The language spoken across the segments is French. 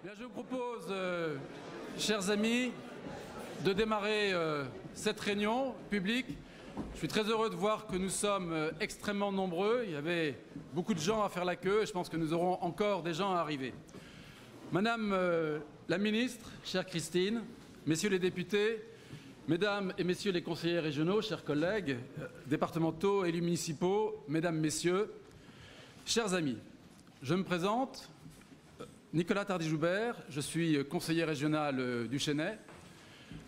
Bien, je vous propose, chers amis, de démarrer cette réunion publique. Je suis très heureux de voir que nous sommes extrêmement nombreux. Il y avait beaucoup de gens à faire la queue et je pense que nous aurons encore des gens à arriver. Madame la ministre, chère Christine, messieurs les députés, mesdames et messieurs les conseillers régionaux, chers collègues, départementaux, élus municipaux, mesdames, messieurs, chers amis, je me présente, Nicolas Tardy-Joubert, je suis conseiller régional du Chesnay.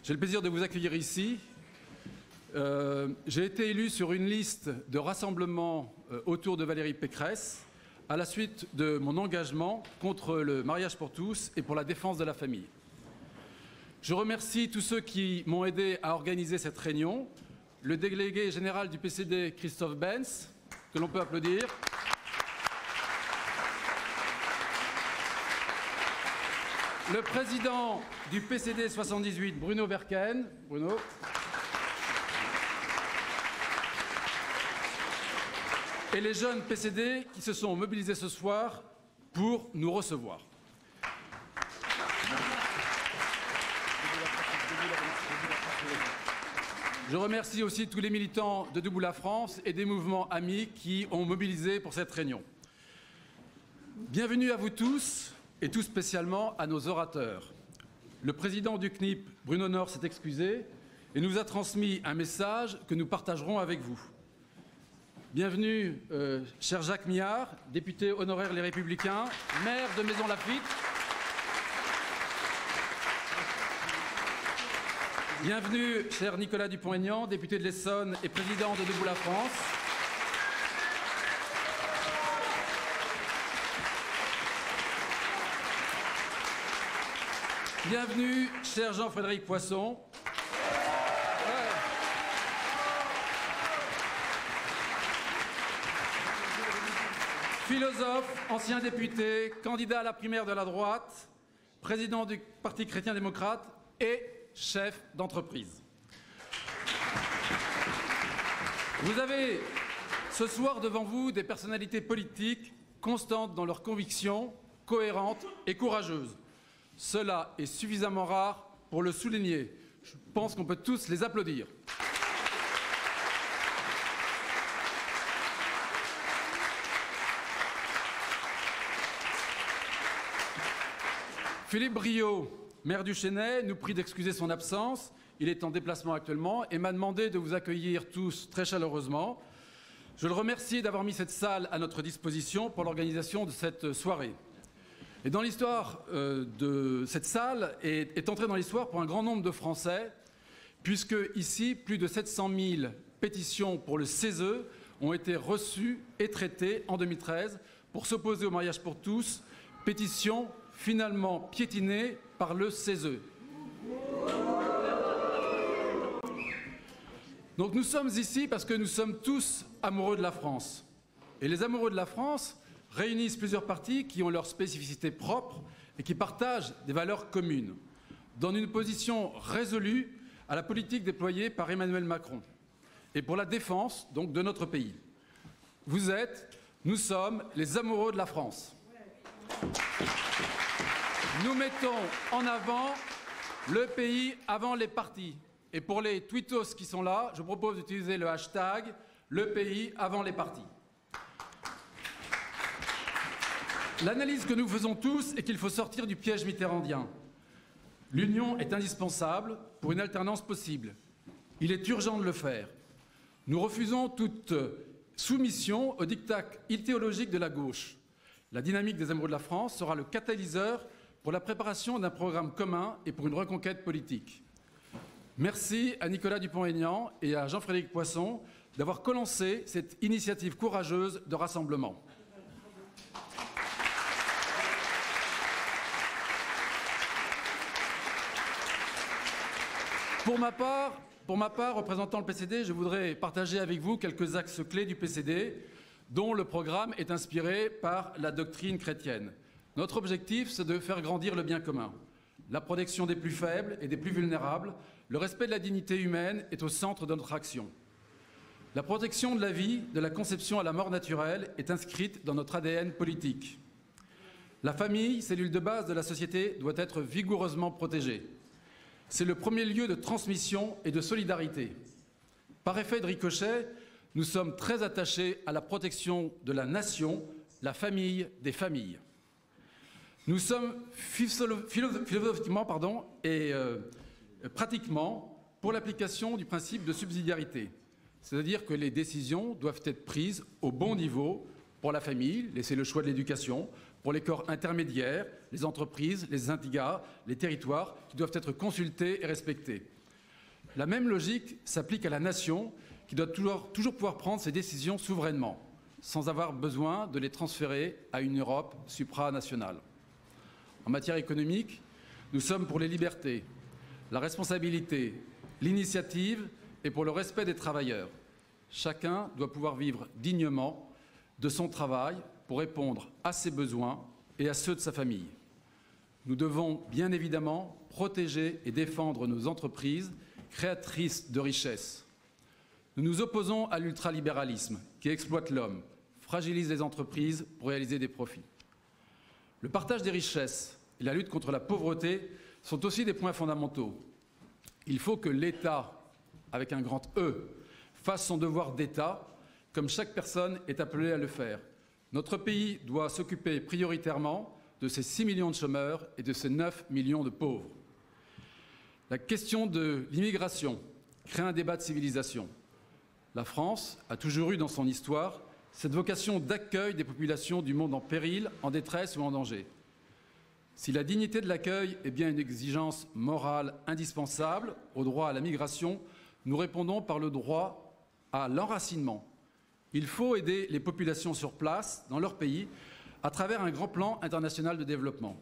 J'ai le plaisir de vous accueillir ici. J'ai été élu sur une liste de rassemblement autour de Valérie Pécresse à la suite de mon engagement contre le mariage pour tous et pour la défense de la famille. Je remercie tous ceux qui m'ont aidé à organiser cette réunion, le délégué général du PCD Christophe Benz, que l'on peut applaudir, le président du PCD 78, Bruno Verken, Bruno, et les jeunes PCD qui se sont mobilisés ce soir pour nous recevoir. Je remercie aussi tous les militants de Debout la France et des mouvements amis qui ont mobilisé pour cette réunion. Bienvenue à vous tous et tout spécialement à nos orateurs. Le président du CNIP, Bruno Nord, s'est excusé et nous a transmis un message que nous partagerons avec vous. Bienvenue, cher Jacques Millard, député honoraire Les Républicains, maire de Maisons-Laffitte. Bienvenue, cher Nicolas Dupont-Aignan, député de l'Essonne et président de Debout la France. Bienvenue, cher Jean-Frédéric Poisson. Philosophe, ancien député, candidat à la primaire de la droite, président du Parti chrétien-démocrate et chef d'entreprise. Vous avez ce soir devant vous des personnalités politiques constantes dans leurs convictions, cohérentes et courageuses. Cela est suffisamment rare pour le souligner. Je pense qu'on peut tous les applaudir. Philippe Briot, maire du Chesnay, nous prie d'excuser son absence. Il est en déplacement actuellement et m'a demandé de vous accueillir tous très chaleureusement. Je le remercie d'avoir mis cette salle à notre disposition pour l'organisation de cette soirée. Et dans l'histoire de cette salle est entrée dans l'histoire pour un grand nombre de Français, puisque ici, plus de 700 000 pétitions pour le CESE ont été reçues et traitées en 2013 pour s'opposer au mariage pour tous, pétition finalement piétinée par le CESE. Donc nous sommes ici parce que nous sommes tous amoureux de la France. Et les amoureux de la France réunissent plusieurs partis qui ont leur spécificité propre et qui partagent des valeurs communes, dans une position résolue à la politique déployée par Emmanuel Macron et pour la défense donc de notre pays. Vous êtes, nous sommes les amoureux de la France. Nous mettons en avant le pays avant les partis. Et pour les tweetos qui sont là, je propose d'utiliser le hashtag le pays avant les partis. L'analyse que nous faisons tous est qu'il faut sortir du piège mitterrandien. L'union est indispensable pour une alternance possible. Il est urgent de le faire. Nous refusons toute soumission au diktat idéologique de la gauche. La dynamique des amoureux de la France sera le catalyseur pour la préparation d'un programme commun et pour une reconquête politique. Merci à Nicolas Dupont-Aignan et à Jean-Frédéric Poisson d'avoir co-lancé cette initiative courageuse de rassemblement. Pour ma part, représentant le PCD, je voudrais partager avec vous quelques axes clés du PCD dont le programme est inspiré par la doctrine chrétienne. Notre objectif, c'est de faire grandir le bien commun. La protection des plus faibles et des plus vulnérables, le respect de la dignité humaine est au centre de notre action. La protection de la vie, de la conception à la mort naturelle, est inscrite dans notre ADN politique. La famille, cellule de base de la société, doit être vigoureusement protégée. C'est le premier lieu de transmission et de solidarité. Par effet de ricochet, nous sommes très attachés à la protection de la nation, la famille des familles. Nous sommes philosophiquement et pratiquement pour l'application du principe de subsidiarité, c'est-à-dire que les décisions doivent être prises au bon niveau pour la famille, laisser le choix de l'éducation, pour les corps intermédiaires, les entreprises, les syndicats, les territoires, qui doivent être consultés et respectés. La même logique s'applique à la nation, qui doit toujours pouvoir prendre ses décisions souverainement, sans avoir besoin de les transférer à une Europe supranationale. En matière économique, nous sommes pour les libertés, la responsabilité, l'initiative et pour le respect des travailleurs. Chacun doit pouvoir vivre dignement de son travail pour répondre à ses besoins et à ceux de sa famille. Nous devons bien évidemment protéger et défendre nos entreprises créatrices de richesses. Nous nous opposons à l'ultralibéralisme qui exploite l'homme, fragilise les entreprises pour réaliser des profits. Le partage des richesses et la lutte contre la pauvreté sont aussi des points fondamentaux. Il faut que l'État, avec un grand E, fasse son devoir d'État, comme chaque personne est appelée à le faire. Notre pays doit s'occuper prioritairement de ces 6 millions de chômeurs et de ces 9 millions de pauvres. La question de l'immigration crée un débat de civilisation. La France a toujours eu dans son histoire cette vocation d'accueil des populations du monde en péril, en détresse ou en danger. Si la dignité de l'accueil est bien une exigence morale indispensable au droit à la migration, nous répondons par le droit à l'enracinement. Il faut aider les populations sur place, dans leur pays, à travers un grand plan international de développement.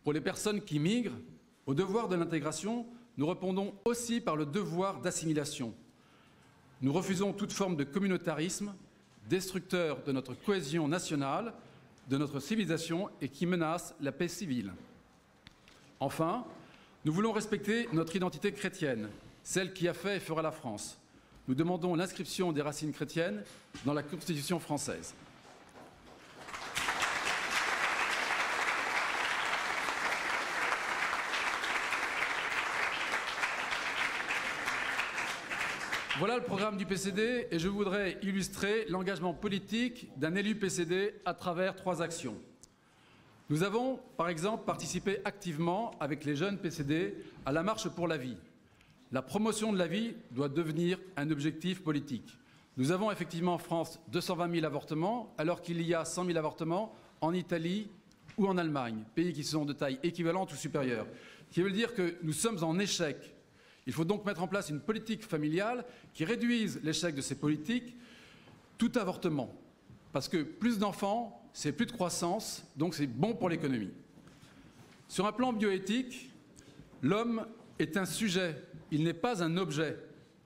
Pour les personnes qui migrent, au devoir de l'intégration, nous répondons aussi par le devoir d'assimilation. Nous refusons toute forme de communautarisme, destructeur de notre cohésion nationale, de notre civilisation et qui menace la paix civile. Enfin, nous voulons respecter notre identité chrétienne, celle qui a fait et fera la France. Nous demandons l'inscription des racines chrétiennes dans la Constitution française. Voilà le programme du PCD et je voudrais illustrer l'engagement politique d'un élu PCD à travers 3 actions. Nous avons, par exemple, participé activement avec les jeunes PCD à la marche pour la vie. La promotion de la vie doit devenir un objectif politique. Nous avons effectivement en France 220 000 avortements, alors qu'il y a 100 000 avortements en Italie ou en Allemagne, pays qui sont de taille équivalente ou supérieure. Ce qui veut dire que nous sommes en échec. Il faut donc mettre en place une politique familiale qui réduise l'échec de ces politiques, tout avortement. Parce que plus d'enfants, c'est plus de croissance, donc c'est bon pour l'économie. Sur un plan bioéthique, l'homme est un sujet, il n'est pas un objet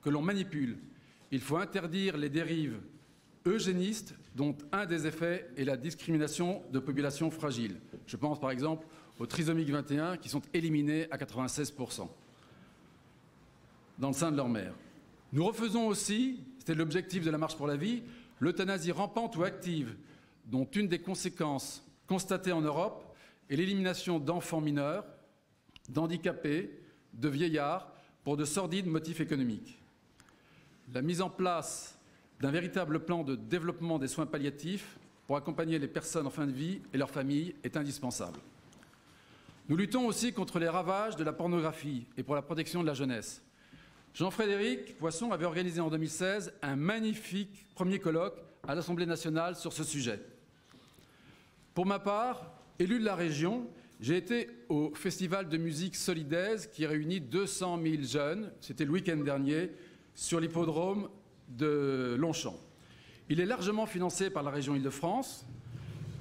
que l'on manipule. Il faut interdire les dérives eugénistes dont un des effets est la discrimination de populations fragiles. Je pense par exemple aux trisomiques 21 qui sont éliminés à 96% dans le sein de leur mère. Nous refusons aussi, c'était l'objectif de la marche pour la vie, l'euthanasie rampante ou active, dont une des conséquences constatées en Europe est l'élimination d'enfants mineurs, d'handicapés, de vieillards, pour de sordides motifs économiques. La mise en place d'un véritable plan de développement des soins palliatifs pour accompagner les personnes en fin de vie et leurs familles est indispensable. Nous luttons aussi contre les ravages de la pornographie et pour la protection de la jeunesse. Jean-Frédéric Poisson avait organisé en 2016 un magnifique premier colloque à l'Assemblée nationale sur ce sujet. Pour ma part, élu de la région, j'ai été au festival de musique Solidaise qui réunit 200 000 jeunes, c'était le week-end dernier, sur l'hippodrome de Longchamp. Il est largement financé par la région Île-de-France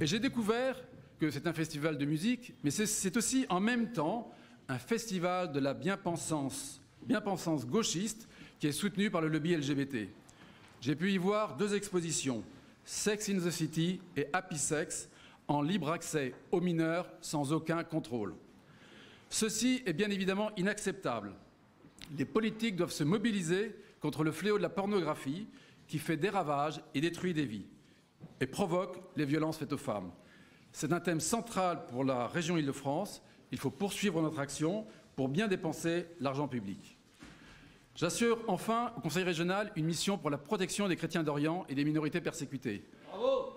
et j'ai découvert que c'est un festival de musique, mais c'est aussi en même temps un festival de la bien-pensance gauchiste qui est soutenu par le lobby LGBT. J'ai pu y voir 2 expositions, Sex in the City et Happy Sex, en libre accès aux mineurs sans aucun contrôle. Ceci est bien évidemment inacceptable. Les politiques doivent se mobiliser contre le fléau de la pornographie qui fait des ravages et détruit des vies et provoque les violences faites aux femmes. C'est un thème central pour la région Île-de-France. Il faut poursuivre notre action pour bien dépenser l'argent public. J'assure enfin au Conseil régional une mission pour la protection des chrétiens d'Orient et des minorités persécutées. Bravo!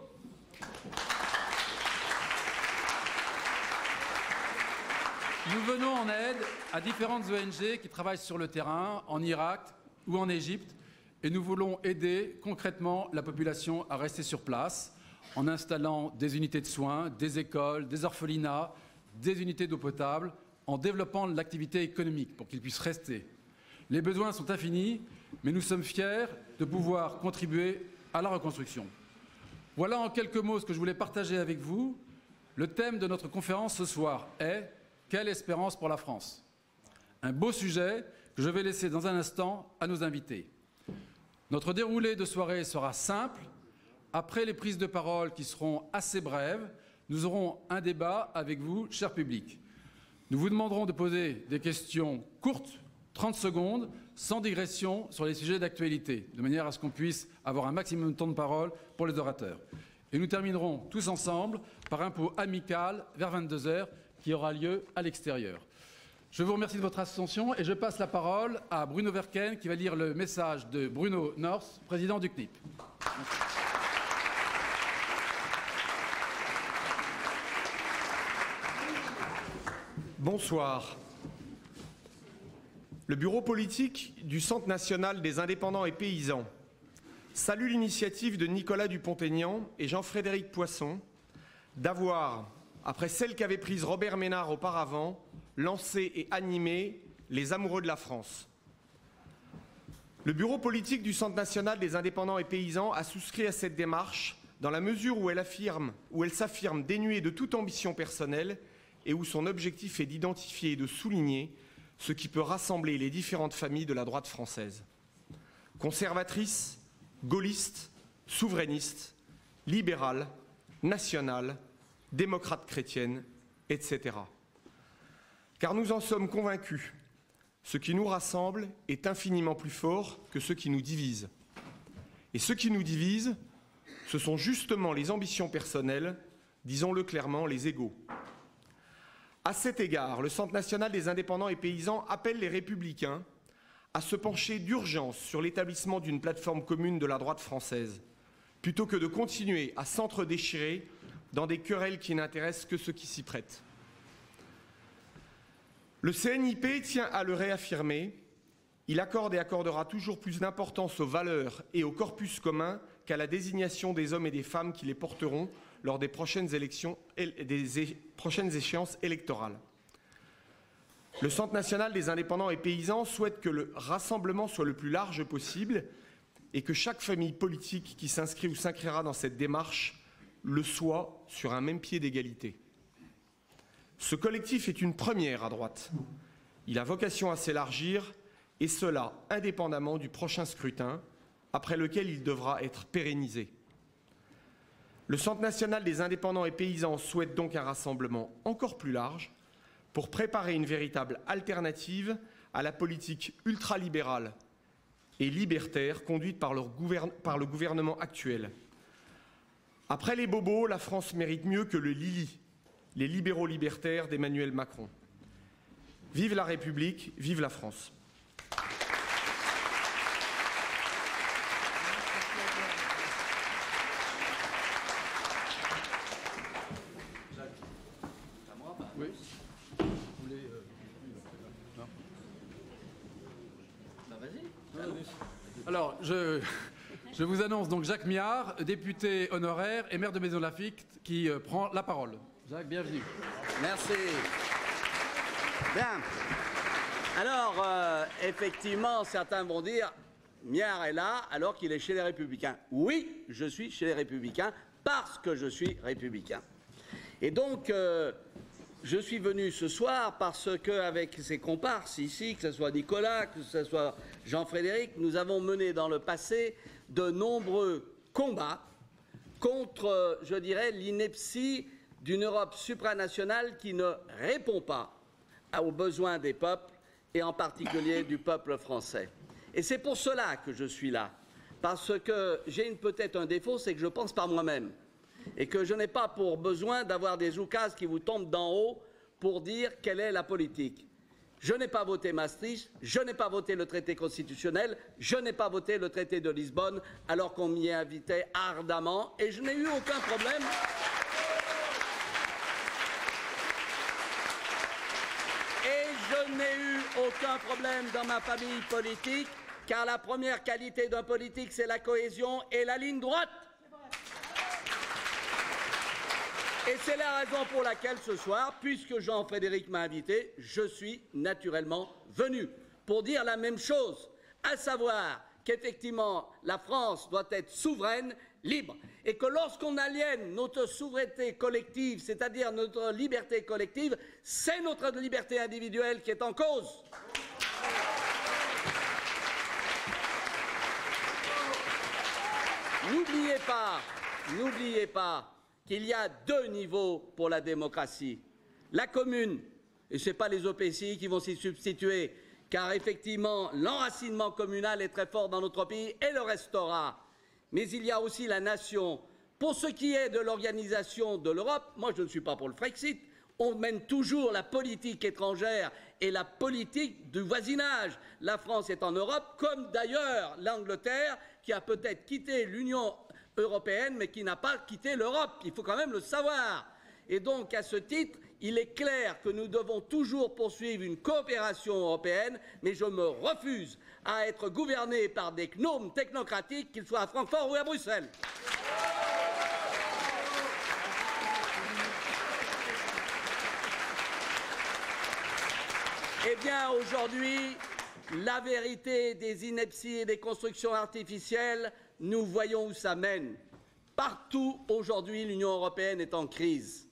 Nous venons en aide à différentes ONG qui travaillent sur le terrain, en Irak ou en Égypte, et nous voulons aider concrètement la population à rester sur place en installant des unités de soins, des écoles, des orphelinats, des unités d'eau potable, en développant l'activité économique pour qu'ils puissent rester. Les besoins sont infinis, mais nous sommes fiers de pouvoir contribuer à la reconstruction. Voilà en quelques mots ce que je voulais partager avec vous. Le thème de notre conférence ce soir est « Quelle espérance pour la France ?» Un beau sujet que je vais laisser dans un instant à nos invités. Notre déroulé de soirée sera simple. Après les prises de parole qui seront assez brèves, nous aurons un débat avec vous, cher public. Nous vous demanderons de poser des questions courtes, 30 secondes, sans digression sur les sujets d'actualité, de manière à ce qu'on puisse avoir un maximum de temps de parole pour les orateurs. Et nous terminerons tous ensemble par un pot amical vers 22 h qui aura lieu à l'extérieur. Je vous remercie de votre attention et je passe la parole à Bruno Verken qui va lire le message de Bruno North, président du CNIP. Bonsoir. Le bureau politique du Centre national des indépendants et paysans salue l'initiative de Nicolas Dupont-Aignan et Jean-Frédéric Poisson d'avoir, après celle qu'avait prise Robert Ménard auparavant, lancé et animé les Amoureux de la France. Le bureau politique du Centre national des indépendants et paysans a souscrit à cette démarche dans la mesure où elle s'affirme dénuée de toute ambition personnelle et où son objectif est d'identifier et de souligner ce qui peut rassembler les différentes familles de la droite française. Conservatrices, gaullistes, souverainistes, libérales, nationales, démocrates chrétiennes, etc. Car nous en sommes convaincus, ce qui nous rassemble est infiniment plus fort que ce qui nous divise. Et ce qui nous divise, ce sont justement les ambitions personnelles, disons-le clairement, les égos. À cet égard, le Centre national des indépendants et paysans appelle les Républicains à se pencher d'urgence sur l'établissement d'une plateforme commune de la droite française, plutôt que de continuer à s'entre-déchirer dans des querelles qui n'intéressent que ceux qui s'y prêtent. Le CNIP tient à le réaffirmer, il accorde et accordera toujours plus d'importance aux valeurs et au corpus commun qu'à la désignation des hommes et des femmes qui les porteront lors des prochaines échéances électorales. Le Centre national des indépendants et paysans souhaite que le rassemblement soit le plus large possible et que chaque famille politique qui s'inscrit ou s'inscrira dans cette démarche le soit sur un même pied d'égalité. Ce collectif est une première à droite. Il a vocation à s'élargir, et cela indépendamment du prochain scrutin, après lequel il devra être pérennisé. Le Centre national des indépendants et paysans souhaite donc un rassemblement encore plus large pour préparer une véritable alternative à la politique ultralibérale et libertaire conduite par le gouvernement actuel. Après les bobos, la France mérite mieux que le Lili, les libéraux libertaires d'Emmanuel Macron. Vive la République, vive la France. Oui. Alors, je vous annonce donc Jacques Miard, député honoraire et maire de Maisons-Laffitte, qui prend la parole. Jacques, bienvenue. Merci. Bien. Alors, effectivement, certains vont dire, Miard est là alors qu'il est chez les Républicains. Oui, je suis chez les Républicains parce que je suis républicain. Et donc, je suis venu ce soir parce qu'avec ses comparses ici, que ce soit Nicolas, que ce soit Jean-Frédéric, nous avons mené dans le passé de nombreux combats contre, je dirais, l'ineptie d'une Europe supranationale qui ne répond pas aux besoins des peuples et en particulier du peuple français. Et c'est pour cela que je suis là, parce que j'ai peut-être un défaut, c'est que je pense par moi-même. et que je n'ai pas pour besoin d'avoir des oukases qui vous tombent d'en haut pour dire quelle est la politique. Je n'ai pas voté Maastricht, je n'ai pas voté le traité constitutionnel, je n'ai pas voté le traité de Lisbonne, alors qu'on m'y invitait ardemment, et je n'ai eu aucun problème. Et je n'ai eu aucun problème dans ma famille politique, car la première qualité d'un politique, c'est la cohésion et la ligne droite. Et c'est la raison pour laquelle ce soir, puisque Jean-Frédéric m'a invité, je suis naturellement venu pour dire la même chose, à savoir qu'effectivement la France doit être souveraine, libre, et que lorsqu'on aliène notre souveraineté collective, c'est-à-dire notre liberté collective, c'est notre liberté individuelle qui est en cause. N'oubliez pas qu'il y a deux niveaux pour la démocratie. La commune, et ce n'est pas les OPCI qui vont s'y substituer, car effectivement l'enracinement communal est très fort dans notre pays et le restera. Mais il y a aussi la nation. Pour ce qui est de l'organisation de l'Europe, moi je ne suis pas pour le Frexit, on mène toujours la politique étrangère et la politique du voisinage. La France est en Europe, comme d'ailleurs l'Angleterre, qui a peut-être quitté l'Union européenne, mais qui n'a pas quitté l'Europe. Il faut quand même le savoir. Et donc, à ce titre, il est clair que nous devons toujours poursuivre une coopération européenne, mais je me refuse à être gouverné par des gnomes technocratiques, qu'ils soient à Francfort ou à Bruxelles. Eh bien, aujourd'hui, la vérité des inepties et des constructions artificielles, nous voyons où ça mène. Partout, aujourd'hui, l'Union européenne est en crise.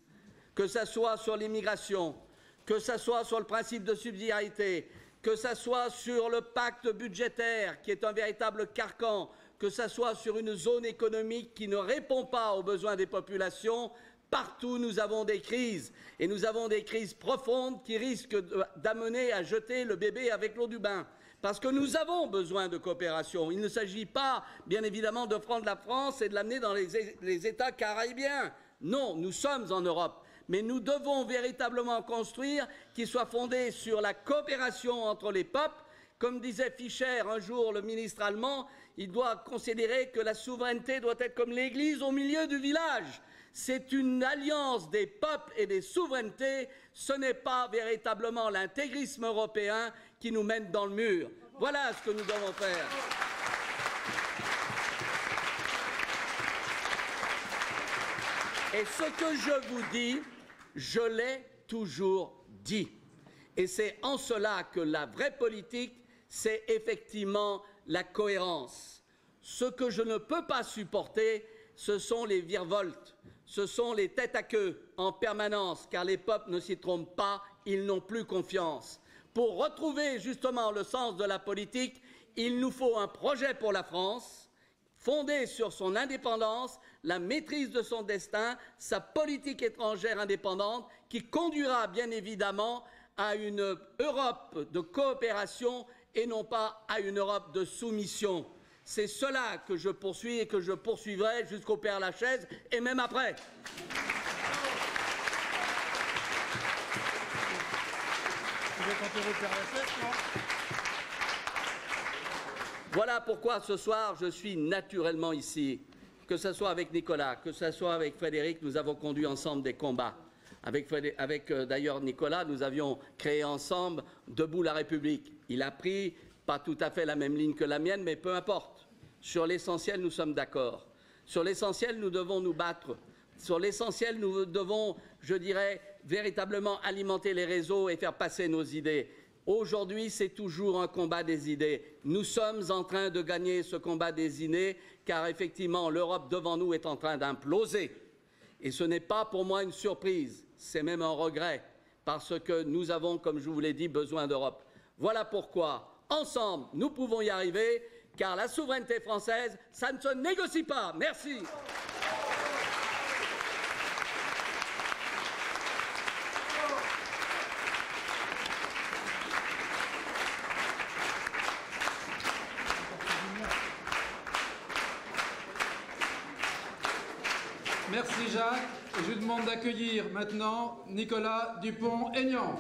Que ce soit sur l'immigration, que ce soit sur le principe de subsidiarité, que ce soit sur le pacte budgétaire, qui est un véritable carcan, que ce soit sur une zone économique qui ne répond pas aux besoins des populations, partout nous avons des crises. Et nous avons des crises profondes qui risquent d'amener à jeter le bébé avec l'eau du bain. Parce que nous avons besoin de coopération. Il ne s'agit pas, bien évidemment, de prendre la France et de l'amener dans les États caribéens. Non, nous sommes en Europe. Mais nous devons véritablement construire qui soit fondé sur la coopération entre les peuples. Comme disait Fischer un jour, le ministre allemand, il doit considérer que la souveraineté doit être comme l'église au milieu du village. C'est une alliance des peuples et des souverainetés. Ce n'est pas véritablement l'intégrisme européen qui nous mène dans le mur. Voilà ce que nous devons faire. Et ce que je vous dis, je l'ai toujours dit. Et c'est en cela que la vraie politique, c'est effectivement la cohérence. Ce que je ne peux pas supporter, ce sont les virevoltes, ce sont les têtes à queue en permanence, car les peuples ne s'y trompent pas, ils n'ont plus confiance. Pour retrouver justement le sens de la politique, il nous faut un projet pour la France, fondé sur son indépendance, la maîtrise de son destin, sa politique étrangère indépendante, qui conduira bien évidemment à une Europe de coopération et non pas à une Europe de soumission. C'est cela que je poursuis et que je poursuivrai jusqu'au Père-Lachaise et même après. Voilà pourquoi ce soir je suis naturellement ici. Que ce soit avec Nicolas, que ce soit avec Frédéric, nous avons conduit ensemble des combats. Avec d'ailleurs Nicolas, nous avions créé ensemble Debout la République. Il a pris pas tout à fait la même ligne que la mienne, mais peu importe. Sur l'essentiel, nous sommes d'accord. Sur l'essentiel, nous devons nous battre. Sur l'essentiel, nous devons, je dirais, véritablement alimenter les réseaux et faire passer nos idées. Aujourd'hui, c'est toujours un combat des idées. Nous sommes en train de gagner ce combat des idées, car effectivement, l'Europe devant nous est en train d'imploser. Et ce n'est pas pour moi une surprise, c'est même un regret, parce que nous avons, comme je vous l'ai dit, besoin d'Europe. Voilà pourquoi, ensemble, nous pouvons y arriver, car la souveraineté française, ça ne se négocie pas. Merci. Merci. Merci Jacques. Et je vous demande d'accueillir maintenant Nicolas Dupont-Aignan.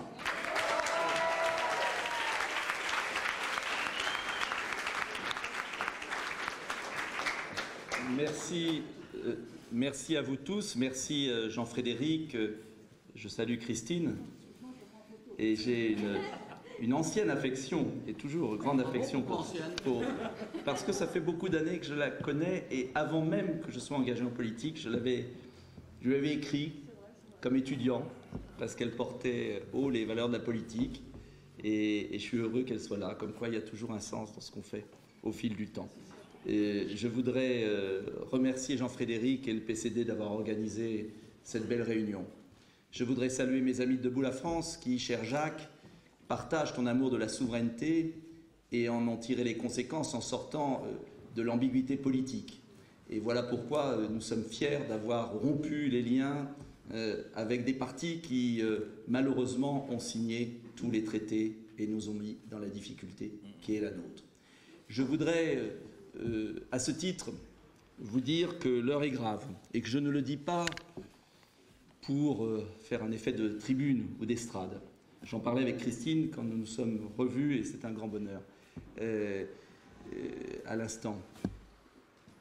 Merci à vous tous. Merci Jean-Frédéric. Je salue Christine. Et j'ai une ancienne affection, et toujours grande affection parce que ça fait beaucoup d'années que je la connais, et avant même que je sois engagé en politique, je lui avais écrit comme étudiant, parce qu'elle portait haut les valeurs de la politique, et je suis heureux qu'elle soit là, comme quoi il y a toujours un sens dans ce qu'on fait au fil du temps. Et je voudrais remercier Jean-Frédéric et le PCD d'avoir organisé cette belle réunion. Je voudrais saluer mes amis de Debout la France qui, cher Jacques, partagent ton amour de la souveraineté et en ont tiré les conséquences en sortant de l'ambiguïté politique. Et voilà pourquoi nous sommes fiers d'avoir rompu les liens avec des partis qui, malheureusement, ont signé tous les traités et nous ont mis dans la difficulté qui est la nôtre. Je voudrais, à ce titre, vous dire que l'heure est grave et que je ne le dis pas pour faire un effet de tribune ou d'estrade. J'en parlais avec Christine quand nous nous sommes revus et c'est un grand bonheur à l'instant.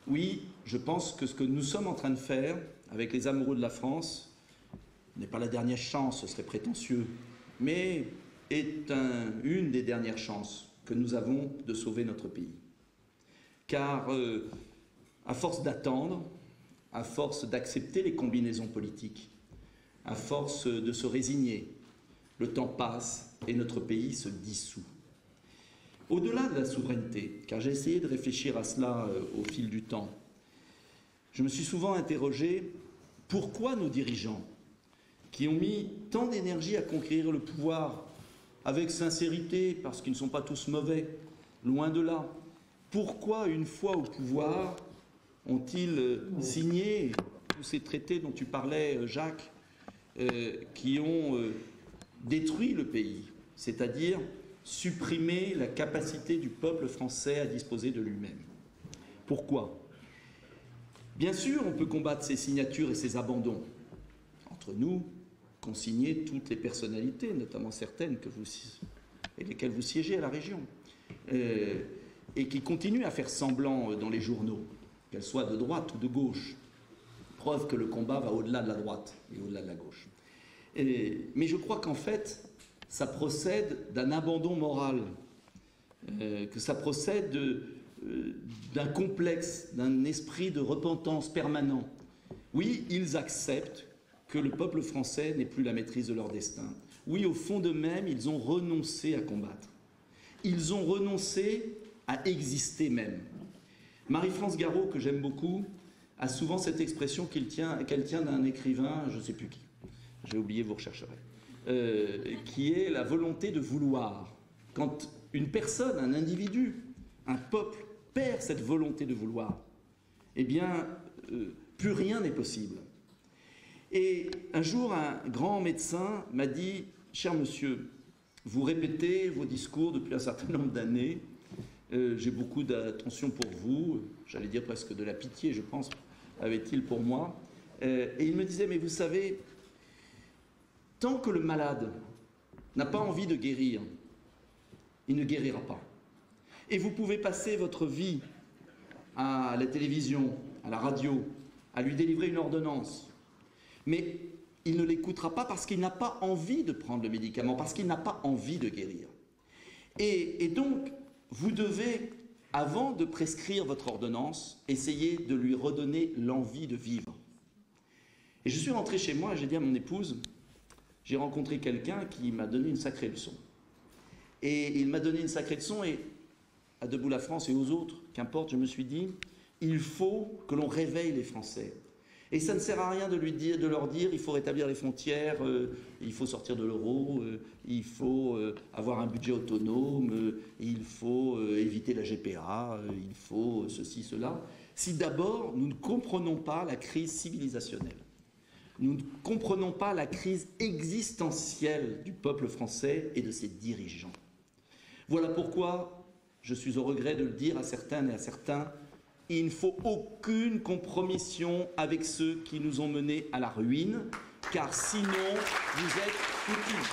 Oui, je pense que ce que nous sommes en train de faire avec les amoureux de la France n'est pas la dernière chance, ce serait prétentieux, mais est une des dernières chances que nous avons de sauver notre pays. Car à force d'attendre, à force d'accepter les combinaisons politiques, à force de se résigner, le temps passe et notre pays se dissout. Au-delà de la souveraineté, car j'ai essayé de réfléchir à cela au fil du temps, je me suis souvent interrogé pourquoi nos dirigeants, qui ont mis tant d'énergie à conquérir le pouvoir avec sincérité, parce qu'ils ne sont pas tous mauvais, loin de là, pourquoi, une fois au pouvoir, ont-ils signé tous ces traités dont tu parlais, Jacques, qui ont détruit le pays, c'est-à-dire supprimer la capacité du peuple français à disposer de lui-même. Pourquoi? Bien sûr, on peut combattre ces signatures et ces abandons. Entre nous, consigner toutes les personnalités, notamment certaines et lesquelles vous siégez à la région, et qui continuent à faire semblant dans les journaux, qu'elles soient de droite ou de gauche. Preuve que le combat va au-delà de la droite et au-delà de la gauche. Mais je crois qu'en fait, ça procède d'un abandon moral, que ça procède d'un complexe, d'un esprit de repentance permanent. Oui, ils acceptent que le peuple français n'ait plus la maîtrise de leur destin. Oui, au fond d'eux-mêmes, ils ont renoncé à combattre. Ils ont renoncé à exister même. Marie-France Garot, que j'aime beaucoup, a souvent cette expression qu'elle tient d'un écrivain, je ne sais plus qui, j'ai oublié, vous rechercherez, qui est la volonté de vouloir. Quand une personne, un individu, un peuple perd cette volonté de vouloir, eh bien, plus rien n'est possible. Et un jour, un grand médecin m'a dit « Cher monsieur, vous répétez vos discours depuis un certain nombre d'années, j'ai beaucoup d'attention pour vous, j'allais dire presque de la pitié, je pense, avait-il pour moi. Et il me disait, mais vous savez, tant que le malade n'a pas envie de guérir, il ne guérira pas. Et vous pouvez passer votre vie à la télévision, à la radio, à lui délivrer une ordonnance. Mais il ne l'écoutera pas parce qu'il n'a pas envie de prendre le médicament, parce qu'il n'a pas envie de guérir. Et donc, vous devez, avant de prescrire votre ordonnance, essayer de lui redonner l'envie de vivre. Et je suis rentré chez moi et j'ai dit à mon épouse, j'ai rencontré quelqu'un qui m'a donné une sacrée leçon. Et il m'a donné une sacrée leçon et à Debout la France et aux autres, qu'importe, je me suis dit, il faut que l'on réveille les Français. Et ça ne sert à rien de leur dire il faut rétablir les frontières, il faut sortir de l'euro, il faut avoir un budget autonome, il faut éviter la GPA, il faut ceci, cela. Si d'abord nous ne comprenons pas la crise civilisationnelle, nous ne comprenons pas la crise existentielle du peuple français et de ses dirigeants. Voilà pourquoi je suis au regret de le dire à certaines et à certains, il ne faut aucune compromission avec ceux qui nous ont menés à la ruine, car sinon, vous êtes foutus.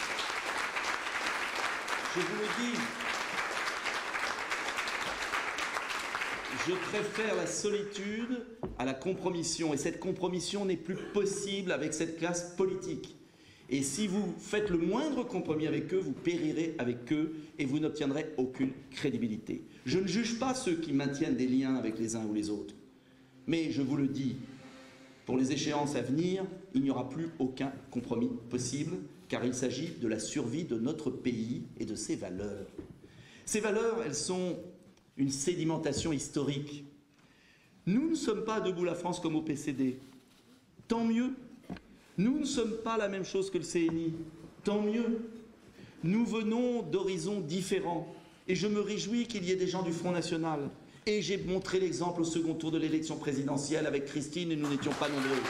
Je vous le dis, je préfère la solitude à la compromission, et cette compromission n'est plus possible avec cette classe politique. Et si vous faites le moindre compromis avec eux, vous périrez avec eux et vous n'obtiendrez aucune crédibilité. Je ne juge pas ceux qui maintiennent des liens avec les uns ou les autres. Mais je vous le dis, pour les échéances à venir, il n'y aura plus aucun compromis possible, car il s'agit de la survie de notre pays et de ses valeurs. Ces valeurs, elles sont une sédimentation historique. Nous ne sommes pas debout la France comme au PCD. Tant mieux. Nous ne sommes pas la même chose que le CNI. Tant mieux. Nous venons d'horizons différents. Et je me réjouis qu'il y ait des gens du Front National. Et j'ai montré l'exemple au second tour de l'élection présidentielle avec Christine et nous n'étions pas nombreux.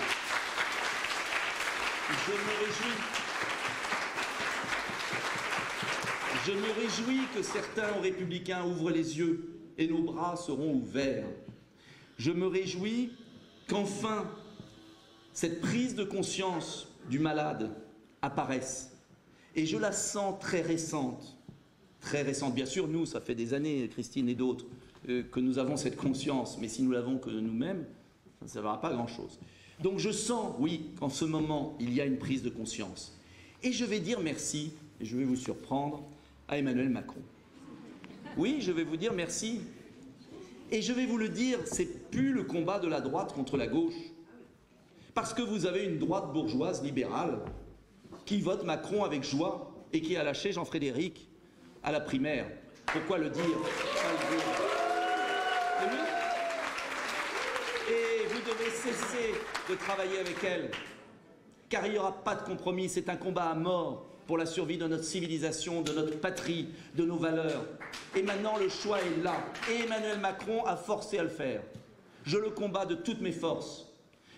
Je me réjouis que certains républicains ouvrent les yeux et nos bras seront ouverts. Je me réjouis qu'enfin cette prise de conscience du malade apparaisse. Et je la sens très récente. Très récente. Bien sûr, nous, ça fait des années, Christine et d'autres, que nous avons cette conscience. Mais si nous l'avons que nous-mêmes, ça ne servira pas à grand-chose. Donc je sens, oui, qu'en ce moment, il y a une prise de conscience. Et je vais dire merci, et je vais vous surprendre, à Emmanuel Macron. Oui, je vais vous dire merci. Et je vais vous le dire, c'est plus le combat de la droite contre la gauche. Parce que vous avez une droite bourgeoise libérale qui vote Macron avec joie et qui a lâché Jean-Frédéric à la primaire. Pourquoi le dire? Et vous devez cesser de travailler avec elle, car il n'y aura pas de compromis. C'est un combat à mort pour la survie de notre civilisation, de notre patrie, de nos valeurs. Et maintenant, le choix est là. Et Emmanuel Macron a forcé à le faire. Je le combats de toutes mes forces.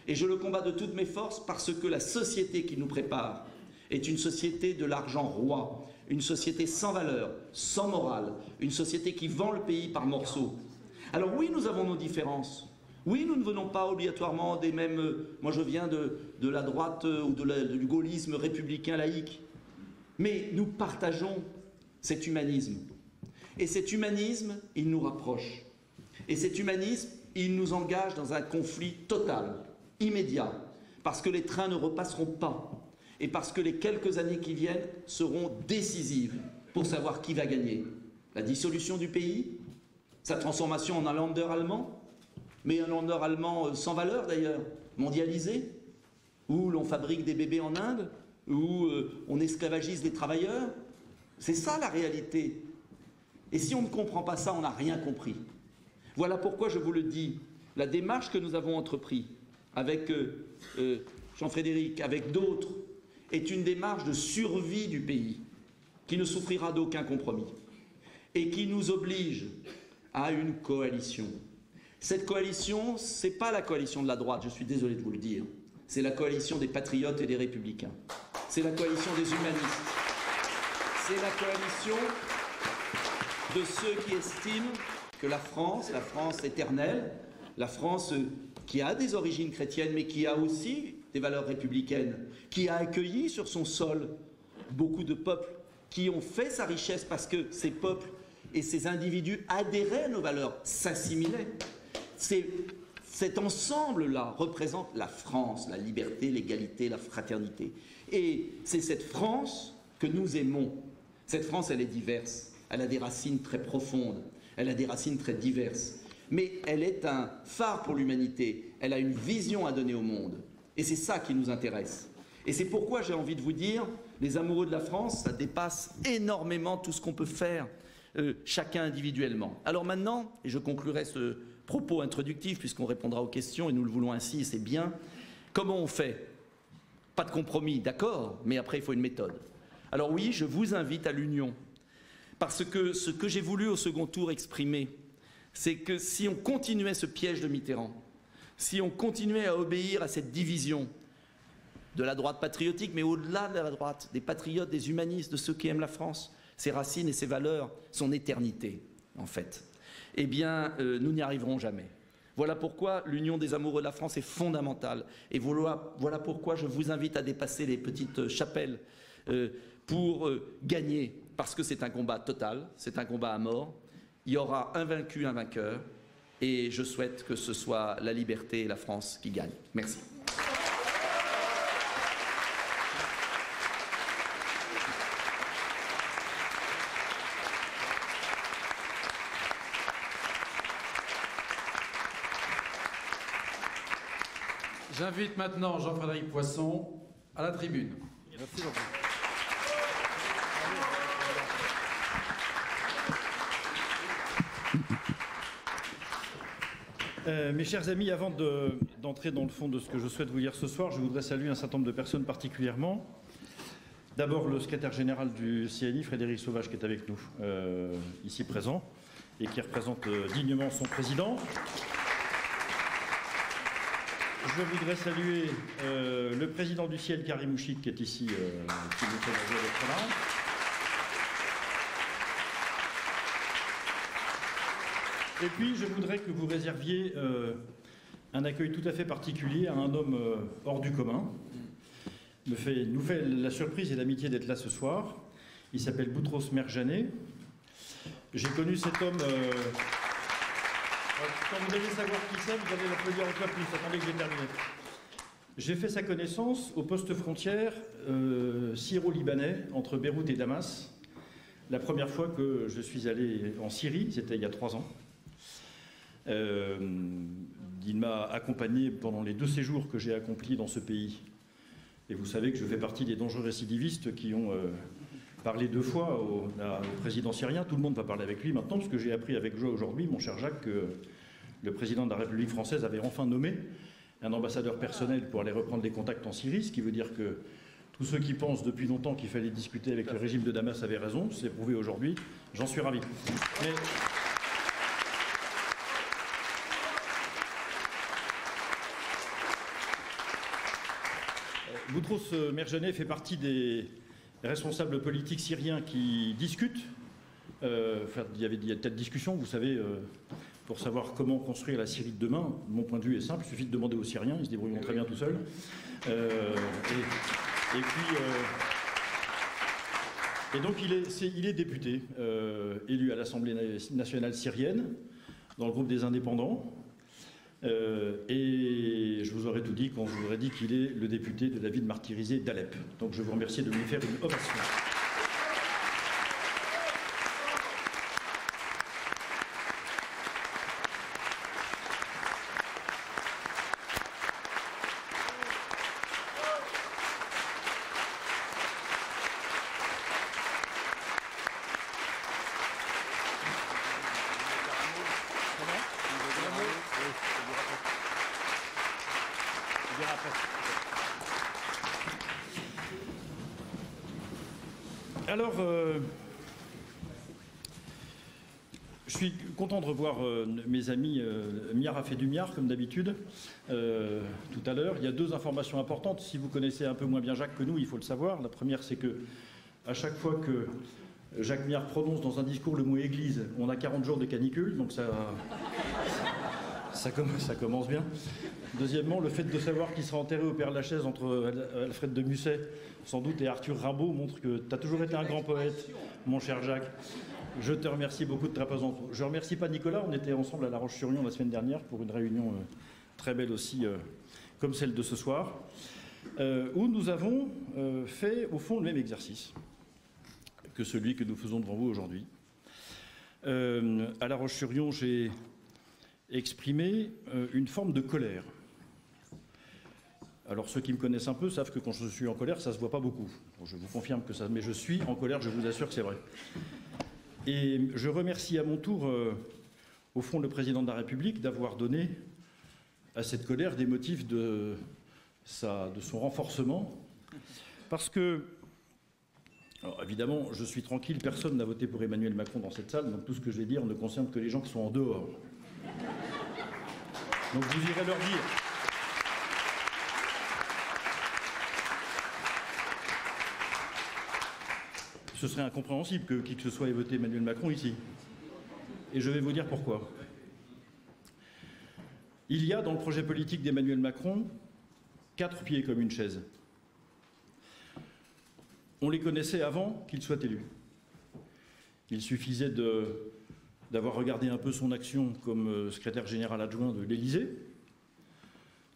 Et je le combats de toutes mes forces parce que la société qui nous prépare est une société de l'argent roi, une société sans valeur, sans morale, une société qui vend le pays par morceaux. Alors oui, nous avons nos différences. Oui, nous ne venons pas obligatoirement des mêmes... Moi, je viens de la droite ou du gaullisme républicain laïque. Mais nous partageons cet humanisme. Et cet humanisme, il nous rapproche. Et cet humanisme, il nous engage dans un conflit total, immédiat, parce que les trains ne repasseront pas et parce que les quelques années qui viennent seront décisives pour savoir qui va gagner. La dissolution du pays, sa transformation en un Länder allemand, mais un Länder allemand sans valeur d'ailleurs, mondialisé, où l'on fabrique des bébés en Inde, où on esclavagise les travailleurs. C'est ça la réalité. Et si on ne comprend pas ça, on n'a rien compris. Voilà pourquoi je vous le dis, la démarche que nous avons entreprise avec Jean-Frédéric, avec d'autres, est une démarche de survie du pays qui ne souffrira d'aucun compromis et qui nous oblige à une coalition. Cette coalition, ce n'est pas la coalition de la droite, je suis désolé de vous le dire, c'est la coalition des patriotes et des républicains, c'est la coalition des humanistes, c'est la coalition de ceux qui estiment que la France éternelle, la France qui a des origines chrétiennes, mais qui a aussi des valeurs républicaines, qui a accueilli sur son sol beaucoup de peuples, qui ont fait sa richesse parce que ces peuples et ces individus adhéraient à nos valeurs, s'assimilaient. Cet ensemble-là représente la France, la liberté, l'égalité, la fraternité. Et c'est cette France que nous aimons. Cette France, elle est diverse, elle a des racines très profondes, elle a des racines très diverses. Mais elle est un phare pour l'humanité, elle a une vision à donner au monde. Et c'est ça qui nous intéresse. Et c'est pourquoi j'ai envie de vous dire, les amoureux de la France, ça dépasse énormément tout ce qu'on peut faire, chacun individuellement. Alors maintenant, et je conclurai ce propos introductif, puisqu'on répondra aux questions, et nous le voulons ainsi, et c'est bien, comment on fait? Pas de compromis, d'accord, mais après il faut une méthode. Alors oui, je vous invite à l'union, parce que ce que j'ai voulu au second tour exprimer, c'est que si on continuait ce piège de Mitterrand, si on continuait à obéir à cette division de la droite patriotique, mais au-delà de la droite, des patriotes, des humanistes, de ceux qui aiment la France, ses racines et ses valeurs, son éternité, en fait, eh bien, nous n'y arriverons jamais. Voilà pourquoi l'union des amoureux de la France est fondamentale. Et voilà pourquoi je vous invite à dépasser les petites chapelles pour gagner, parce que c'est un combat total, c'est un combat à mort. Il y aura un vaincu, un vainqueur, et je souhaite que ce soit la liberté et la France qui gagnent. Merci. J'invite maintenant Jean-Frédéric Poisson à la tribune. Merci beaucoup. Mes chers amis, avant d'entrer dans le fond de ce que je souhaite vous dire ce soir, je voudrais saluer un certain nombre de personnes particulièrement. D'abord le secrétaire général du CNI, Frédéric Sauvage, qui est avec nous, ici présent, et qui représente dignement son président. Je voudrais saluer le président du Ciel, Karim Mouchik, qui est ici, qui nous fait la joie d'être là. Et puis, je voudrais que vous réserviez un accueil tout à fait particulier à un homme hors du commun. Nous fait la surprise et l'amitié d'être là ce soir. Il s'appelle Boutros Merjane. J'ai connu cet homme... Quand vous allez savoir qui c'est, vous allez l'applaudir encore plus. Attendez que j'ai terminé. J'ai fait sa connaissance au poste frontière syro-libanais entre Beyrouth et Damas. La première fois que je suis allé en Syrie, c'était il y a 3 ans. Il m'a accompagné pendant les 2 séjours que j'ai accomplis dans ce pays. Et vous savez que je fais partie des dangereux récidivistes qui ont parlé 2 fois au président syrien. Tout le monde va parler avec lui maintenant, parce que j'ai appris avec joie aujourd'hui, mon cher Jacques, que le président de la République française avait enfin nommé un ambassadeur personnel pour aller reprendre les contacts en Syrie, ce qui veut dire que tous ceux qui pensent depuis longtemps qu'il fallait discuter avec le régime de Damas avaient raison. C'est prouvé aujourd'hui. J'en suis ravi. Mais... Boutros Merjane fait partie des responsables politiques syriens qui discutent. Il y a de telles discussions, vous savez, pour savoir comment construire la Syrie de demain. Mon point de vue est simple, il suffit de demander aux Syriens, ils se débrouilleront très bien tout seuls. Et donc il est député, élu à l'Assemblée nationale syrienne, dans le groupe des indépendants. Et je vous aurais tout dit quand je vous aurais dit qu'il est le député de la ville martyrisée d'Alep. Donc je vous remercie de lui faire une ovation. Alors, je suis content de revoir mes amis Miar a fait du Miar, comme d'habitude, tout à l'heure. Il y a 2 informations importantes. Si vous connaissez un peu moins bien Jacques que nous, il faut le savoir. La première, c'est que à chaque fois que Jacques Miar prononce dans un discours le mot église, on a 40 jours de canicule, donc ça commence bien. Deuxièmement, le fait de savoir qu'il sera enterré au Père-Lachaise entre Alfred de Musset, sans doute, et Arthur Rimbaud montre que tu as toujours été un grand poète, mon cher Jacques. Je te remercie beaucoup de ta présence. Je ne remercie pas Nicolas, on était ensemble à La Roche-sur-Yon la semaine dernière pour une réunion très belle aussi, comme celle de ce soir, où nous avons fait au fond le même exercice que celui que nous faisons devant vous aujourd'hui. À La Roche-sur-Yon, j'ai exprimé une forme de colère. Alors ceux qui me connaissent un peu savent que quand je suis en colère, ça ne se voit pas beaucoup. Bon, je vous confirme que ça, mais je suis en colère, je vous assure que c'est vrai. Et je remercie à mon tour, au fond, le président de la République d'avoir donné à cette colère des motifs de son renforcement. Parce que, alors évidemment, je suis tranquille, personne n'a voté pour Emmanuel Macron dans cette salle, donc tout ce que je vais dire ne concerne que les gens qui sont en dehors. Donc vous irez leur dire. Ce serait incompréhensible que qui que ce soit ait voté Emmanuel Macron ici. Et je vais vous dire pourquoi. Il y a dans le projet politique d'Emmanuel Macron 4 pieds comme une chaise. On les connaissait avant qu'il soit élu. Il suffisait d'avoir regardé un peu son action comme secrétaire général adjoint de l'Élysée.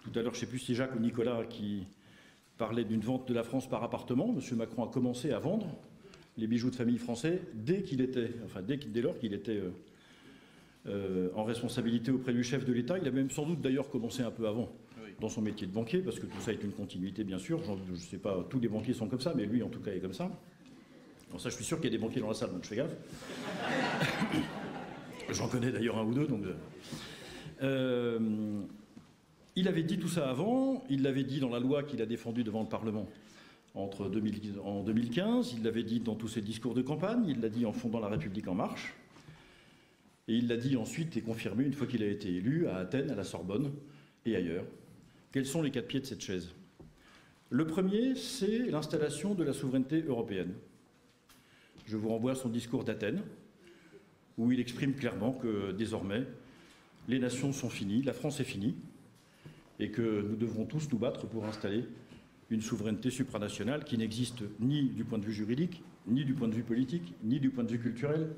Tout à l'heure, je ne sais plus si Jacques ou Nicolas qui parlait d'une vente de la France par appartement. M. Macron a commencé à vendre les bijoux de famille français dès lors qu'il était en responsabilité auprès du chef de l'État. Il a même sans doute d'ailleurs commencé un peu avant dans son métier de banquier, parce que tout ça est une continuité, bien sûr. Je ne sais pas, tous les banquiers sont comme ça, mais lui, en tout cas, est comme ça. Bon, ça, je suis sûr qu'il y a des banquiers dans la salle, donc je fais gaffe. J'en connais d'ailleurs un ou deux, donc... il avait dit tout ça avant, il l'avait dit dans la loi qu'il a défendue devant le Parlement en 2015, il l'avait dit dans tous ses discours de campagne, il l'a dit en fondant La République En Marche, et il l'a dit ensuite et confirmé une fois qu'il a été élu à Athènes, à la Sorbonne et ailleurs. Quels sont les 4 pieds de cette chaise? Le premier, c'est l'installation de la souveraineté européenne. Je vous renvoie à son discours d'Athènes, où il exprime clairement que désormais, les nations sont finies, la France est finie, et que nous devrons tous nous battre pour installer une souveraineté supranationale qui n'existe ni du point de vue juridique, ni du point de vue politique, ni du point de vue culturel,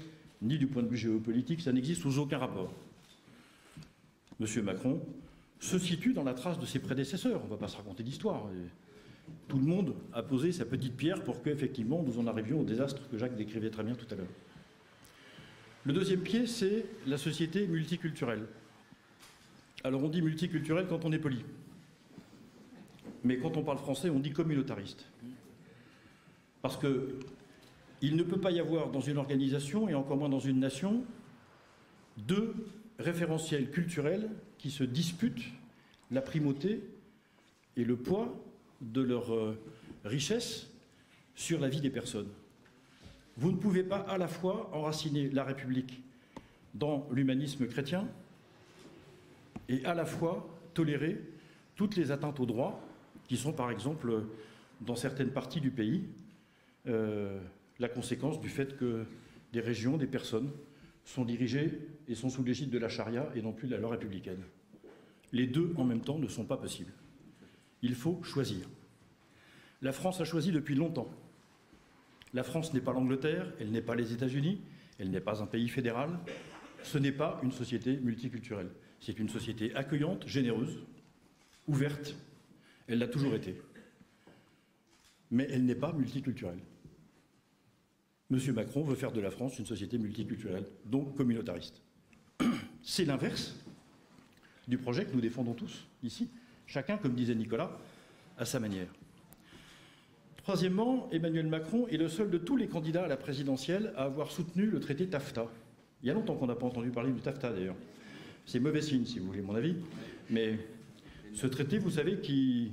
ni du point de vue géopolitique. Ça n'existe sous aucun rapport. M. Macron se situe dans la trace de ses prédécesseurs. On ne va pas se raconter d'histoire. Tout le monde a posé sa petite pierre pour qu'effectivement nous en arrivions au désastre que Jacques décrivait très bien tout à l'heure. Le deuxième pied, c'est la société multiculturelle. Alors on dit multiculturel quand on est poli. Mais quand on parle français, on dit communautariste. Parce qu'il ne peut pas y avoir dans une organisation, et encore moins dans une nation, 2 référentiels culturels qui se disputent la primauté et le poids de leur richesse sur la vie des personnes. Vous ne pouvez pas à la fois enraciner la République dans l'humanisme chrétien et à la fois tolérer toutes les atteintes aux droits qui sont, par exemple, dans certaines parties du pays, la conséquence du fait que des régions, des personnes, sont dirigées et sont sous l'égide de la charia et non plus de la loi républicaine. Les deux, en même temps, ne sont pas possibles. Il faut choisir. La France a choisi depuis longtemps. La France n'est pas l'Angleterre, elle n'est pas les États-Unis, elle n'est pas un pays fédéral. Ce n'est pas une société multiculturelle. C'est une société accueillante, généreuse, ouverte. Elle l'a toujours été. Mais elle n'est pas multiculturelle. M. Macron veut faire de la France une société multiculturelle, donc communautariste. C'est l'inverse du projet que nous défendons tous, ici, chacun, comme disait Nicolas, à sa manière. Troisièmement, Emmanuel Macron est le seul de tous les candidats à la présidentielle à avoir soutenu le traité TAFTA. Il y a longtemps qu'on n'a pas entendu parler du TAFTA, d'ailleurs. C'est mauvais signe, si vous voulez mon avis. Mais ce traité, vous savez, qui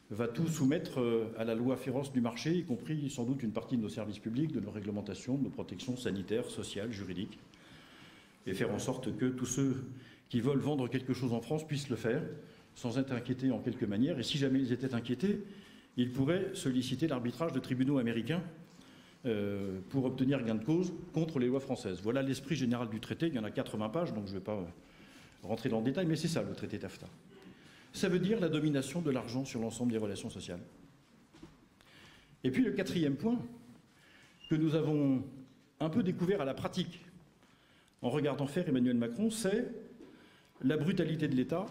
va tout soumettre à la loi féroce du marché, y compris sans doute une partie de nos services publics, de nos réglementations, de nos protections sanitaires, sociales, juridiques, et faire en sorte que tous ceux qui veulent vendre quelque chose en France puissent le faire, sans être inquiétés en quelque manière. Et si jamais ils étaient inquiétés, ils pourraient solliciter l'arbitrage de tribunaux américains pour obtenir gain de cause contre les lois françaises. Voilà l'esprit général du traité. Il y en a 80 pages, donc je ne vais pas rentrer dans le détail, mais c'est ça le traité TAFTA. Ça veut dire la domination de l'argent sur l'ensemble des relations sociales. Et puis le quatrième point, que nous avons un peu découvert à la pratique en regardant faire Emmanuel Macron, c'est la brutalité de l'État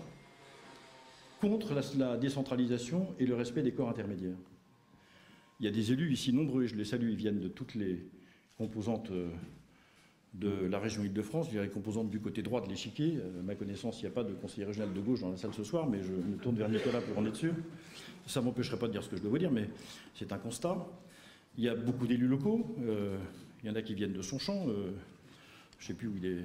contre la décentralisation et le respect des corps intermédiaires. Il y a des élus ici nombreux, et je les salue, ils viennent de toutes les composantes de la région Île-de-France, je dirais composantes du côté droit de l'échiquier. À ma connaissance, il n'y a pas de conseiller régional de gauche dans la salle ce soir, mais je me tourne vers Nicolas pour en être sûr. Ça ne m'empêcherait pas de dire ce que je dois vous dire, mais c'est un constat. Il y a beaucoup d'élus locaux, il y en a qui viennent de Sonchamp, je ne sais plus où il est.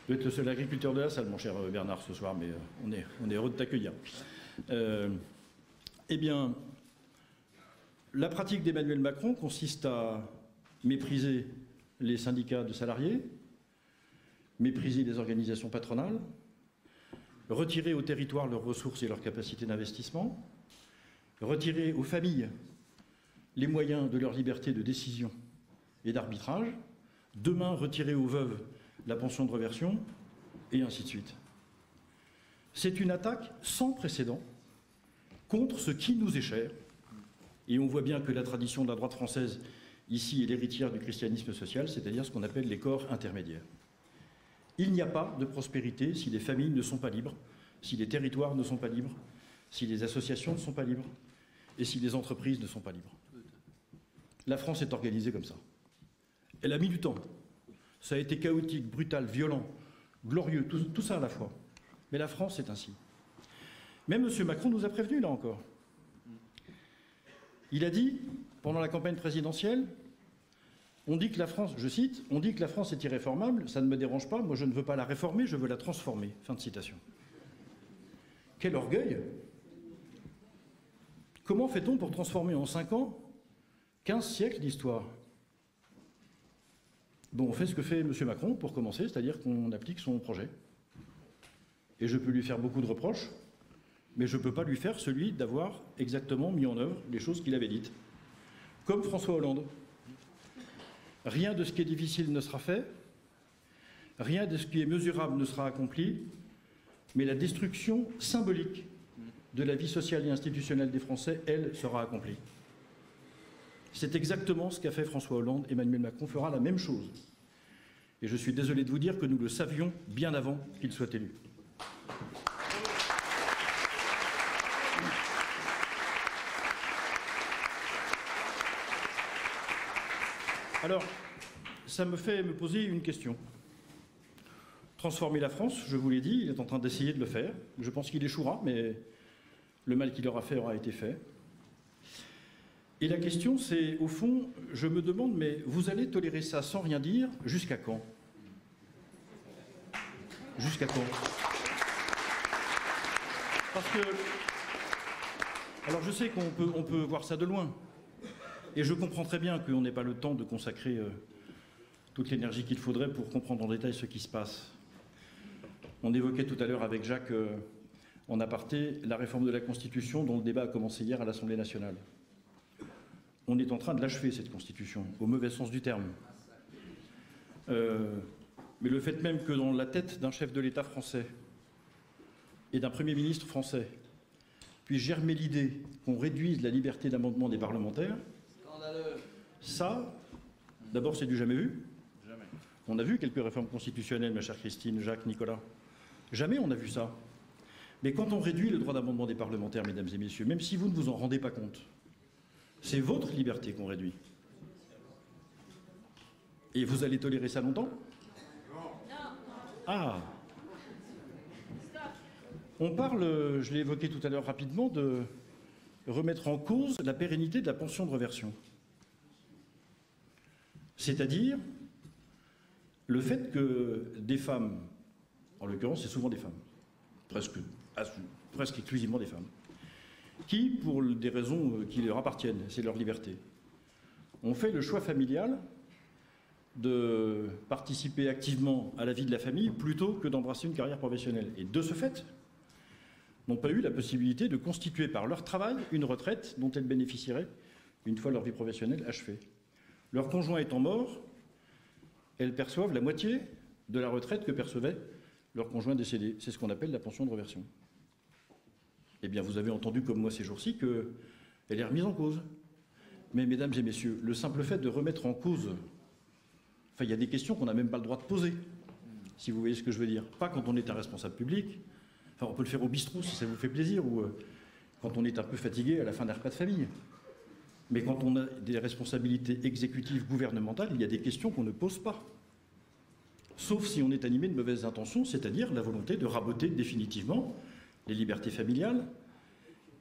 Vous êtes le seul agriculteur de la salle, mon cher Bernard, ce soir, mais on est heureux de t'accueillir. Eh bien, la pratique d'Emmanuel Macron consiste à mépriser les syndicats de salariés, mépriser les organisations patronales, retirer aux territoires leurs ressources et leurs capacités d'investissement, retirer aux familles les moyens de leur liberté de décision et d'arbitrage, demain retirer aux veuves la pension de réversion, et ainsi de suite. C'est une attaque sans précédent contre ce qui nous est cher. Et on voit bien que la tradition de la droite française, ici, est l'héritière du christianisme social, c'est-à-dire ce qu'on appelle les corps intermédiaires. Il n'y a pas de prospérité si les familles ne sont pas libres, si les territoires ne sont pas libres, si les associations ne sont pas libres et si les entreprises ne sont pas libres. La France est organisée comme ça. Elle a mis du temps. Ça a été chaotique, brutal, violent, glorieux, tout ça à la fois. Mais la France est ainsi. Même M. Macron nous a prévenus, là encore. Il a dit, pendant la campagne présidentielle, on dit que la France, je cite, on dit que la France est irréformable, ça ne me dérange pas, moi je ne veux pas la réformer, je veux la transformer. Fin de citation. Quel orgueil! Comment fait-on pour transformer en 5 ans 15 siècles d'histoire? Bon, on fait ce que fait M. Macron pour commencer, c'est-à-dire qu'on applique son projet. Et je peux lui faire beaucoup de reproches, mais je ne peux pas lui faire celui d'avoir exactement mis en œuvre les choses qu'il avait dites. Comme François Hollande. Rien de ce qui est difficile ne sera fait, rien de ce qui est mesurable ne sera accompli, mais la destruction symbolique de la vie sociale et institutionnelle des Français, elle, sera accomplie. C'est exactement ce qu'a fait François Hollande. Emmanuel Macron fera la même chose. Et je suis désolé de vous dire que nous le savions bien avant qu'il soit élu. Alors, ça me fait me poser une question. Transformer la France, je vous l'ai dit, il est en train d'essayer de le faire. Je pense qu'il échouera, mais le mal qu'il aura fait aura été fait. Et la question, c'est, au fond, je me demande, mais vous allez tolérer ça sans rien dire, jusqu'à quand? Jusqu'à quand? Parce que... Alors je sais qu'on peut voir ça de loin. Et je comprends très bien qu'on n'ait pas le temps de consacrer toute l'énergie qu'il faudrait pour comprendre en détail ce qui se passe. On évoquait tout à l'heure avec Jacques, en aparté, la réforme de la Constitution dont le débat a commencé hier à l'Assemblée nationale. On est en train de l'achever, cette Constitution, au mauvais sens du terme. Mais le fait même que dans la tête d'un chef de l'État français et d'un Premier ministre français puisse germer l'idée qu'on réduise la liberté d'amendement des parlementaires, ça, d'abord, c'est du jamais vu. Jamais. On a vu quelques réformes constitutionnelles, ma chère Christine, Jacques, Nicolas. Jamais on a vu ça. Mais quand on réduit le droit d'amendement des parlementaires, mesdames et messieurs, même si vous ne vous en rendez pas compte, c'est votre liberté qu'on réduit. Et vous allez tolérer ça longtemps? Ah. On parle, je l'ai évoqué tout à l'heure rapidement, de remettre en cause la pérennité de la pension de réversion. C'est-à-dire le fait que des femmes, en l'occurrence c'est souvent des femmes, presque exclusivement des femmes, qui, pour des raisons qui leur appartiennent, c'est leur liberté, ont fait le choix familial de participer activement à la vie de la famille plutôt que d'embrasser une carrière professionnelle. Et de ce fait, n'ont pas eu la possibilité de constituer par leur travail une retraite dont elles bénéficieraient une fois leur vie professionnelle achevée. Leur conjoint étant mort, elles perçoivent la moitié de la retraite que percevait leur conjoint décédé. C'est ce qu'on appelle la pension de réversion. Eh bien, vous avez entendu comme moi ces jours-ci qu'elle est remise en cause. Mais mesdames et messieurs, le simple fait de remettre en cause... Enfin, il y a des questions qu'on n'a même pas le droit de poser, si vous voyez ce que je veux dire. Pas quand on est un responsable public. Enfin, on peut le faire au bistrot si ça vous fait plaisir, ou quand on est un peu fatigué à la fin d'un repas de famille. Mais quand on a des responsabilités exécutives gouvernementales, il y a des questions qu'on ne pose pas. Sauf si on est animé de mauvaises intentions, c'est-à-dire la volonté de raboter définitivement les libertés familiales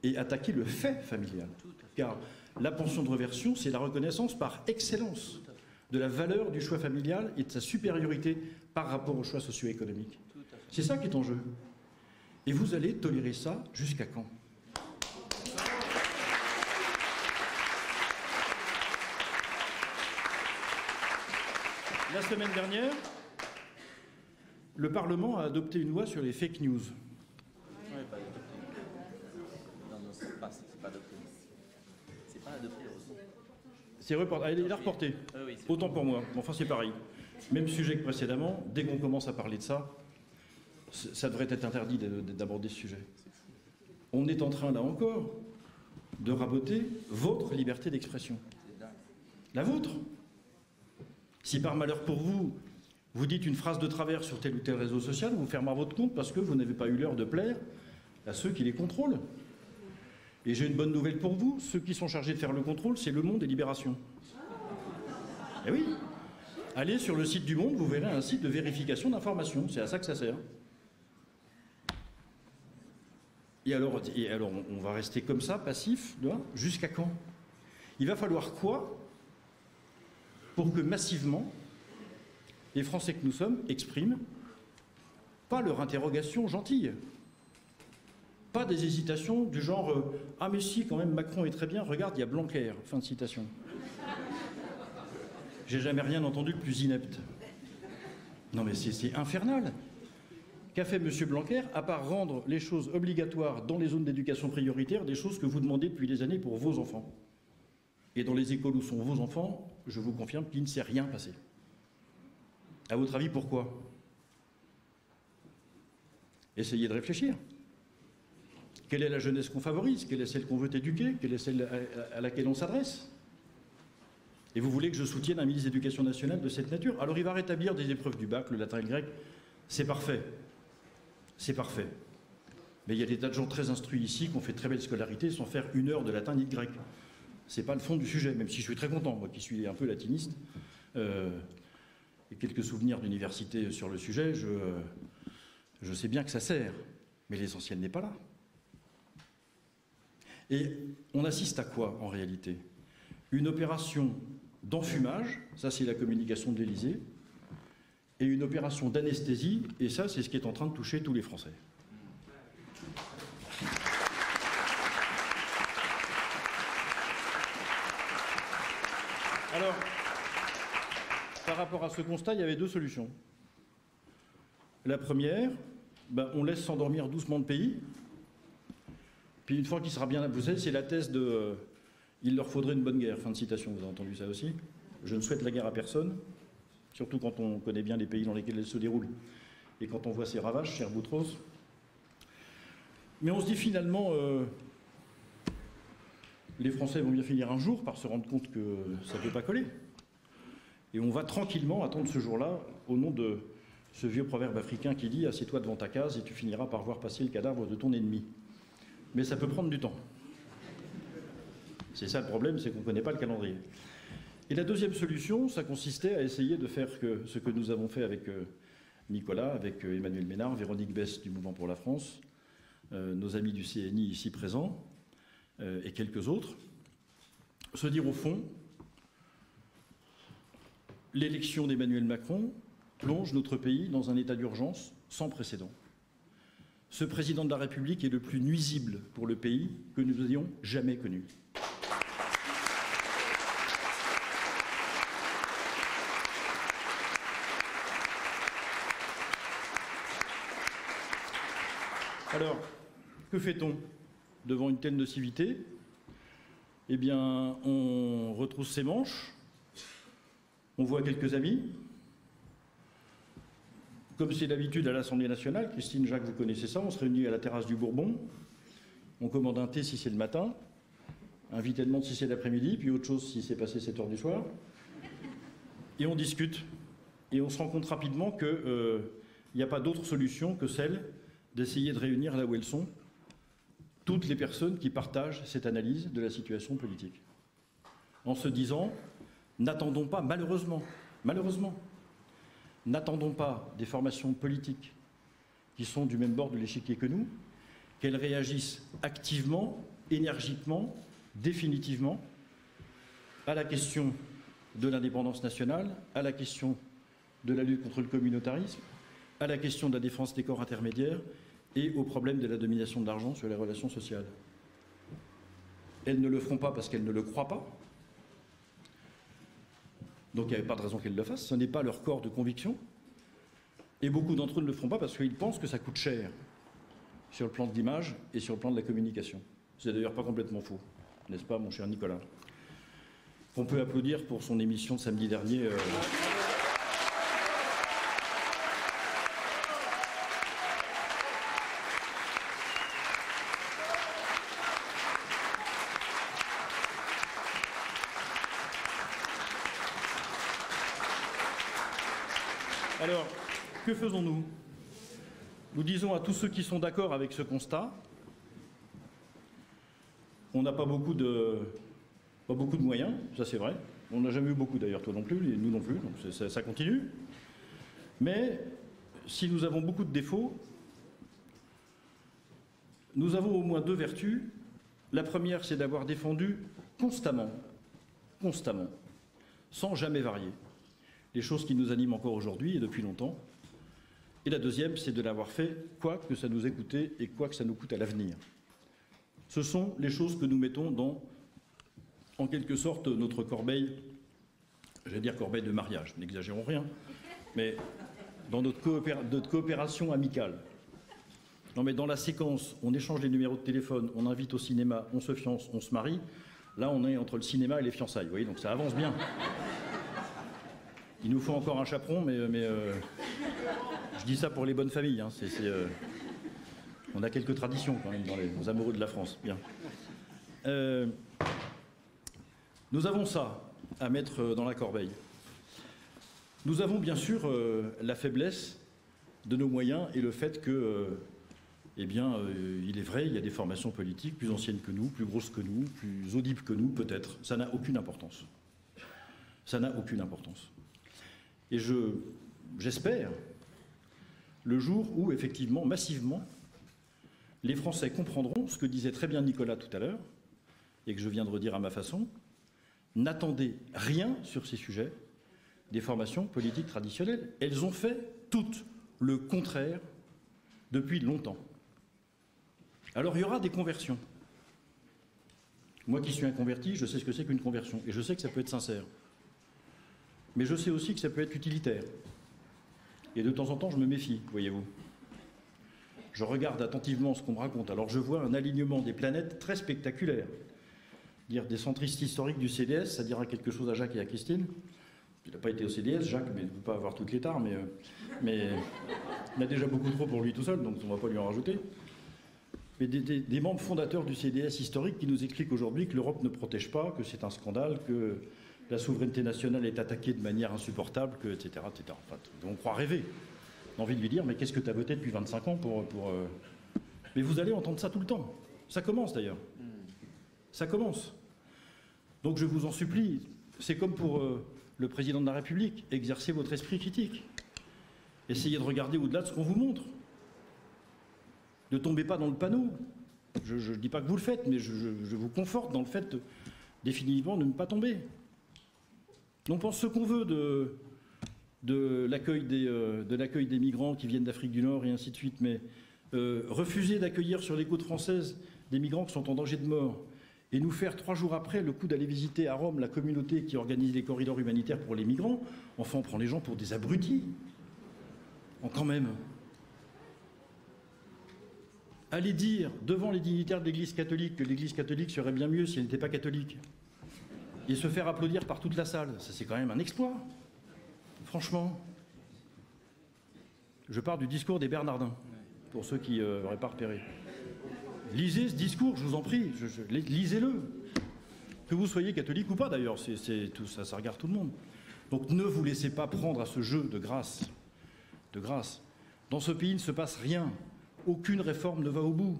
et attaquer le fait familial. Car la pension de réversion, c'est la reconnaissance par excellence de la valeur du choix familial et de sa supériorité par rapport au choix socio-économique. C'est ça qui est en jeu. Et vous allez tolérer ça jusqu'à quand? La semaine dernière, le Parlement a adopté une loi sur les fake news. Non, c'est pas adopté. C'est pas adopté, heureusement. C'est reporté. Il est reporté. Oui, autant pour moi. Enfin, c'est pareil. Même sujet que précédemment. Dès qu'on commence à parler de ça, ça devrait être interdit d'aborder ce sujet. On est en train, là encore, de raboter votre liberté d'expression. La vôtre. Si par malheur pour vous, vous dites une phrase de travers sur tel ou tel réseau social, vous fermez votre compte parce que vous n'avez pas eu l'heure de plaire à ceux qui les contrôlent. Et j'ai une bonne nouvelle pour vous, ceux qui sont chargés de faire le contrôle, c'est Le Monde et Libération. Eh oui. Allez sur le site du Monde, vous verrez un site de vérification d'informations. C'est à ça que ça sert. Et alors on va rester comme ça, passif, jusqu'à quand? Il va falloir quoi pour que massivement les Français que nous sommes expriment pas leur interrogation gentille, pas des hésitations du genre ah mais si, quand même, Macron est très bien, regarde, il y a Blanquer, fin de citation. J'ai jamais rien entendu de plus inepte. Non mais c'est infernal. Qu'a fait M. Blanquer, à part rendre les choses obligatoires dans les zones d'éducation prioritaire, des choses que vous demandez depuis des années pour vos enfants? Et dans les écoles où sont vos enfants, je vous confirme qu'il ne s'est rien passé. À votre avis, pourquoi? Essayez de réfléchir. Quelle est la jeunesse qu'on favorise? Quelle est celle qu'on veut éduquer? Quelle est celle à laquelle on s'adresse? Et vous voulez que je soutienne un ministre de l'Éducation nationale de cette nature? Alors il va rétablir des épreuves du bac, le latin et le grec. C'est parfait. C'est parfait. Mais il y a des tas de gens très instruits ici qui ont fait très belle scolarité sans faire 1 heure de latin ni de grec. C'est pas le fond du sujet, même si je suis très content, moi qui suis un peu latiniste, et quelques souvenirs d'université sur le sujet, je sais bien que ça sert, mais l'essentiel n'est pas là. Et on assiste à quoi, en réalité? Une opération d'enfumage, ça c'est la communication de l'Élysée, et une opération d'anesthésie, et ça c'est ce qui est en train de toucher tous les Français. Alors, par rapport à ce constat, il y avait 2 solutions. La première, on laisse s'endormir doucement le pays, puis une fois qu'il sera bien... Vous savez, c'est la thèse de « il leur faudrait une bonne guerre », fin de citation, vous avez entendu ça aussi. Je ne souhaite la guerre à personne, surtout quand on connaît bien les pays dans lesquels elle se déroule, et quand on voit ses ravages, cher Boutros. Mais on se dit finalement... les Français vont bien finir un jour par se rendre compte que ça ne peut pas coller. Et on va tranquillement attendre ce jour-là au nom de ce vieux proverbe africain qui dit « assieds-toi devant ta case et tu finiras par voir passer le cadavre de ton ennemi ». Mais ça peut prendre du temps. C'est ça le problème, c'est qu'on ne connaît pas le calendrier. Et la deuxième solution, ça consistait à essayer de faire ce que nous avons fait avec Nicolas, avec Emmanuel Ménard, Véronique Besse du Mouvement pour la France, nos amis du CNI ici présents, et quelques autres, se dire au fond, l'élection d'Emmanuel Macron plonge notre pays dans un état d'urgence sans précédent. Ce président de la République est le plus nuisible pour le pays que nous ayons jamais connu. Alors, que fait-on devant une telle nocivité? Eh bien, on retrousse ses manches, on voit quelques amis. Comme c'est d'habitude à l'Assemblée nationale, Christine, Jacques, vous connaissez ça, on se réunit à la terrasse du Bourbon, on commande un thé si c'est le matin, un vite et demande si c'est l'après-midi, puis autre chose si c'est passé 7 heures du soir, et on discute. Et on se rend compte rapidement qu'il n'y a pas d'autre solution que celle d'essayer de réunir là où elles sont toutes les personnes qui partagent cette analyse de la situation politique. En se disant, n'attendons pas, malheureusement, n'attendons pas des formations politiques qui sont du même bord de l'échiquier que nous, qu'elles réagissent activement, énergiquement, définitivement à la question de l'indépendance nationale, à la question de la lutte contre le communautarisme, à la question de la défense des corps intermédiaires et au problème de la domination de l'argent sur les relations sociales. Elles ne le feront pas parce qu'elles ne le croient pas. Donc il n'y avait pas de raison qu'elles le fassent. Ce n'est pas leur corps de conviction. Et beaucoup d'entre eux ne le feront pas parce qu'ils pensent que ça coûte cher sur le plan de l'image et sur le plan de la communication. C'est d'ailleurs pas complètement faux, n'est-ce pas, mon cher Nicolas? On peut applaudir pour son émission de samedi dernier. Alors, que faisons-nous? Nous disons à tous ceux qui sont d'accord avec ce constat, on n'a pas beaucoup de moyens, ça c'est vrai. On n'a jamais eu beaucoup d'ailleurs, toi non plus, et nous non plus, donc ça continue. Mais si nous avons beaucoup de défauts, nous avons au moins deux vertus. La première, c'est d'avoir défendu constamment, sans jamais varier, les choses qui nous animent encore aujourd'hui et depuis longtemps. Et la deuxième, c'est de l'avoir fait, quoi que ça nous ait coûté et quoi que ça nous coûte à l'avenir. Ce sont les choses que nous mettons dans, en quelque sorte, notre corbeille, j'allais dire corbeille de mariage, n'exagérons rien, mais dans notre coopération amicale. Non mais dans la séquence, on échange les numéros de téléphone, on invite au cinéma, on se fiance, on se marie, là on est entre le cinéma et les fiançailles, vous voyez, donc ça avance bien. Il nous faut encore un chaperon, mais je dis ça pour les bonnes familles, hein, on a quelques traditions quand même dans les amoureux de la France, bien. Nous avons ça à mettre dans la corbeille. Nous avons bien sûr la faiblesse de nos moyens et le fait que, eh bien, il est vrai, il y a des formations politiques plus anciennes que nous, plus grosses que nous, plus audibles que nous, peut-être. Ça n'a aucune importance. Ça n'a aucune importance. Et j'espère le jour où, effectivement, massivement, les Français comprendront ce que disait très bien Nicolas tout à l'heure, et que je viens de redire à ma façon. N'attendez rien sur ces sujets des formations politiques traditionnelles. Elles ont fait toutes le contraire depuis longtemps. Alors il y aura des conversions. Moi qui suis un converti, je sais ce que c'est qu'une conversion. Et je sais que ça peut être sincère. Mais je sais aussi que ça peut être utilitaire. Et de temps en temps, je me méfie, voyez-vous. Je regarde attentivement ce qu'on me raconte. Alors je vois un alignement des planètes très spectaculaire. Dire des centristes historiques du CDS, ça dira quelque chose à Jacques et à Christine. Il n'a pas été au CDS, Jacques, mais il ne peut pas avoir toutes les tares, mais il a déjà beaucoup trop pour lui tout seul, donc on ne va pas lui en rajouter. Mais des membres fondateurs du CDS historique qui nous expliquent aujourd'hui que l'Europe ne protège pas, que c'est un scandale, que la souveraineté nationale est attaquée de manière insupportable, que, etc., etc. Enfin, on croit rêver. On a envie de lui dire, mais qu'est-ce que tu as voté depuis 25 ans pour... Mais vous allez entendre ça tout le temps. Ça commence d'ailleurs. Ça commence. Donc je vous en supplie, c'est comme pour le président de la République, exercez votre esprit critique. Essayez de regarder au-delà de ce qu'on vous montre. Ne tombez pas dans le panneau. Je ne dis pas que vous le faites, mais je vous conforte dans le fait définitivement de ne pas tomber. On pense ce qu'on veut de l'accueil des migrants qui viennent d'Afrique du Nord et ainsi de suite, mais refuser d'accueillir sur les côtes françaises des migrants qui sont en danger de mort et nous faire 3 jours après le coup d'aller visiter à Rome la communauté qui organise les corridors humanitaires pour les migrants, enfin on prend les gens pour des abrutis. Quand même. Allez dire devant les dignitaires de l'Église catholique que l'Église catholique serait bien mieux si elle n'était pas catholique. Et se faire applaudir par toute la salle, ça c'est quand même un exploit. Franchement. Je pars du discours des Bernardins, pour ceux qui n'auraient pas repéré. Lisez ce discours, je vous en prie, lisez-le. Que vous soyez catholique ou pas d'ailleurs, tout ça, ça regarde tout le monde. Donc ne vous laissez pas prendre à ce jeu de grâce. De grâce. Dans ce pays, il ne se passe rien. Aucune réforme ne va au bout.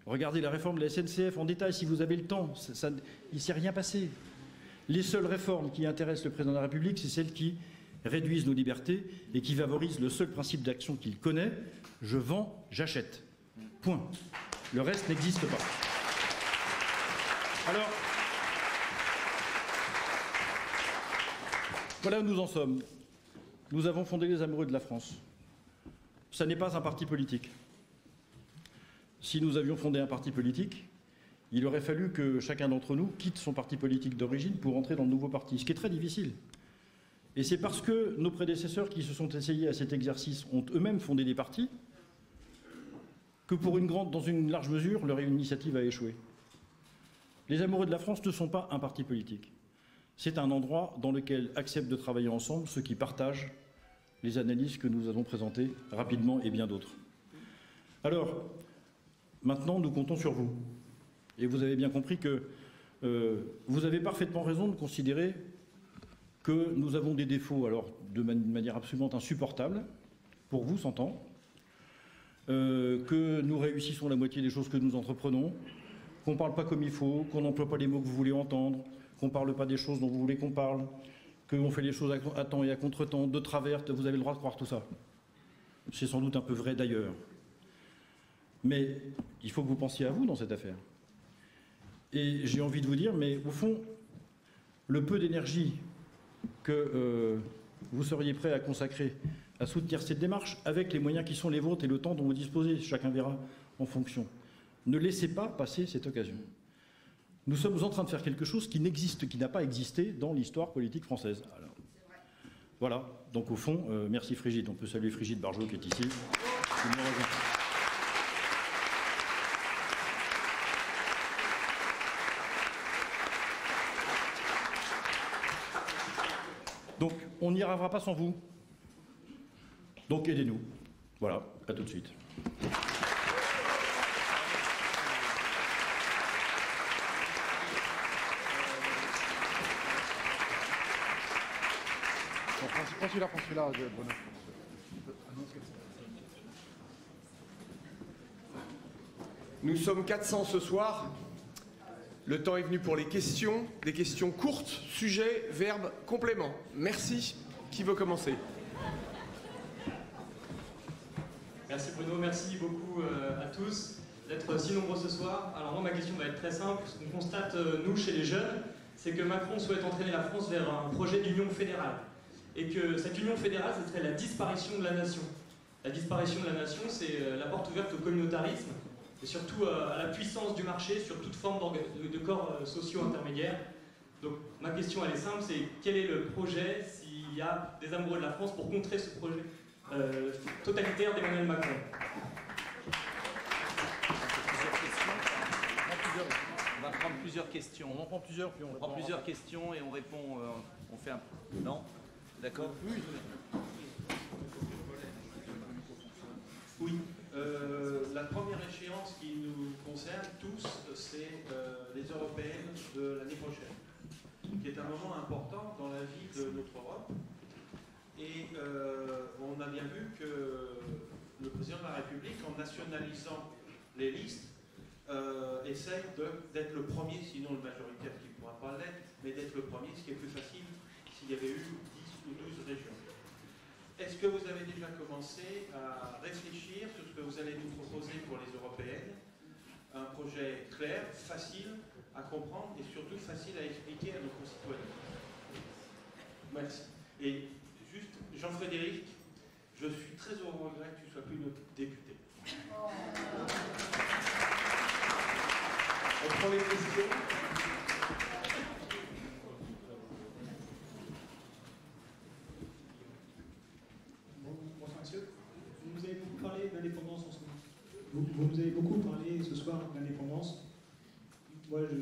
Regardez la réforme de la SNCF en détail si vous avez le temps. Il ne s'est rien passé. Les seules réformes qui intéressent le président de la République, c'est celles qui réduisent nos libertés et qui favorisent le seul principe d'action qu'il connaît, je vends, j'achète. Point. Le reste n'existe pas. Alors, voilà où nous en sommes. Nous avons fondé les Amoureux de la France. Ça n'est pas un parti politique. Si nous avions fondé un parti politique, il aurait fallu que chacun d'entre nous quitte son parti politique d'origine pour entrer dans le nouveau parti, ce qui est très difficile. Et c'est parce que nos prédécesseurs qui se sont essayés à cet exercice ont eux-mêmes fondé des partis que dans une large mesure, leur initiative a échoué. Les Amoureux de la France ne sont pas un parti politique. C'est un endroit dans lequel acceptent de travailler ensemble ceux qui partagent les analyses que nous avons présentées rapidement et bien d'autres. Alors, maintenant, nous comptons sur vous. Et vous avez bien compris que vous avez parfaitement raison de considérer que nous avons des défauts, alors de manière absolument insupportable, pour vous, s'entend, que nous réussissons la moitié des choses que nous entreprenons, qu'on ne parle pas comme il faut, qu'on n'emploie pas les mots que vous voulez entendre, qu'on ne parle pas des choses dont vous voulez qu'on parle, qu'on fait les choses à temps et à contre-temps, de travers, vous avez le droit de croire tout ça. C'est sans doute un peu vrai d'ailleurs. Mais il faut que vous pensiez à vous dans cette affaire. Et j'ai envie de vous dire, mais au fond, le peu d'énergie que vous seriez prêt à consacrer à soutenir cette démarche, avec les moyens qui sont les vôtres et le temps dont vous disposez, chacun verra en fonction. Ne laissez pas passer cette occasion. Nous sommes en train de faire quelque chose qui n'existe, qui n'a pas existé dans l'histoire politique française. Alors, voilà, donc au fond, merci Frigide. On peut saluer Frigide Barjot qui est ici. Donc, on n'y arrivera pas sans vous. Donc, aidez-nous. Voilà, à tout de suite. Prends celui-là, Bruno. Nous sommes 400 ce soir. Le temps est venu pour les questions. Des questions courtes, sujet, verbe, complément. Merci. Qui veut commencer? Merci Bruno, merci beaucoup à tous d'être si nombreux ce soir. Alors moi ma question va être très simple. Ce qu'on constate nous chez les jeunes, c'est que Macron souhaite entraîner la France vers un projet d'union fédérale. Et que cette union fédérale, ce serait la disparition de la nation. La disparition de la nation, c'est la porte ouverte au communautarisme et surtout à la puissance du marché sur toute forme de corps sociaux intermédiaires. Donc ma question elle est simple, c'est quel est le projet, s'il y a des amoureux de la France, pour contrer ce projet totalitaire d'Emmanuel Macron? On va prendre plusieurs questions. On en prend plusieurs, puis on prend plusieurs questions et on répond. On fait un. Non? D'accord? Oui. Oui. La première échéance qui nous concerne tous, c'est les européennes de l'année prochaine, qui est un moment important dans la vie de notre Europe. Et on a bien vu que le président de la République, en nationalisant les listes, essaye d'être le premier, sinon le majoritaire qui ne pourra pas l'être, mais d'être le premier, ce qui est plus facile s'il y avait eu 10 ou 12 régions. Est-ce que vous avez déjà commencé à réfléchir sur ce que vous allez nous proposer pour les européennes? Un projet clair, facile à comprendre et surtout facile à expliquer à nos concitoyens. Merci. Et juste, Jean-Frédéric, je suis très au regret que tu ne sois plus notre député. On prend les questions. Bonsoir monsieur. Vous nous avez beaucoup parlé d'indépendance en ce moment. Vous nous avez beaucoup parlé ce soir d'indépendance. Moi, je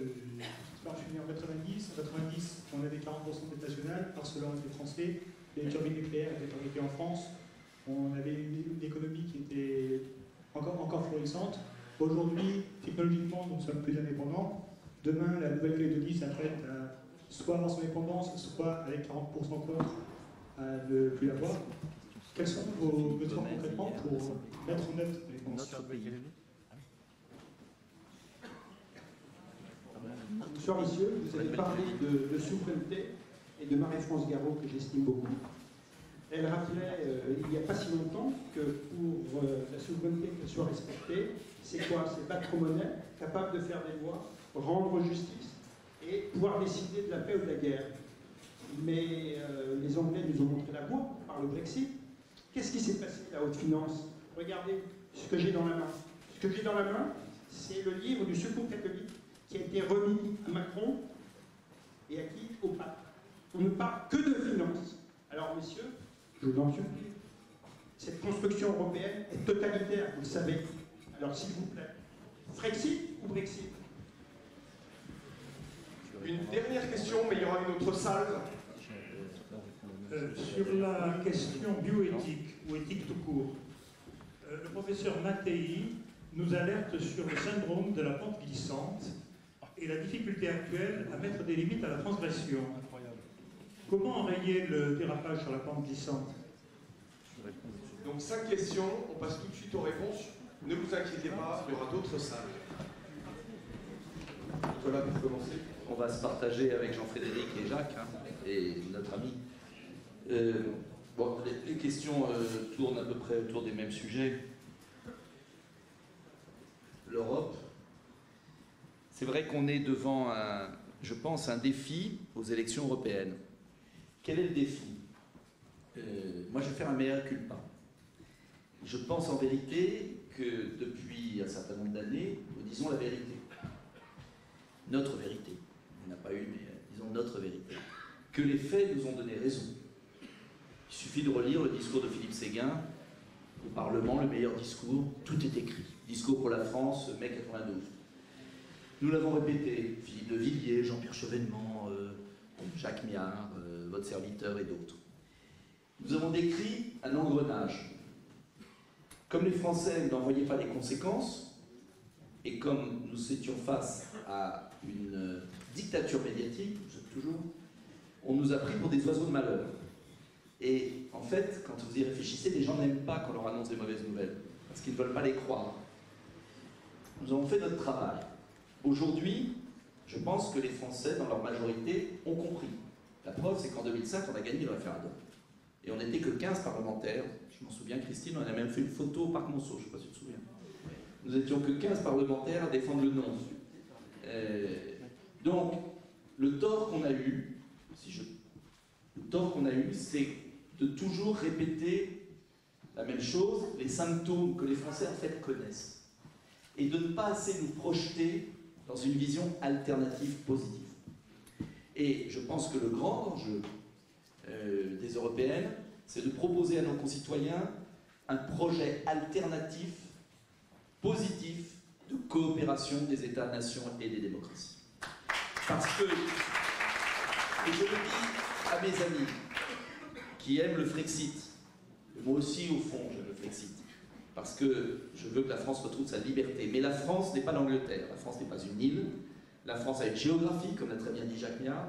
suis né en 90. En 90, on avait 40% de dette nationale. Arcelor était français. Les turbines nucléaires étaient fabriquées en France. On avait une économie qui était encore florissante. Aujourd'hui, technologiquement, nous ne sommes plus indépendants. Demain, la Nouvelle-Calédonie s'apprête à soit avoir son indépendance, soit avec 40% contre à ne plus l'avoir. Quels sont vos mesures concrètement pour mettre en œuvre l'indépendance? Monsieur Rissieux, vous avez parlé de souveraineté et de Marie-France Garot, que j'estime beaucoup. Elle rappelait il n'y a pas si longtemps que pour la souveraineté qu'elle soit respectée, c'est quoi? C'est battre monnaie, capable de faire des lois, rendre justice et pouvoir décider de la paix ou de la guerre. Mais les Anglais nous ont montré la voie par le Brexit. Qu'est-ce qui s'est passé, la haute finance? Regardez ce que j'ai dans la main. Ce que j'ai dans la main, c'est le livre du Secours catholique qui a été remis à Macron et à qui? Au pape. On ne parle que de finances. Alors, messieurs, je vous en supplie, cette construction européenne est totalitaire, vous le savez. Alors, s'il vous plaît, Frexit ou Brexit? Une dernière question, mais il y aura une autre salle. Sur la question bioéthique ou éthique tout court, le professeur Mattei nous alerte sur le syndrome de la pente glissante et la difficulté actuelle à mettre des limites à la transgression. Comment enrayer le dérapage sur la pente glissante? Donc 5 questions, on passe tout de suite aux réponses. Ne vous inquiétez pas, il y aura d'autres salles. Nicolas, pour commencer. On va se partager avec Jean-Frédéric et Jacques, hein, et notre ami. Bon, les questions tournent à peu près autour des mêmes sujets. L'Europe. C'est vrai qu'on est devant, je pense, un défi aux élections européennes. Quel est le défi? Moi, je vais faire un mea culpa. Je pense en vérité que depuis un certain nombre d'années, nous disons la vérité. Notre vérité. Il n'y en a pas une, mais disons notre vérité. Que les faits nous ont donné raison. Il suffit de relire le discours de Philippe Séguin au Parlement, le meilleur discours, tout est écrit. Discours pour la France, mai 92. Nous l'avons répété, Philippe de Villiers, Jean-Pierre Chevènement, Jacques Miard, votre serviteur et d'autres. Nous avons décrit un engrenage. Comme les Français n'en voyaient pas les conséquences, et comme nous étions face à une dictature médiatique, toujours, on nous a pris pour des oiseaux de malheur. Et en fait, quand vous y réfléchissez, les gens n'aiment pas qu'on leur annonce des mauvaises nouvelles, parce qu'ils ne veulent pas les croire. Nous avons fait notre travail. Aujourd'hui, je pense que les Français, dans leur majorité, ont compris. La preuve, c'est qu'en 2005, on a gagné le référendum. Et on n'était que 15 parlementaires. Je m'en souviens, Christine, on a même fait une photo au Parc Monceau, je ne sais pas si tu te souviens. Nous étions que 15 parlementaires à défendre le non. Donc, le tort qu'on a eu, c'est de toujours répéter la même chose, les symptômes que les Français en fait connaissent, et de ne pas assez nous projeter dans une vision alternative positive. Et je pense que le grand enjeu des Européennes, c'est de proposer à nos concitoyens un projet alternatif, positif, de coopération des États-nations et des démocraties. Parce que, et je le dis à mes amis qui aiment le Frexit, et moi aussi au fond j'aime le Frexit, parce que je veux que la France retrouve sa liberté. Mais la France n'est pas l'Angleterre, la France n'est pas une île, la France a une géographie, comme l'a très bien dit Jacques Miard,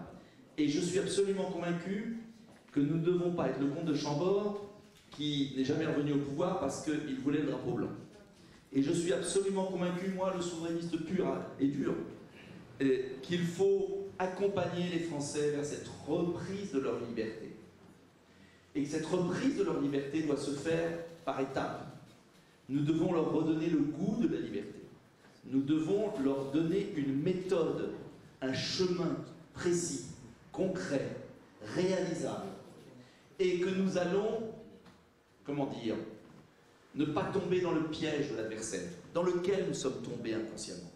et je suis absolument convaincu que nous ne devons pas être le comte de Chambord qui n'est jamais revenu au pouvoir parce qu'il voulait le drapeau blanc. Et je suis absolument convaincu, moi, le souverainiste pur et dur, qu'il faut accompagner les Français vers cette reprise de leur liberté. Et que cette reprise de leur liberté doit se faire par étapes. Nous devons leur redonner le goût de la liberté. Nous devons leur donner une méthode, un chemin précis, concret, réalisable. Et que nous allons, comment dire, ne pas tomber dans le piège de l'adversaire, dans lequel nous sommes tombés inconsciemment.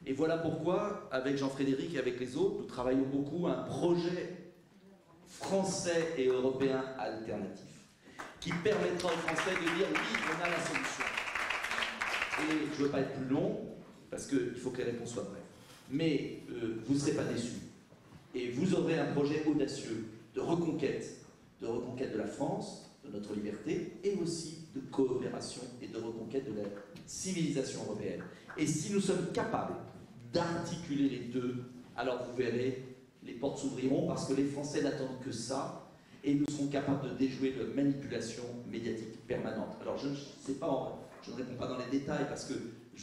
Et voilà pourquoi, avec Jean-Frédéric et avec les autres, nous travaillons beaucoup à un projet français et européen alternatif, qui permettra aux Français de dire oui, on a la solution. Et je ne veux pas être plus long, parce qu'il faut que les réponses soient brèves. Mais vous ne serez pas déçus. Et vous aurez un projet audacieux de reconquête de la France, de notre liberté, et aussi de coopération et de reconquête de la civilisation européenne. Et si nous sommes capables d'articuler les deux, alors vous verrez, les portes s'ouvriront parce que les Français n'attendent que ça, et nous serons capables de déjouer la manipulation médiatique permanente. Alors je ne sais pas, je ne réponds pas dans les détails parce que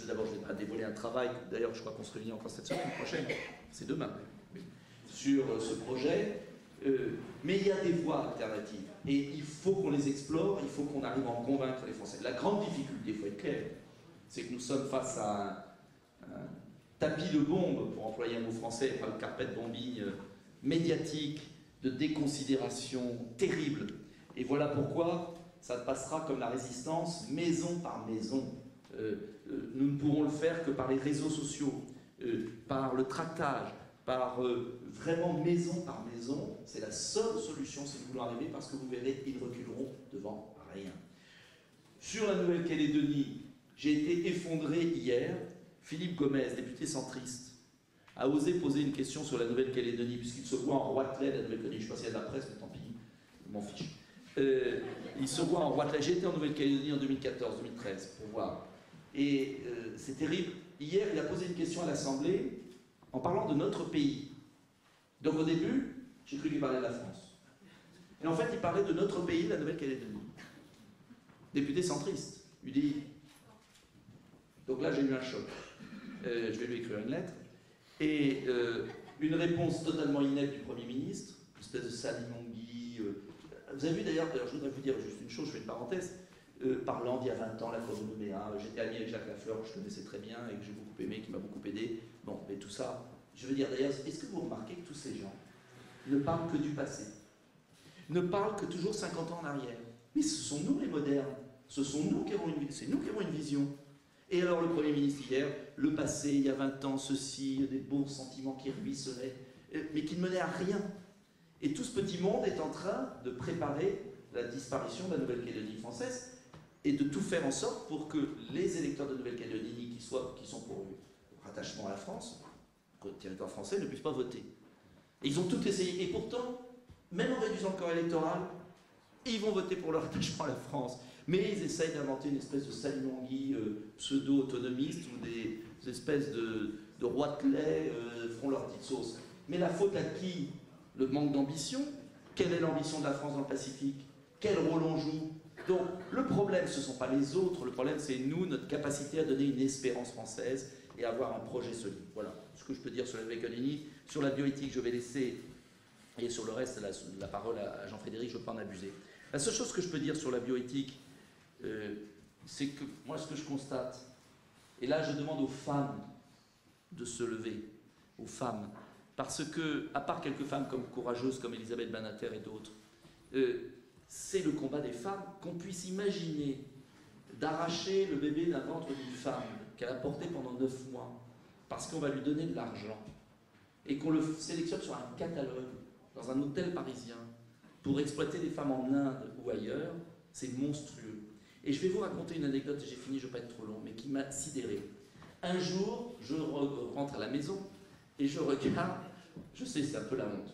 d'abord je vais pas dévoiler un travail, d'ailleurs je crois qu'on se réunit encore cette semaine prochaine, c'est demain, sur ce projet, mais il y a des voies alternatives et il faut qu'on les explore, il faut qu'on arrive à en convaincre les Français. La grande difficulté, il faut être clair, c'est que nous sommes face à un tapis de bombes, pour employer un mot français, pas le carpet bombing médiatique, de déconsidération terrible. Et voilà pourquoi ça passera comme la résistance, maison par maison. Nous ne pourrons le faire que par les réseaux sociaux, par le tractage, par vraiment maison par maison. C'est la seule solution si nous voulons arriver, parce que vous verrez, ils reculeront devant rien. Sur la Nouvelle-Calédonie, j'ai été effondré hier. Philippe Gomez, député centriste, a osé poser une question sur la Nouvelle-Calédonie, puisqu'il se voit en roitelet de la Nouvelle-Calédonie. Je ne sais pas s'il y a de la presse, mais tant pis, je m'en fiche. Il se voit en roitelet. J'ai été en Nouvelle-Calédonie en 2014-2013 pour voir. Et c'est terrible. Hier, il a posé une question à l'Assemblée en parlant de notre pays. Donc au début, j'ai cru qu'il parlait de la France. Et en fait, il parlait de notre pays, la Nouvelle-Calédonie. Député centriste, UDI. Donc là, j'ai eu un choc. Je vais lui écrire une lettre. Et une réponse totalement inepte du Premier ministre, une espèce de salimongui. Vous avez vu d'ailleurs, je voudrais vous dire juste une chose, je fais une parenthèse, parlant d'il y a 20 ans, l'accord de Nouméa, j'étais ami avec Jacques Lafleur, que je connaissais très bien et que j'ai beaucoup aimé, qui m'a beaucoup aidé. Bon, mais tout ça, je veux dire d'ailleurs, est-ce que vous remarquez que tous ces gens ne parlent que du passé, ne parlent que toujours 50 ans en arrière? Mais ce sont nous les modernes, ce sont nous qui avons une vision. Et alors le Premier ministre hier, le passé, il y a 20 ans, ceci, des beaux sentiments qui ruisselaient, mais qui ne menaient à rien. Et tout ce petit monde est en train de préparer la disparition de la Nouvelle-Calédonie française et de tout faire en sorte pour que les électeurs de Nouvelle-Calédonie qui sont pour le rattachement à la France, au territoire français, ne puissent pas voter. Et ils ont tout essayé. Et pourtant, même en réduisant le corps électoral, ils vont voter pour le rattachement à la France. Mais ils essayent d'inventer une espèce de salimongui pseudo-autonomiste où des espèces de roitelets font leur petite sauce. Mais la faute à qui? Le manque d'ambition. Quelle est l'ambition de la France dans le Pacifique? Quel rôle on joue? Donc le problème, ce ne sont pas les autres, le problème c'est nous, notre capacité à donner une espérance française et avoir un projet solide. Voilà ce que je peux dire sur la Nouvelle-Calédonie. Sur la bioéthique, je vais laisser, et sur le reste, la parole à Jean-Frédéric, je ne veux pas en abuser. La seule chose que je peux dire sur la bioéthique, c'est que moi ce que je constate, et là je demande aux femmes de se lever, aux femmes, parce que, à part quelques femmes courageuses comme Elisabeth Banater et d'autres, c'est le combat des femmes qu'on puisse imaginer d'arracher le bébé d'un ventre d'une femme qu'elle a porté pendant 9 mois, parce qu'on va lui donner de l'argent, et qu'on le sélectionne sur un catalogue, dans un hôtel parisien, pour exploiter des femmes en Inde ou ailleurs, c'est monstrueux. Et je vais vous raconter une anecdote, et j'ai fini, je ne veux pas être trop long, mais qui m'a sidéré. Un jour, je rentre à la maison, et je regarde, je sais, c'est un peu la honte,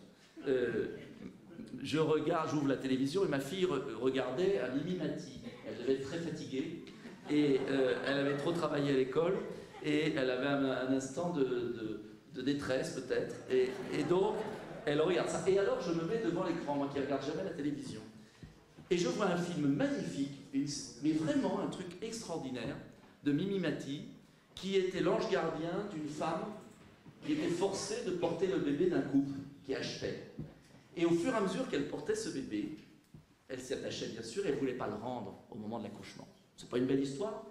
je regarde, j'ouvre la télévision, et ma fille regardait à Mimi Mati. Elle devait être très fatiguée, et elle avait trop travaillé à l'école, et elle avait un instant de détresse peut-être, et donc elle regarde ça. Et alors je me mets devant l'écran, moi qui ne regarde jamais la télévision, et je vois un film magnifique, mais vraiment un truc extraordinaire, de Mimi Mati, qui était l'ange gardien d'une femme qui était forcée de porter le bébé d'un couple qui achetait. Et au fur et à mesure qu'elle portait ce bébé, elle s'y attachait bien sûr, et elle ne voulait pas le rendre au moment de l'accouchement. C'est pas une belle histoire?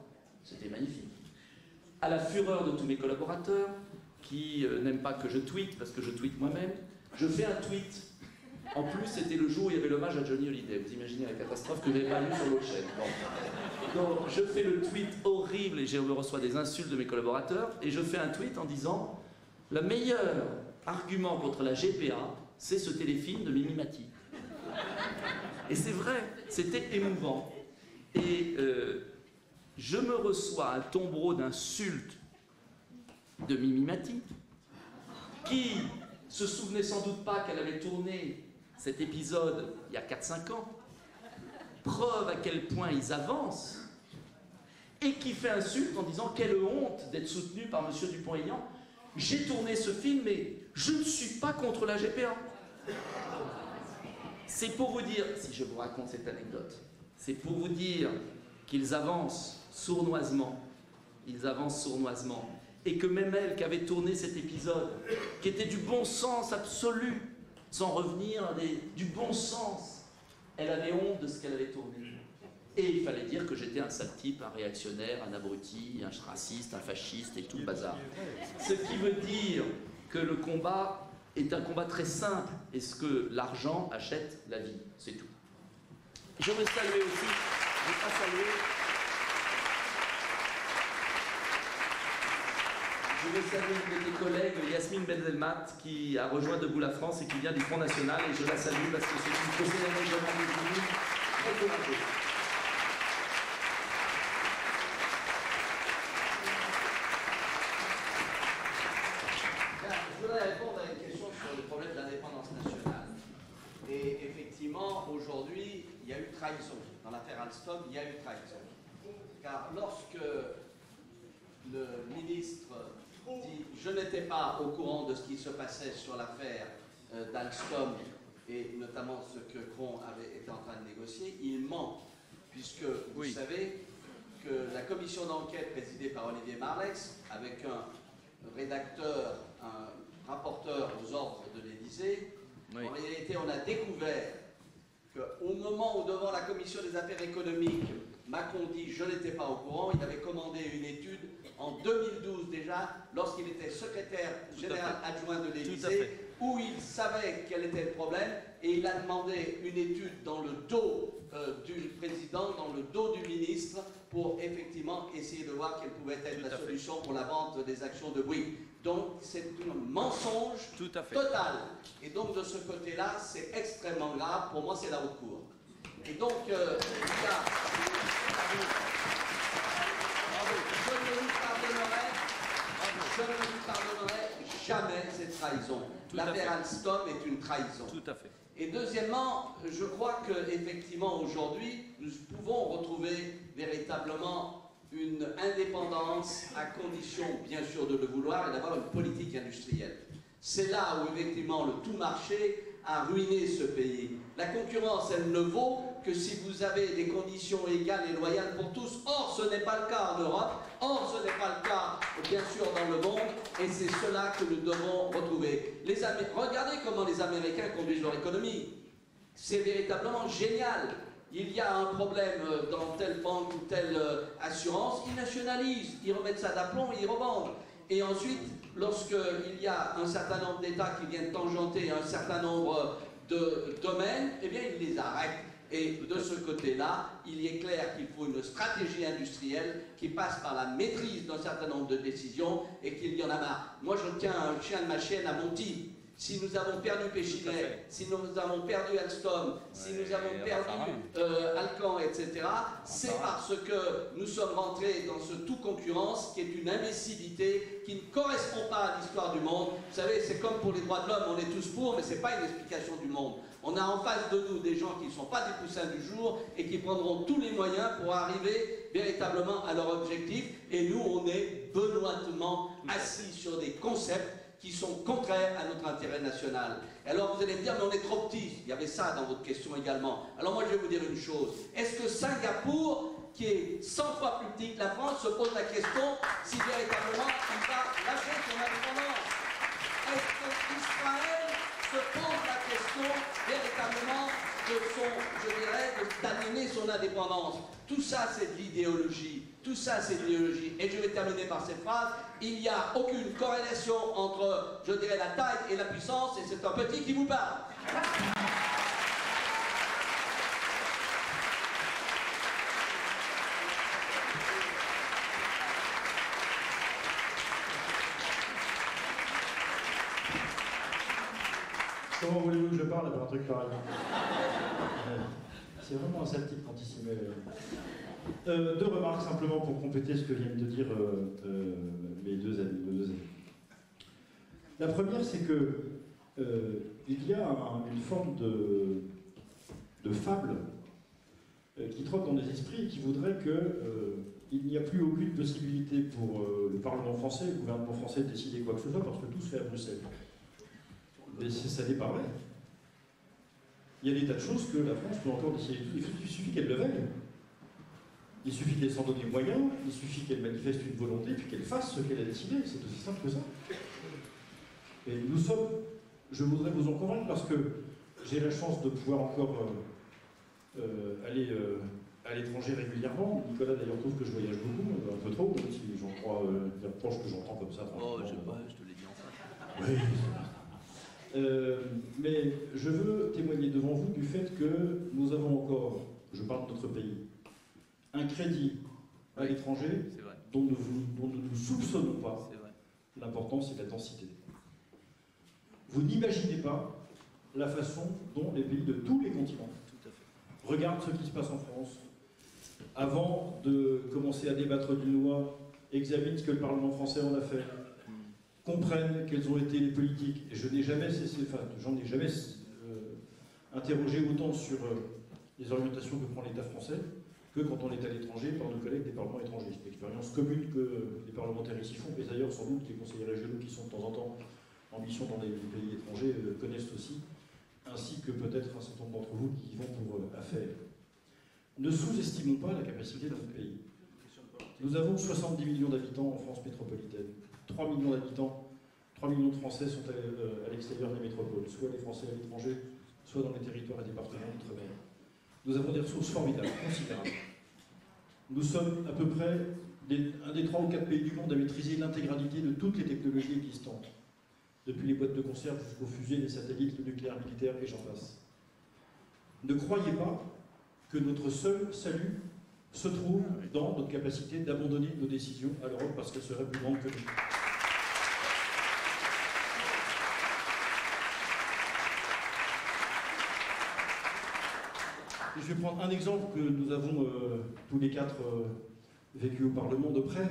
C'était magnifique. À la fureur de tous mes collaborateurs, qui n'aiment pas que je tweete, parce que je tweete moi-même, je fais un tweet. En plus, c'était le jour où il y avait l'hommage à Johnny Hallyday. Vous imaginez la catastrophe que je n'avais pas lu sur l'autre chaîne. Bon. Donc, je fais le tweet horrible et je reçois des insultes de mes collaborateurs. Et je fais un tweet en disant « Le meilleur argument contre la GPA, c'est ce téléfilm de Mimi Mati. » Et c'est vrai, c'était émouvant. Et je me reçois un tombereau d'insultes de Mimi Mati, qui se souvenait sans doute pas qu'elle avait tourné cet épisode il y a 4-5 ans, preuve à quel point ils avancent, et qui fait insulte en disant « Quelle honte d'être soutenu par M. Dupont-Aignan. J'ai tourné ce film, mais je ne suis pas contre la GPA. » C'est pour vous dire, si je vous raconte cette anecdote, c'est pour vous dire qu'ils avancent sournoisement, et que même elle qui avait tourné cet épisode, qui était du bon sens absolu, sans revenir à du bon sens, elle avait honte de ce qu'elle avait tourné. Et il fallait dire que j'étais un sale type, un réactionnaire, un abruti, un raciste, un fasciste et tout le bazar. Ce qui veut dire que le combat est un combat très simple. Est-ce que l'argent achète la vie? C'est tout. Je veux saluer aussi, je veux saluer une de mes collègues, Yasmine Benzelmat, qui a rejoint Debout la France et qui vient du Front National, et je la salue parce que c'est une professionnelle vraiment très courageuse. Je voudrais répondre à une question sur le problème de l'indépendance nationale. Et effectivement, aujourd'hui, il y a eu trahison. Dans l'affaire Alstom, il y a eu trahison. Car lorsque le ministre dit « Je n'étais pas au courant de ce qui se passait sur l'affaire d'Alstom et notamment ce que Cron était en train de négocier, il ment, puisque vous savez que la commission d'enquête présidée par Olivier Marleix, avec un rédacteur, un rapporteur aux ordres de l'Élysée, en réalité on a découvert qu'au moment où devant la commission des affaires économiques, Macron dit « je n'étais pas au courant », il avait commandé une étude en 2012 déjà, lorsqu'il était secrétaire général adjoint de l'Élysée, où il savait quel était le problème, et il a demandé une étude dans le dos du président, dans le dos du ministre, pour effectivement essayer de voir quelle pouvait être la solution pour la vente des actions de Bouygues. Donc c'est un mensonge total. Et donc de ce côté-là, c'est extrêmement grave. Pour moi, c'est la haute cour. Et donc, je ne lui pardonnerai jamais cette trahison. L'affaire Alstom est une trahison. Tout à fait. Et deuxièmement, je crois qu'effectivement aujourd'hui, nous pouvons retrouver véritablement une indépendance à condition, bien sûr, de le vouloir et d'avoir une politique industrielle. C'est là où, effectivement, le tout marché a ruiné ce pays. La concurrence, elle ne vaut que si vous avez des conditions égales et loyales pour tous. Or, ce n'est pas le cas en Europe. Or, ce n'est pas le cas, bien sûr, dans le monde. Et c'est cela que nous devons retrouver. Regardez comment les Américains conduisent leur économie. C'est véritablement génial. Il y a un problème dans telle banque ou telle assurance, ils nationalisent, ils remettent ça d'aplomb et ils revendent. Et ensuite, lorsqu'il y a un certain nombre d'États qui viennent tangenter un certain nombre de domaines, eh bien, ils les arrêtent. Et de ce côté-là, il est clair qu'il faut une stratégie industrielle qui passe par la maîtrise d'un certain nombre de décisions et qu'il y en a marre. Moi, je tiens un chien de ma chienne à Monty. Si nous avons perdu Péchinet, si nous avons perdu Alstom, si nous avons perdu Alcan, etc., c'est parce que nous sommes rentrés dans ce tout concurrence qui est une imbécilité qui ne correspond pas à l'histoire du monde. Vous savez, c'est comme pour les droits de l'homme, on est tous pour, mais ce n'est pas une explication du monde. On a en face de nous des gens qui ne sont pas des poussins du jour et qui prendront tous les moyens pour arriver véritablement à leur objectif. Et nous, on est benoîtement assis sur des concepts qui sont contraires à notre intérêt national. Alors vous allez me dire, mais on est trop petit. Il y avait ça dans votre question également. Alors moi je vais vous dire une chose. Est-ce que Singapour, qui est 100 fois plus petit que la France, se pose la question si véritablement il va lâcher son indépendance? Est-ce qu'Israël se pose la question véritablement de d'amener son indépendance? Tout ça c'est de l'idéologie. Tout ça, c'est de l'idéologie. Et je vais terminer par cette phrase. Il n'y a aucune corrélation entre, je dirais, la taille et la puissance, et c'est un petit qui vous parle. Comment voulez-vous que je parle après un truc pareil? C'est vraiment un sale type quand il s'y met. Deux remarques simplement pour compléter ce que viennent de dire mes deux amis. La première, c'est que il y a une forme de fable qui trotte dans les esprits et qui voudrait qu'il n'y a plus aucune possibilité pour le Parlement français, le gouvernement français de décider quoi que ce soit parce que tout se fait à Bruxelles. Mais ça n'est pas vrai. Il y a des tas de choses que la France peut encore décider. Il suffit qu'elle le veuille. Il suffit qu'elle s'en donne les moyens, il suffit qu'elle manifeste une volonté, puis qu'elle fasse ce qu'elle a décidé. C'est aussi simple que ça. Et nous sommes, je voudrais vous en convaincre parce que j'ai la chance de pouvoir encore aller à l'étranger régulièrement. Nicolas d'ailleurs trouve que je voyage beaucoup, un peu trop, même si j'en crois l'approche que j'entends comme ça. Oh, je sais pas, je te l'ai dit en face. Oui. Mais je veux témoigner devant vous du fait que nous avons encore, je parle de notre pays, un crédit à l'étranger dont nous ne soupçonnons pas l'importance et la densité. Vous n'imaginez pas la façon dont les pays de tous les continents regardent ce qui se passe en France, avant de commencer à débattre d'une loi, examinent ce que le Parlement français en a fait, comprennent quelles ont été les politiques. Et je n'ai jamais cessé, enfin, j'en ai jamais interrogé autant sur les orientations que prend l'État français que quand on est à l'étranger par nos collègues des parlements étrangers. C'est une expérience commune que les parlementaires ici font, et d'ailleurs sans doute les conseillers régionaux qui sont de temps en temps en mission dans des pays étrangers connaissent aussi ainsi que peut-être un certain nombre d'entre vous qui y vont pour affaires. Ne sous-estimons pas la capacité de notre pays. Nous avons 70 millions d'habitants en France métropolitaine. 3 millions d'habitants, 3 millions de Français sont à l'extérieur des métropoles, soit les Français à l'étranger, soit dans les territoires et départements d'outre-mer. Nous avons des ressources formidables, considérables. Nous sommes à peu près un des 3 ou 4 pays du monde à maîtriser l'intégralité de toutes les technologies existantes, depuis les boîtes de conserve jusqu'aux fusées, les satellites, le nucléaire militaire et j'en passe. Ne croyez pas que notre seul salut se trouve dans notre capacité d'abandonner nos décisions à l'Europe parce qu'elle serait plus grande que nous. Je vais prendre un exemple que nous avons tous les 4 vécu au Parlement de près.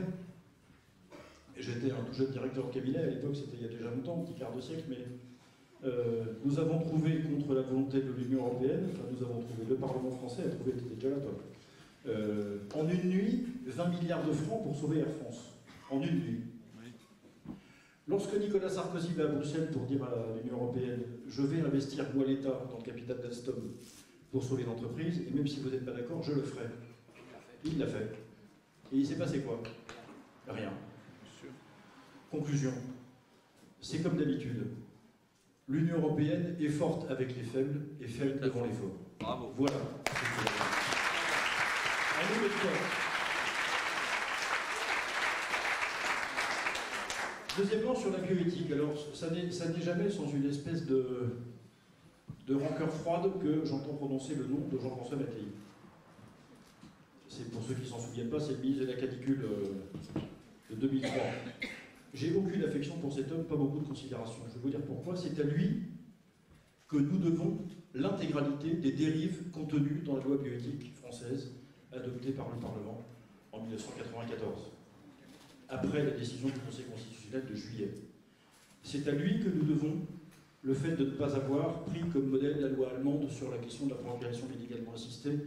J'étais un tout jeune directeur de cabinet, à l'époque c'était il y a déjà longtemps, un petit quart de siècle, mais nous avons trouvé, contre la volonté de l'Union européenne, enfin nous avons trouvé, le Parlement français a trouvé, tu étais déjà là toi, en une nuit, 20 milliards de francs pour sauver Air France. En une nuit. Lorsque Nicolas Sarkozy va à Bruxelles pour dire à l'Union européenne « Je vais investir, moi l'État, dans le capital d'Alstom pour sauver l'entreprise, et même si vous n'êtes pas d'accord, je le ferai », il l'a fait. Et il s'est passé quoi? Rien. Conclusion. C'est comme d'habitude. L'Union européenne est forte avec les faibles et faible devant les forts. Bravo. Voilà. À nous d'être forts. Deuxièmement, sur la bioéthique. Alors, ça n'est jamais sans une espèce de rancœur froide que j'entends prononcer le nom de Jean-François Mattei. C'est pour ceux qui ne s'en souviennent pas, c'est le ministre de la canicule de 2003. J'ai aucune affection pour cet homme, pas beaucoup de considération. Je vais vous dire pourquoi. C'est à lui que nous devons l'intégralité des dérives contenues dans la loi bioéthique française, adoptée par le Parlement en 1994, après la décision du Conseil constitutionnel de juillet. C'est à lui que nous devons le fait de ne pas avoir pris comme modèle la loi allemande sur la question de la procréation médicalement assistée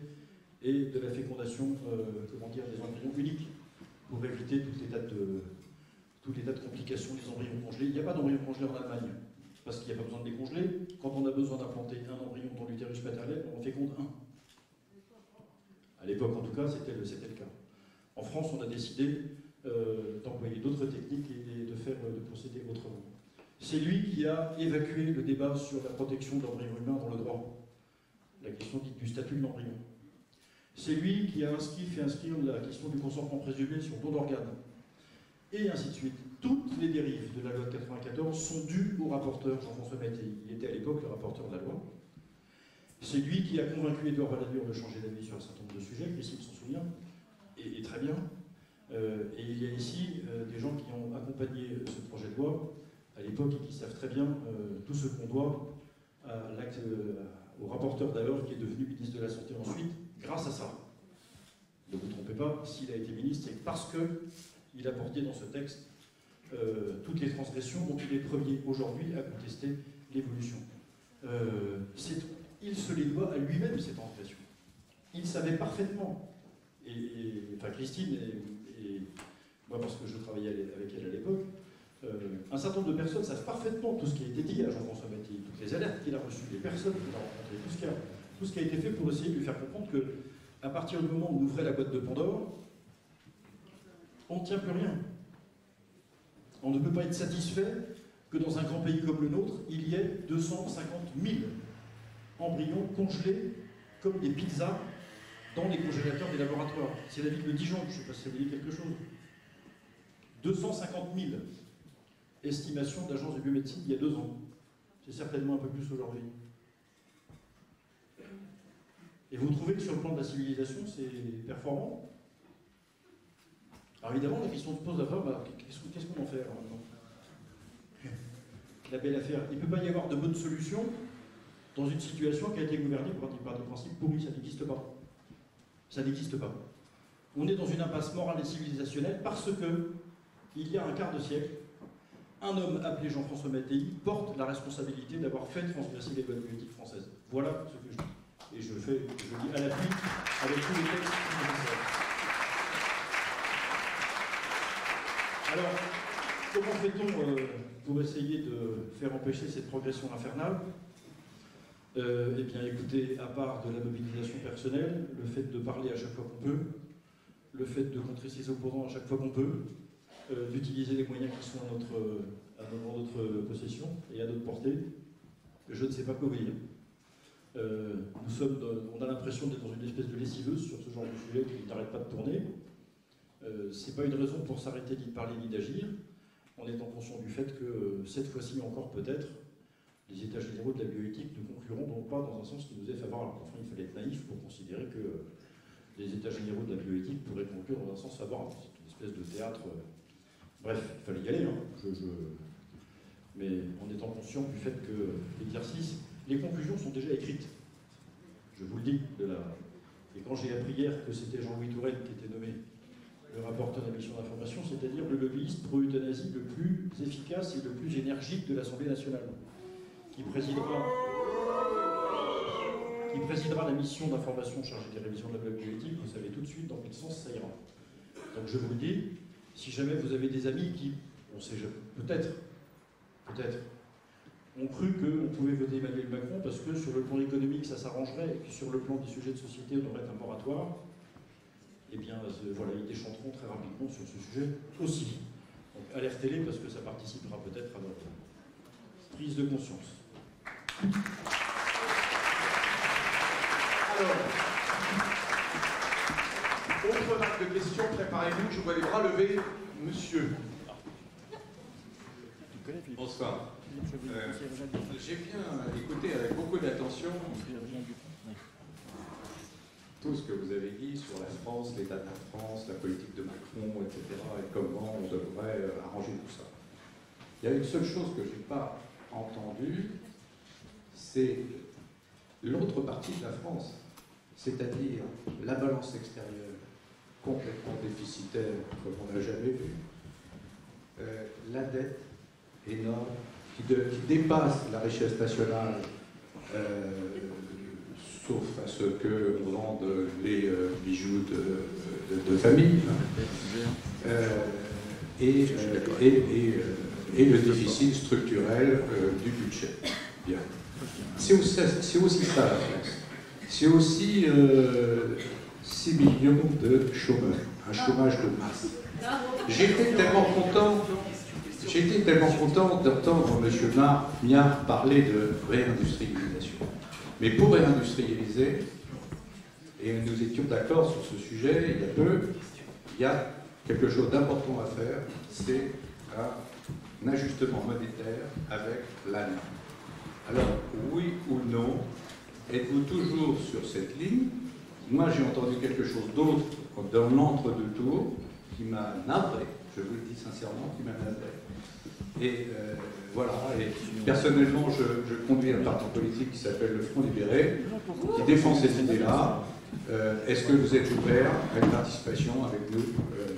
et de la fécondation des embryons uniques, pour éviter toutes les tas de complications des embryons congelés. Il n'y a pas d'embryons congelés en Allemagne, parce qu'il n'y a pas besoin de les congeler. Quand on a besoin d'implanter un embryon dans l'utérus paternel, on en féconde un. À l'époque, en tout cas, c'était le cas. En France, on a décidé d'employer d'autres techniques et de procéder autrement. C'est lui qui a évacué le débat sur la protection de l'embryon humain dans le droit, la question dite du statut de l'embryon. C'est lui qui a fait inscrire la question du consentement présumé sur don d'organes, et ainsi de suite. Toutes les dérives de la loi de 1994 sont dues au rapporteur Jean-François Mattei. Il était à l'époque le rapporteur de la loi. C'est lui qui a convaincu Édouard Balladur de changer d'avis sur un certain nombre de sujets, Christine s'en souvient, et très bien. Et il y a ici des gens qui ont accompagné ce projet de loi à l'époque et qui savent très bien tout ce qu'on doit au rapporteur d'alors qui est devenu ministre de la Santé ensuite, grâce à ça. Ne vous trompez pas, s'il a été ministre, c'est parce qu'il a porté dans ce texte toutes les transgressions dont il est premier aujourd'hui à contester l'évolution. Il se les doit à lui-même, ces transgressions. Il savait parfaitement, enfin Christine et moi parce que je travaillais avec elle à l'époque, un certain nombre de personnes savent parfaitement tout ce qui a été dit à Jean-François Mattei, toutes les alertes qu'il a reçues, les personnes qu'il a rencontrées, tout ce qui a été fait pour essayer de lui faire comprendre que, à partir du moment où on ouvrait la boîte de Pandore, on ne tient plus rien. On ne peut pas être satisfait que dans un grand pays comme le nôtre, il y ait 250 000 embryons congelés comme des pizzas dans les congélateurs des laboratoires. C'est la ville de Dijon, je ne sais pas si ça vous dit quelque chose. 250 000 estimations d'agence de biomédecine il y a 2 ans. C'est certainement un peu plus aujourd'hui. Et vous trouvez que sur le plan de la civilisation, c'est performant? Alors évidemment, la question se pose à femme, qu'est-ce qu'on en fait alors maintenant? La belle affaire. Il ne peut pas y avoir de bonne solution dans une situation qui a été gouvernée par des principes pourris. Ça n'existe pas. Ça n'existe pas. On est dans une impasse morale et civilisationnelle parce que, il y a un quart de siècle, un homme appelé Jean-François Mattei porte la responsabilité d'avoir fait transgresser les lois bioéthiques françaises. Voilà ce que je dis. Et je le dis à l'appui avec tous les textes nécessaires. Alors, comment fait-on pour essayer de faire empêcher cette progression infernale? Eh bien, écoutez, à part de la mobilisation personnelle, le fait de parler à chaque fois qu'on peut, le fait de contrer ses opposants à chaque fois qu'on peut, d'utiliser les moyens qui sont à notre possession et à notre portée, je ne sais pas quoi vous dire. On a l'impression d'être dans une espèce de lessiveuse sur ce genre de sujet qui n'arrête pas de tourner. C'est pas une raison pour s'arrêter d'y parler ni d'agir, en étant conscient du fait que cette fois-ci encore peut-être, les États généraux de la bioéthique ne concluront donc pas dans un sens qui nous est favorable. Enfin, il fallait être naïf pour considérer que les États généraux de la bioéthique pourraient conclure dans un sens favorable. C'est une espèce de théâtre. Bref, il fallait y aller, hein. Mais en étant conscient du fait que l'exercice, les conclusions sont déjà écrites. Je vous le dis. Et quand j'ai appris hier que c'était Jean-Louis Touraine qui était nommé le rapporteur de la mission d'information, c'est-à-dire le lobbyiste pro-euthanasie le plus efficace et le plus énergique de l'Assemblée nationale, qui présidera la mission d'information chargée des révisions de la loi bioéthique, vous savez tout de suite dans quel sens ça ira. Donc je vous le dis, si jamais vous avez des amis qui, on sait peut-être, ont cru qu'on pouvait voter Emmanuel Macron parce que sur le plan économique ça s'arrangerait et que sur le plan des sujets de société on aurait un moratoire, eh bien voilà, ils déchanteront très rapidement sur ce sujet aussi. Donc alertez-les parce que ça participera peut-être à notre prise de conscience. Alors, autre vague de questions, préparez-vous, je vois les bras levés. Monsieur. Bonsoir. J'ai bien écouté avec beaucoup d'attention tout ce que vous avez dit sur la France, l'état de la France, la politique de Macron, etc. et comment on devrait arranger tout ça. Il y a une seule chose que je n'ai pas entendue, c'est l'autre partie de la France, c'est-à-dire la balance extérieure complètement déficitaire, comme on n'a jamais vu, la dette énorme qui dépasse la richesse nationale, sauf à ce que vendent les bijoux de famille, et le déficit structurel du budget. Bien. C'est aussi ça la France. C'est aussi 6 millions de chômeurs, un chômage de masse. J'étais tellement content d'entendre M. Miard parler de réindustrialisation. Mais pour réindustrialiser, et nous étions d'accord sur ce sujet il y a peu, il y a quelque chose d'important à faire, c'est un ajustement monétaire avec l'ANA. Alors, oui ou non, êtes-vous toujours sur cette ligne? Moi, j'ai entendu quelque chose d'autre dans l'entre-deux-tours qui m'a navré, je vous le dis sincèrement, qui m'a navré. Et voilà, et personnellement, je conduis un parti politique qui s'appelle le Front Libéré, qui défend cette idée-là. Est-ce que vous êtes ouvert à une participation avec nous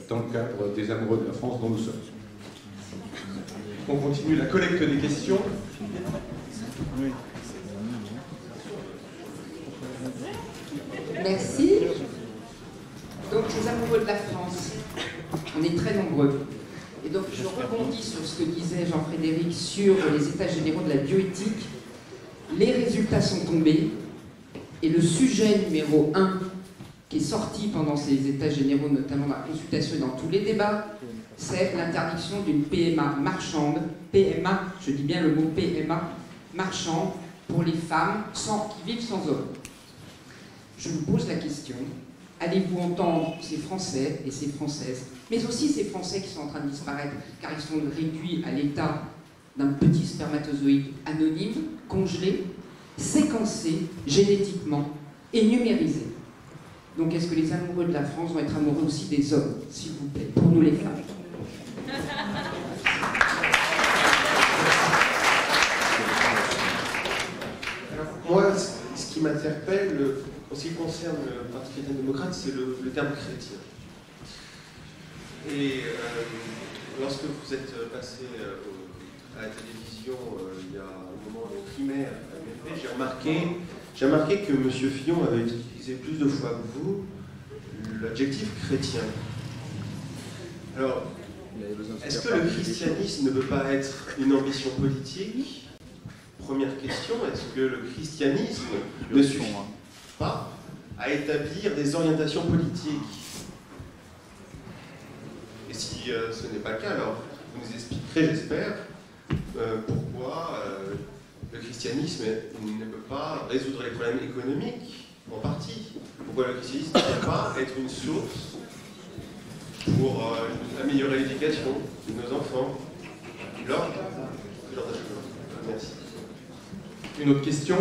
dans le cadre des amoureux de la France dont nous sommes? On continue la collecte des questions. Merci. Donc, les amoureux de la France, on est très nombreux. Et donc, je rebondis sur ce que disait Jean-Frédéric sur les états généraux de la bioéthique. Les résultats sont tombés. Et le sujet numéro 1 qui est sorti pendant ces états généraux, notamment dans la consultation et dans tous les débats, c'est l'interdiction d'une PMA marchande. PMA, je dis bien le mot PMA, marchande, pour les femmes qui vivent sans hommes. Je vous pose la question, allez-vous entendre ces Français et ces Françaises, mais aussi ces Français qui sont en train de disparaître, car ils sont réduits à l'état d'un petit spermatozoïde anonyme, congelé, séquencé génétiquement et numérisé. Donc est-ce que les amoureux de la France vont être amoureux aussi des hommes, s'il vous plaît, pour nous les femmes? Alors, moi, ce qui m'interpelle, en ce qui concerne le Parti chrétien-démocrate, c'est le terme chrétien. Et lorsque vous êtes passé à la télévision il y a un moment au primaire, j'ai remarqué que M. Fillon avait utilisé plus de fois que vous l'adjectif chrétien. Alors, est-ce que le christianisme ne peut pas être une ambition politique Première question, est-ce que le christianisme ne suffit pas à établir des orientations politiques? Et si ce n'est pas le cas, alors vous nous expliquerez, j'espère, pourquoi le christianisme ne peut pas résoudre les problèmes économiques en partie. Pourquoi le christianisme ne peut pas être une source pour améliorer l'éducation de nos enfants, l'ordre, ce genre de choses. Merci. Une autre question?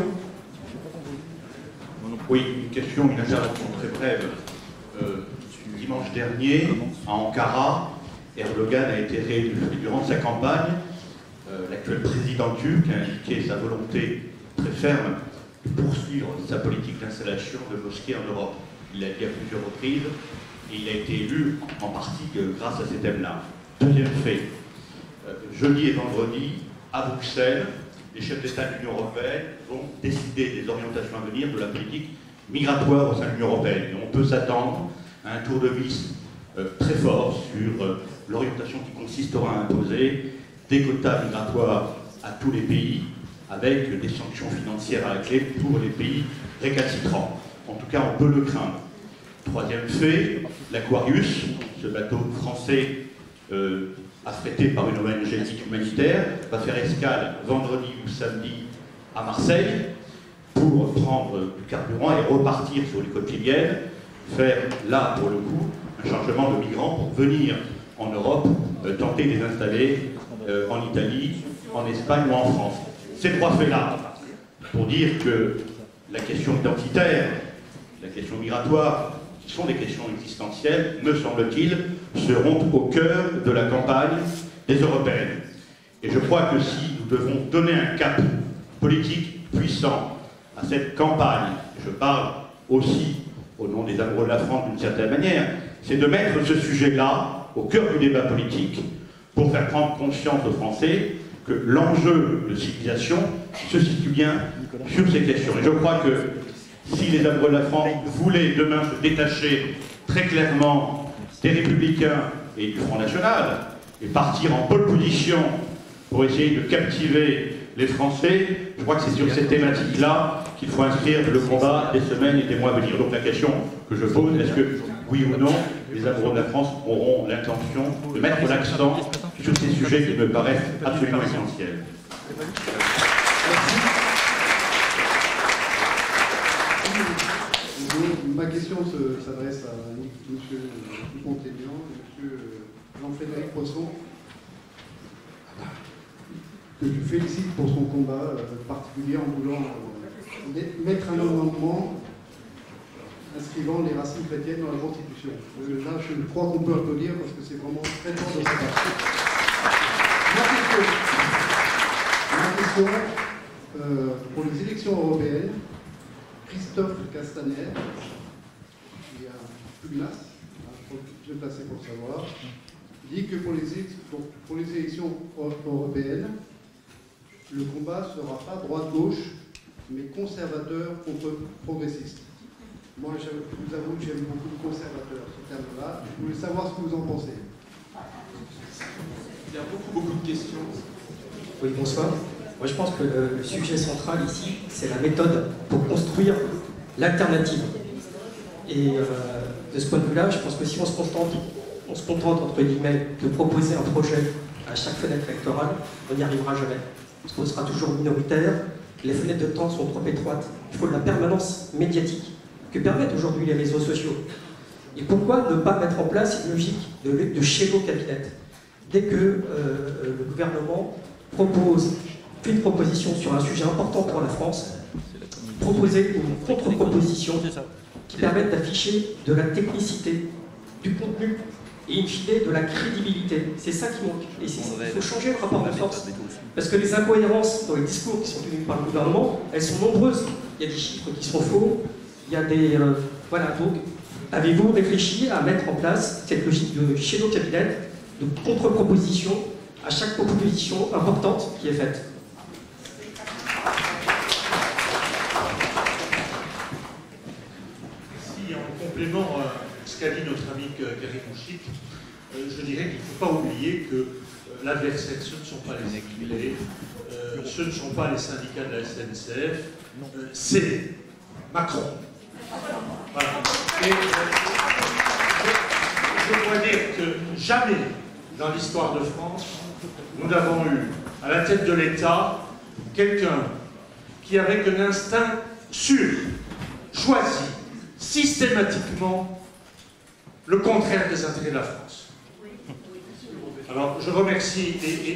Oui, une question, une intervention très brève. Dimanche dernier, à Ankara, Erdogan a été réélu. Durant sa campagne, l'actuel président turc a indiqué sa volonté très ferme de poursuivre sa politique d'installation de mosquées en Europe. Il l'a dit à plusieurs reprises et il a été élu en partie grâce à ces thèmes-là. Deuxième fait, jeudi et vendredi, à Bruxelles, les chefs d'État de l'Union européenne vont décider des orientations à venir de la politique migratoire au sein de l'Union européenne. Et on peut s'attendre à un tour de vis très fort sur l'orientation qui consistera à imposer des quotas migratoires à tous les pays, avec des sanctions financières à la clé pour les pays récalcitrants. En tout cas, on peut le craindre. Troisième fait, l'Aquarius, ce bateau français affrété par une ONG humanitaire, va faire escale vendredi ou samedi à Marseille pour prendre du carburant et repartir sur les côtes libyennes, faire là, pour le coup, un chargement de migrants pour venir en Europe, tenter de les installer en Italie, en Espagne ou en France. Ces trois faits-là, pour dire que la question identitaire, la question migratoire, qui sont des questions existentielles, me semble-t-il, seront au cœur de la campagne des Européennes. Et je crois que si nous devons donner un cap politique puissant à cette campagne, je parle aussi au nom des amoureux de la France d'une certaine manière, c'est de mettre ce sujet-là au cœur du débat politique pour faire prendre conscience aux Français que l'enjeu de civilisation se situe bien sur ces questions. Et je crois que si les amoureux de la France voulaient demain se détacher très clairement des Républicains et du Front National et partir en pole position pour essayer de captiver les Français, je crois que c'est sur cette thématique-là qu'il faut inscrire le combat des semaines et des mois à venir. Donc la question que je pose, est-ce que, oui ou non, les amoureux de la France auront l'intention de mettre l'accent sur ces sujets qui me paraissent absolument essentiels? Ma question s'adresse à M. Dupont-Aignan et M. Jean-Frédéric Poisson, que je félicite pour son combat particulier en voulant mettre un amendement inscrivant les racines chrétiennes dans la Constitution. Là, je crois qu'on peut applaudir parce que c'est vraiment très fort de sa part. Ma question, pour les élections européennes, Christophe Castaner, qui est un pugnace, bien placé pour le savoir, dit que pour les élections européennes, le combat ne sera pas droite-gauche, mais conservateur contre progressiste. Moi, je vous avoue que j'aime beaucoup le conservateur, ce terme-là. Je voulais savoir ce que vous en pensez. Il y a beaucoup de questions. Oui, bonsoir. Moi, je pense que le sujet central ici, c'est la méthode pour construire l'alternative. Et de ce point de vue-là, je pense que si on se contente, entre guillemets, de proposer un projet à chaque fenêtre électorale, on n'y arrivera jamais. Parce qu'on sera toujours minoritaire, les fenêtres de temps sont trop étroites. Il faut de la permanence médiatique que permettent aujourd'hui les réseaux sociaux. Et pourquoi ne pas mettre en place une logique de shadow cabinet? Dès que le gouvernement fait une proposition sur un sujet important pour la France, proposer une contre-proposition qui permette d'afficher de la technicité, du contenu et in fine de la crédibilité. C'est ça qui manque. Et il faut changer le rapport de force. Parce que les incohérences dans les discours qui sont tenus par le gouvernement, elles sont nombreuses. Il y a des chiffres qui sont faux, il y a des... voilà, donc, avez-vous réfléchi à mettre en place cette logique de shadow cabinet, de contre-proposition à chaque proposition importante qui est faite? Si, en complément à ce qu'a dit notre ami Karim Mouchik, je dirais qu'il ne faut pas oublier que l'adversaire, ce ne sont pas les exilés, ce ne sont pas les syndicats de la SNCF, c'est Macron. Voilà. Et je dois dire que jamais dans l'histoire de France, nous n'avons eu à la tête de l'État quelqu'un qui, avec un instinct sûr, choisit systématiquement le contraire des intérêts de la France. Alors je remercie,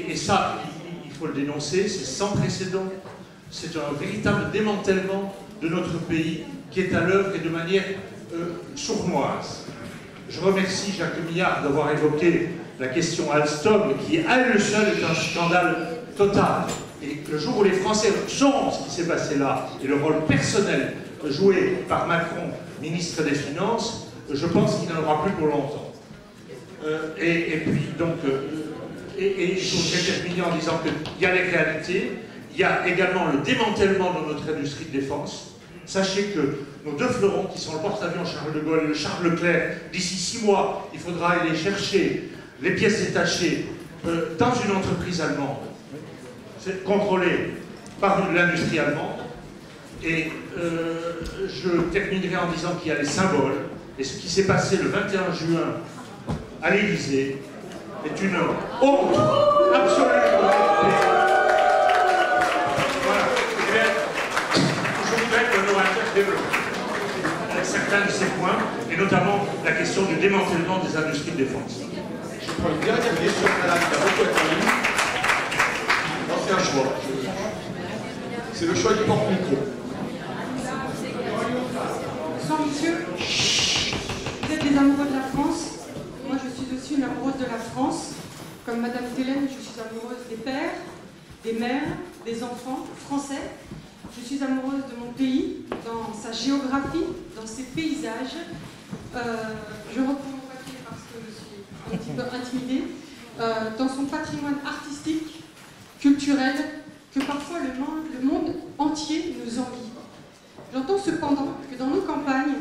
et ça, il faut le dénoncer, c'est sans précédent, c'est un véritable démantèlement de notre pays qui est à l'œuvre et de manière sournoise. Je remercie Jacques Millard d'avoir évoqué la question Alstom, qui à elle seule est un scandale total. Et le jour où les Français sauront ce qui s'est passé là, et le rôle personnel joué par Macron, ministre des Finances, je pense qu'il n'en aura plus pour longtemps. Et puis donc, et je voudrais terminer en disant qu'il y a les réalités, il y a également le démantèlement de notre industrie de défense. Sachez que nos deux fleurons, qui sont le porte-avions Charles de Gaulle et le Charles Leclerc, d'ici 6 mois, il faudra aller chercher les pièces détachées dans une entreprise allemande, contrôlée par l'industrie allemande. Et je terminerai en disant qu'il y a les symboles. Et ce qui s'est passé le 21 juin à l'Élysée est une honte absolue pour notre pays. Voilà. Je voudrais que nos acteurs développent certains de ces points, et notamment la question du démantèlement des industries de défense. Je prends une dernière question, madame, qui a beaucoup attendu. Non, c'est un choix. C'est le choix du porte-micro. Bonsoir, monsieur. Vous êtes des amoureux de la France. Moi, je suis aussi une amoureuse de la France. Comme Madame Thélène, je suis amoureuse des pères, des mères, des enfants français. Je suis amoureuse de mon pays, dans sa géographie, dans ses paysages. Je reprends mon papier parce que je suis un petit peu intimidée. Dans son patrimoine artistique, culturel, que parfois le monde entier nous envie. J'entends cependant que dans nos campagnes,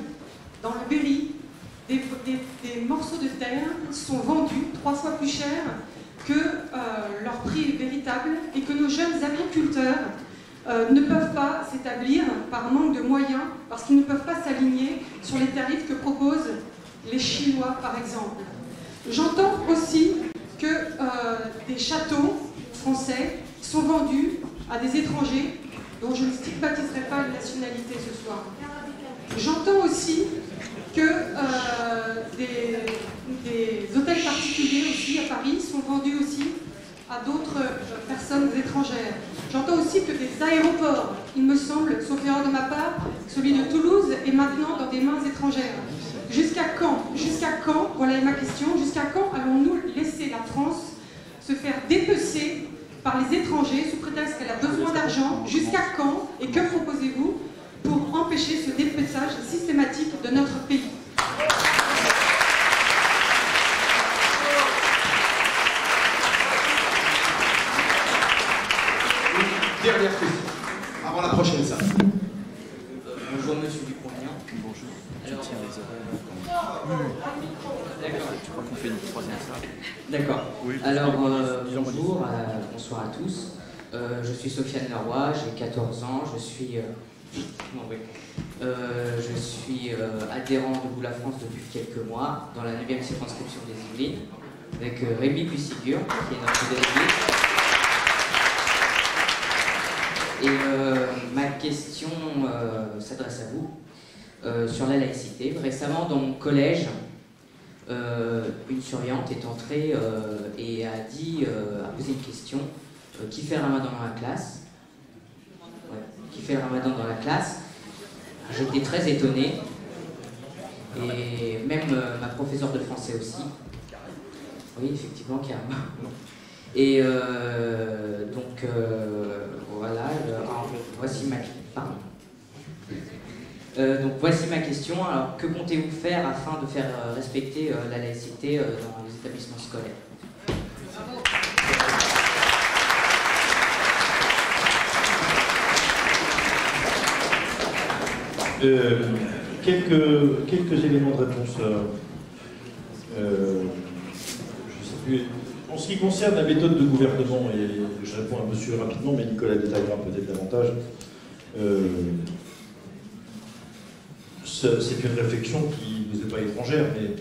dans le Berry, des morceaux de terre sont vendus 3 fois plus cher que leur prix véritable, et que nos jeunes agriculteurs ne peuvent pas s'établir par manque de moyens, parce qu'ils ne peuvent pas s'aligner sur les tarifs que proposent les Chinois, par exemple. J'entends aussi que des châteaux français sont vendus à des étrangers dont je ne stigmatiserai pas la nationalité ce soir. J'entends aussi que des hôtels particuliers aussi à Paris sont vendus aussi à d'autres personnes étrangères. J'entends aussi que des aéroports, il me semble, sauf erreur de ma part, celui de Toulouse est maintenant dans des mains étrangères. Jusqu'à quand, voilà ma question, jusqu'à quand allons-nous laisser la France se faire dépecer par les étrangers sous prétexte qu'elle a besoin d'argent? Jusqu'à quand, et que proposez-vous pour empêcher ce dépeçage systématique de notre pays? Dernière question, avant la prochaine salle. Bonjour Monsieur Dupont-Aignan. Bonjour. Alors, je tiens les oreilles. D'accord. Tu crois qu'on fait une 3e salle? D'accord. Oui. Alors, bonjour, bonsoir à tous. Je suis Sofiane Leroy, j'ai 14 ans, je suis adhérent de Vous la France depuis quelques mois, dans la 9e circonscription des Yvelines, avec Rémi Pussigur, qui est notre délégué. Et ma question s'adresse à vous sur la laïcité. Récemment, dans mon collège, une surveillante est entrée et a posé une question. Qui fait le ramadan dans la classe? Ouais. Qui fait le ramadan dans la classe? J'étais très étonné. Et même ma professeure de français aussi. Oui, effectivement, carrément. Et voilà, voici ma question. Alors, que comptez-vous faire afin de faire respecter la laïcité dans les établissements scolaires? Quelques éléments de réponse. En ce qui concerne la méthode de gouvernement, et je réponds à monsieur rapidement, mais Nicolas détaillera peut-être davantage, c'est une réflexion qui ne nous est pas étrangère, mais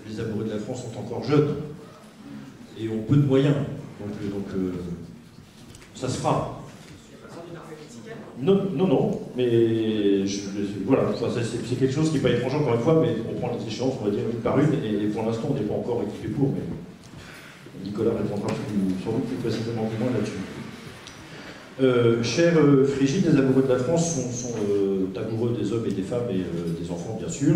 les amoureux de la France sont encore jeunes et ont peu de moyens. Donc ça se fera. Non, mais voilà, c'est quelque chose qui n'est pas étranger encore une fois, mais on prend les échéances, on va dire, une par une, et pour l'instant, on n'est pas encore équipé pour, mais Nicolas répondra sans doute plus précisément que moi là-dessus. Chers Frigides, les amoureux de la France sont amoureux des hommes et des femmes et des enfants, bien sûr.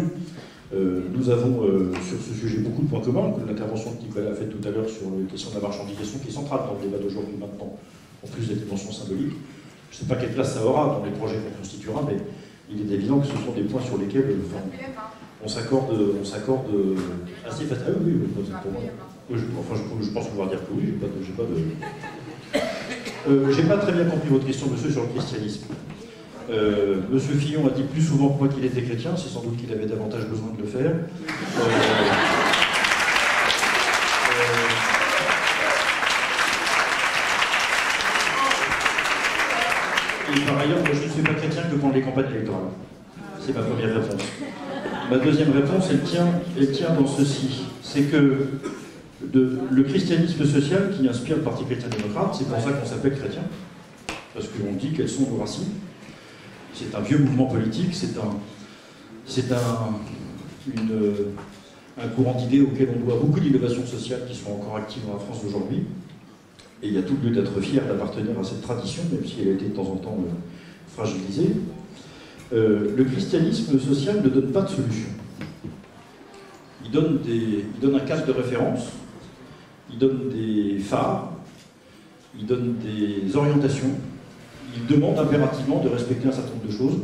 Nous avons sur ce sujet beaucoup de points communs. L'intervention que Nicolas a faite tout à l'heure sur la question de la marchandisation, qui est centrale dans le débat d'aujourd'hui maintenant, en plus des dimensions symboliques. Je ne sais pas quelle place ça aura dans les projets qu'on constituera, mais il est évident que ce sont des points sur lesquels on s'accorde assez facilement. Ah oui, pour moi. Je pense pouvoir dire que oui, j'ai pas très bien compris votre question, monsieur, sur le christianisme. Monsieur Fillon a dit plus souvent que moi qu'il était chrétien, c'est sans doute qu'il avait davantage besoin de le faire. Et par ailleurs, moi, je ne suis pas chrétien que pendant les campagnes électorales. C'est ma première réponse. Ma deuxième réponse, elle tient dans ceci. C'est que le christianisme social qui inspire le Parti chrétien-démocrate, c'est pour ça qu'on s'appelle chrétien, parce qu'on dit quelles sont nos racines. C'est un vieux mouvement politique, c'est un courant d'idées auquel on doit beaucoup d'innovations sociales qui sont encore actives dans la France aujourd'hui. Et il y a tout lieu d'être fier d'appartenir à cette tradition, même si elle a été de temps en temps fragilisée. Le christianisme social ne donne pas de solution. Il donne un cadre de référence, il donne des phares, il donne des orientations, il demande impérativement de respecter un certain nombre de choses,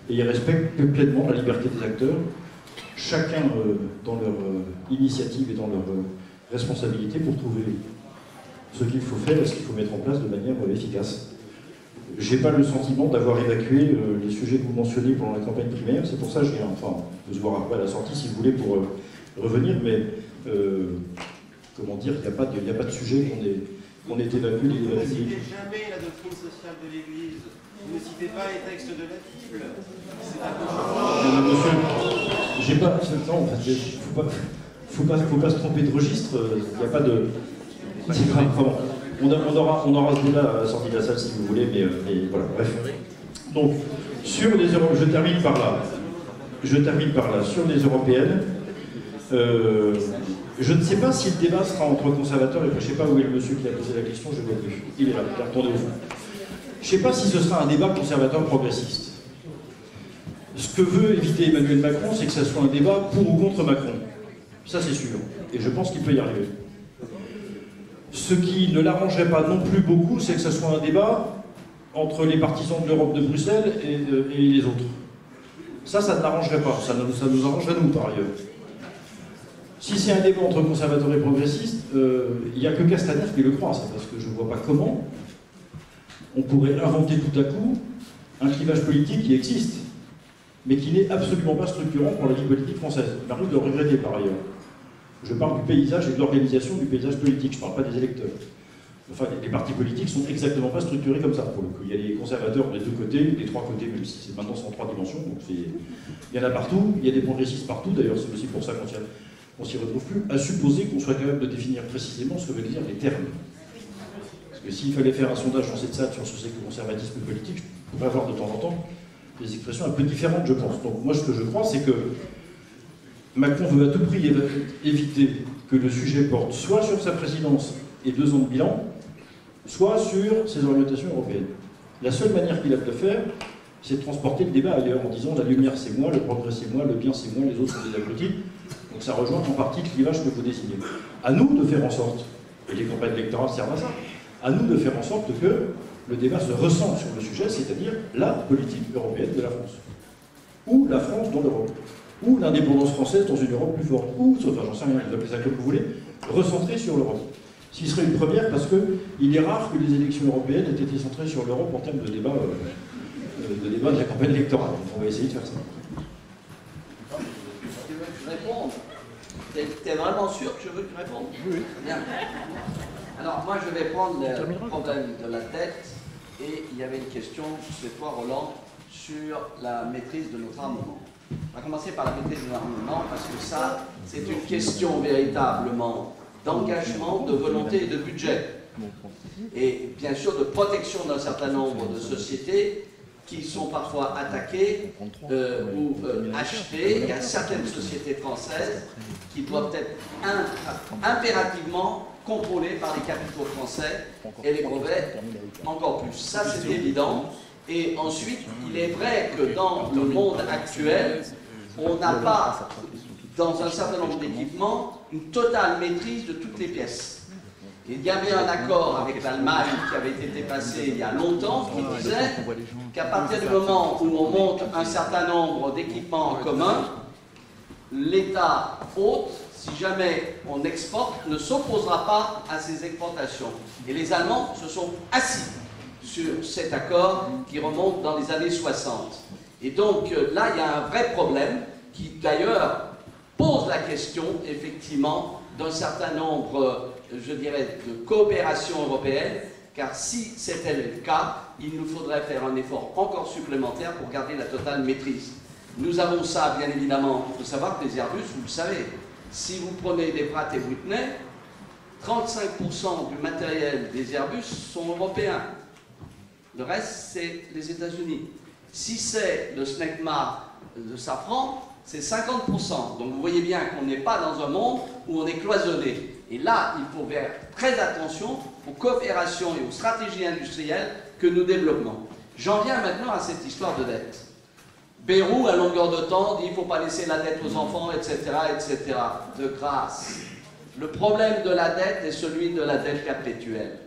et il respecte pleinement la liberté des acteurs, chacun dans leur initiative et dans leur responsabilité pour trouver ce qu'il faut faire et ce qu'il faut mettre en place de manière efficace. Je n'ai pas le sentiment d'avoir évacué les sujets que vous mentionnez pendant la campagne primaire, c'est pour ça que je viens, enfin, on peut se voir après à la sortie si vous voulez pour revenir, mais comment dire, il n'y a pas de sujet qu'on ait évacué. Vous ne citez jamais la doctrine sociale de l'Église, vous ne citez pas les textes de la Bible. C'est un peu... Monsieur, j'ai pas... Non, en fait, faut pas se tromper de registre, il n'y a pas de... On aura ce débat à la sortie de la salle si vous voulez, mais voilà, bref. Donc, sur les je termine par là. Sur les européennes, je ne sais pas si le débat sera entre conservateurs, et je ne sais pas où est le monsieur qui a posé la question, je ne vois plus. Il est là, il est retourné au fond. Je ne sais pas si ce sera un débat conservateur-progressiste. Ce que veut éviter Emmanuel Macron, c'est que ce soit un débat pour ou contre Macron. Ça, c'est sûr. Et je pense qu'il peut y arriver. Ce qui ne l'arrangerait pas non plus beaucoup, c'est que ce soit un débat entre les partisans de l'Europe de Bruxelles et les autres. Ça ne l'arrangerait pas. Ça nous arrangerait nous, par ailleurs. Si c'est un débat entre conservateurs et progressistes, il n'y a que Castaner qui le croit, ça, parce que je ne vois pas comment on pourrait inventer tout à coup un clivage politique qui existe, mais qui n'est absolument pas structurant pour la vie politique française. Il arrive de le regretter, par ailleurs. Je parle du paysage et de l'organisation du paysage politique, je ne parle pas des électeurs. Enfin, les partis politiques sont exactement pas structurés comme ça, pour le coup. Il y a les conservateurs des deux côtés, des trois côtés, même si c'est maintenant en trois dimensions, donc il y en a partout, il y a des progressistes partout, d'ailleurs c'est aussi pour ça qu'on s'y retrouve plus, à supposer qu'on soit capable de définir précisément ce que veulent dire les termes. Parce que s'il fallait faire un sondage dans cette salle sur ce que c'est que le conservatisme politique, je pourrais avoir de temps en temps des expressions un peu différentes, je pense. Donc moi, ce que je crois, c'est que Macron veut à tout prix éviter que le sujet porte soit sur sa présidence et 2 ans de bilan, soit sur ses orientations européennes. La seule manière qu'il a de le faire, c'est de transporter le débat ailleurs, en disant la lumière c'est moi, le progrès c'est moi, le bien c'est moi, les autres sont des abrutis. Donc ça rejoint en partie le clivage que vous désignez. À nous de faire en sorte, et les campagnes électorales servent à ça, à nous de faire en sorte que le débat se ressente sur le sujet, c'est-à-dire la politique européenne de la France. Ou la France dans l'Europe. Ou l'indépendance française dans une Europe plus forte. Ou, enfin j'en sais rien, vous appelez ça comme vous voulez, recentrée sur l'Europe. Ce qui serait une première parce qu'il est rare que les élections européennes aient été centrées sur l'Europe en termes de débat de la campagne électorale. Donc on va essayer de faire ça. Répondre. T'es vraiment sûr que je veux que tu répondes? Oui. Bien. Alors, moi, je vais prendre le problème de la dette. Et il y avait une question, c'est toi, Roland, sur la maîtrise de notre armement. On va commencer par la maîtrise de notre armement, parce que ça, c'est une question véritablement d'engagement, de volonté et de budget. Et bien sûr, de protection d'un certain nombre de sociétés qui sont parfois attaquées ou achetées. Il y a certaines sociétés françaises qui doivent être impérativement contrôlées par les capitaux français et les brevets encore plus. Ça, c'est évident. Et ensuite, il est vrai que dans le monde actuel, on n'a pas, dans un certain nombre d'équipements, une totale maîtrise de toutes les pièces. Il y avait un accord avec l'Allemagne qui avait été passé il y a longtemps qui disait qu'à partir du moment où on monte un certain nombre d'équipements en commun, l'État hôte, si jamais on exporte, ne s'opposera pas à ces exportations. Et les Allemands se sont assis sur cet accord qui remonte dans les années 60. Et donc là, il y a un vrai problème qui d'ailleurs pose la question, effectivement, d'un certain nombre, je dirais, de coopération européenne, car si c'était le cas, il nous faudrait faire un effort encore supplémentaire pour garder la totale maîtrise. Nous avons ça, bien évidemment, il faut savoir que les Airbus, vous le savez, si vous prenez des Pratt et Whitney, 35% du matériel des Airbus sont européens. Le reste, c'est les États-Unis. Si c'est le Snecma de Safran, c'est 50%. Donc vous voyez bien qu'on n'est pas dans un monde où on est cloisonné. Et là, il faut faire très attention aux coopérations et aux stratégies industrielles que nous développons. J'en viens maintenant à cette histoire de dette. Bayrou, à longueur de temps, dit qu'il ne faut pas laisser la dette aux enfants, etc., etc. De grâce. Le problème de la dette est celui de la dette perpétuelle.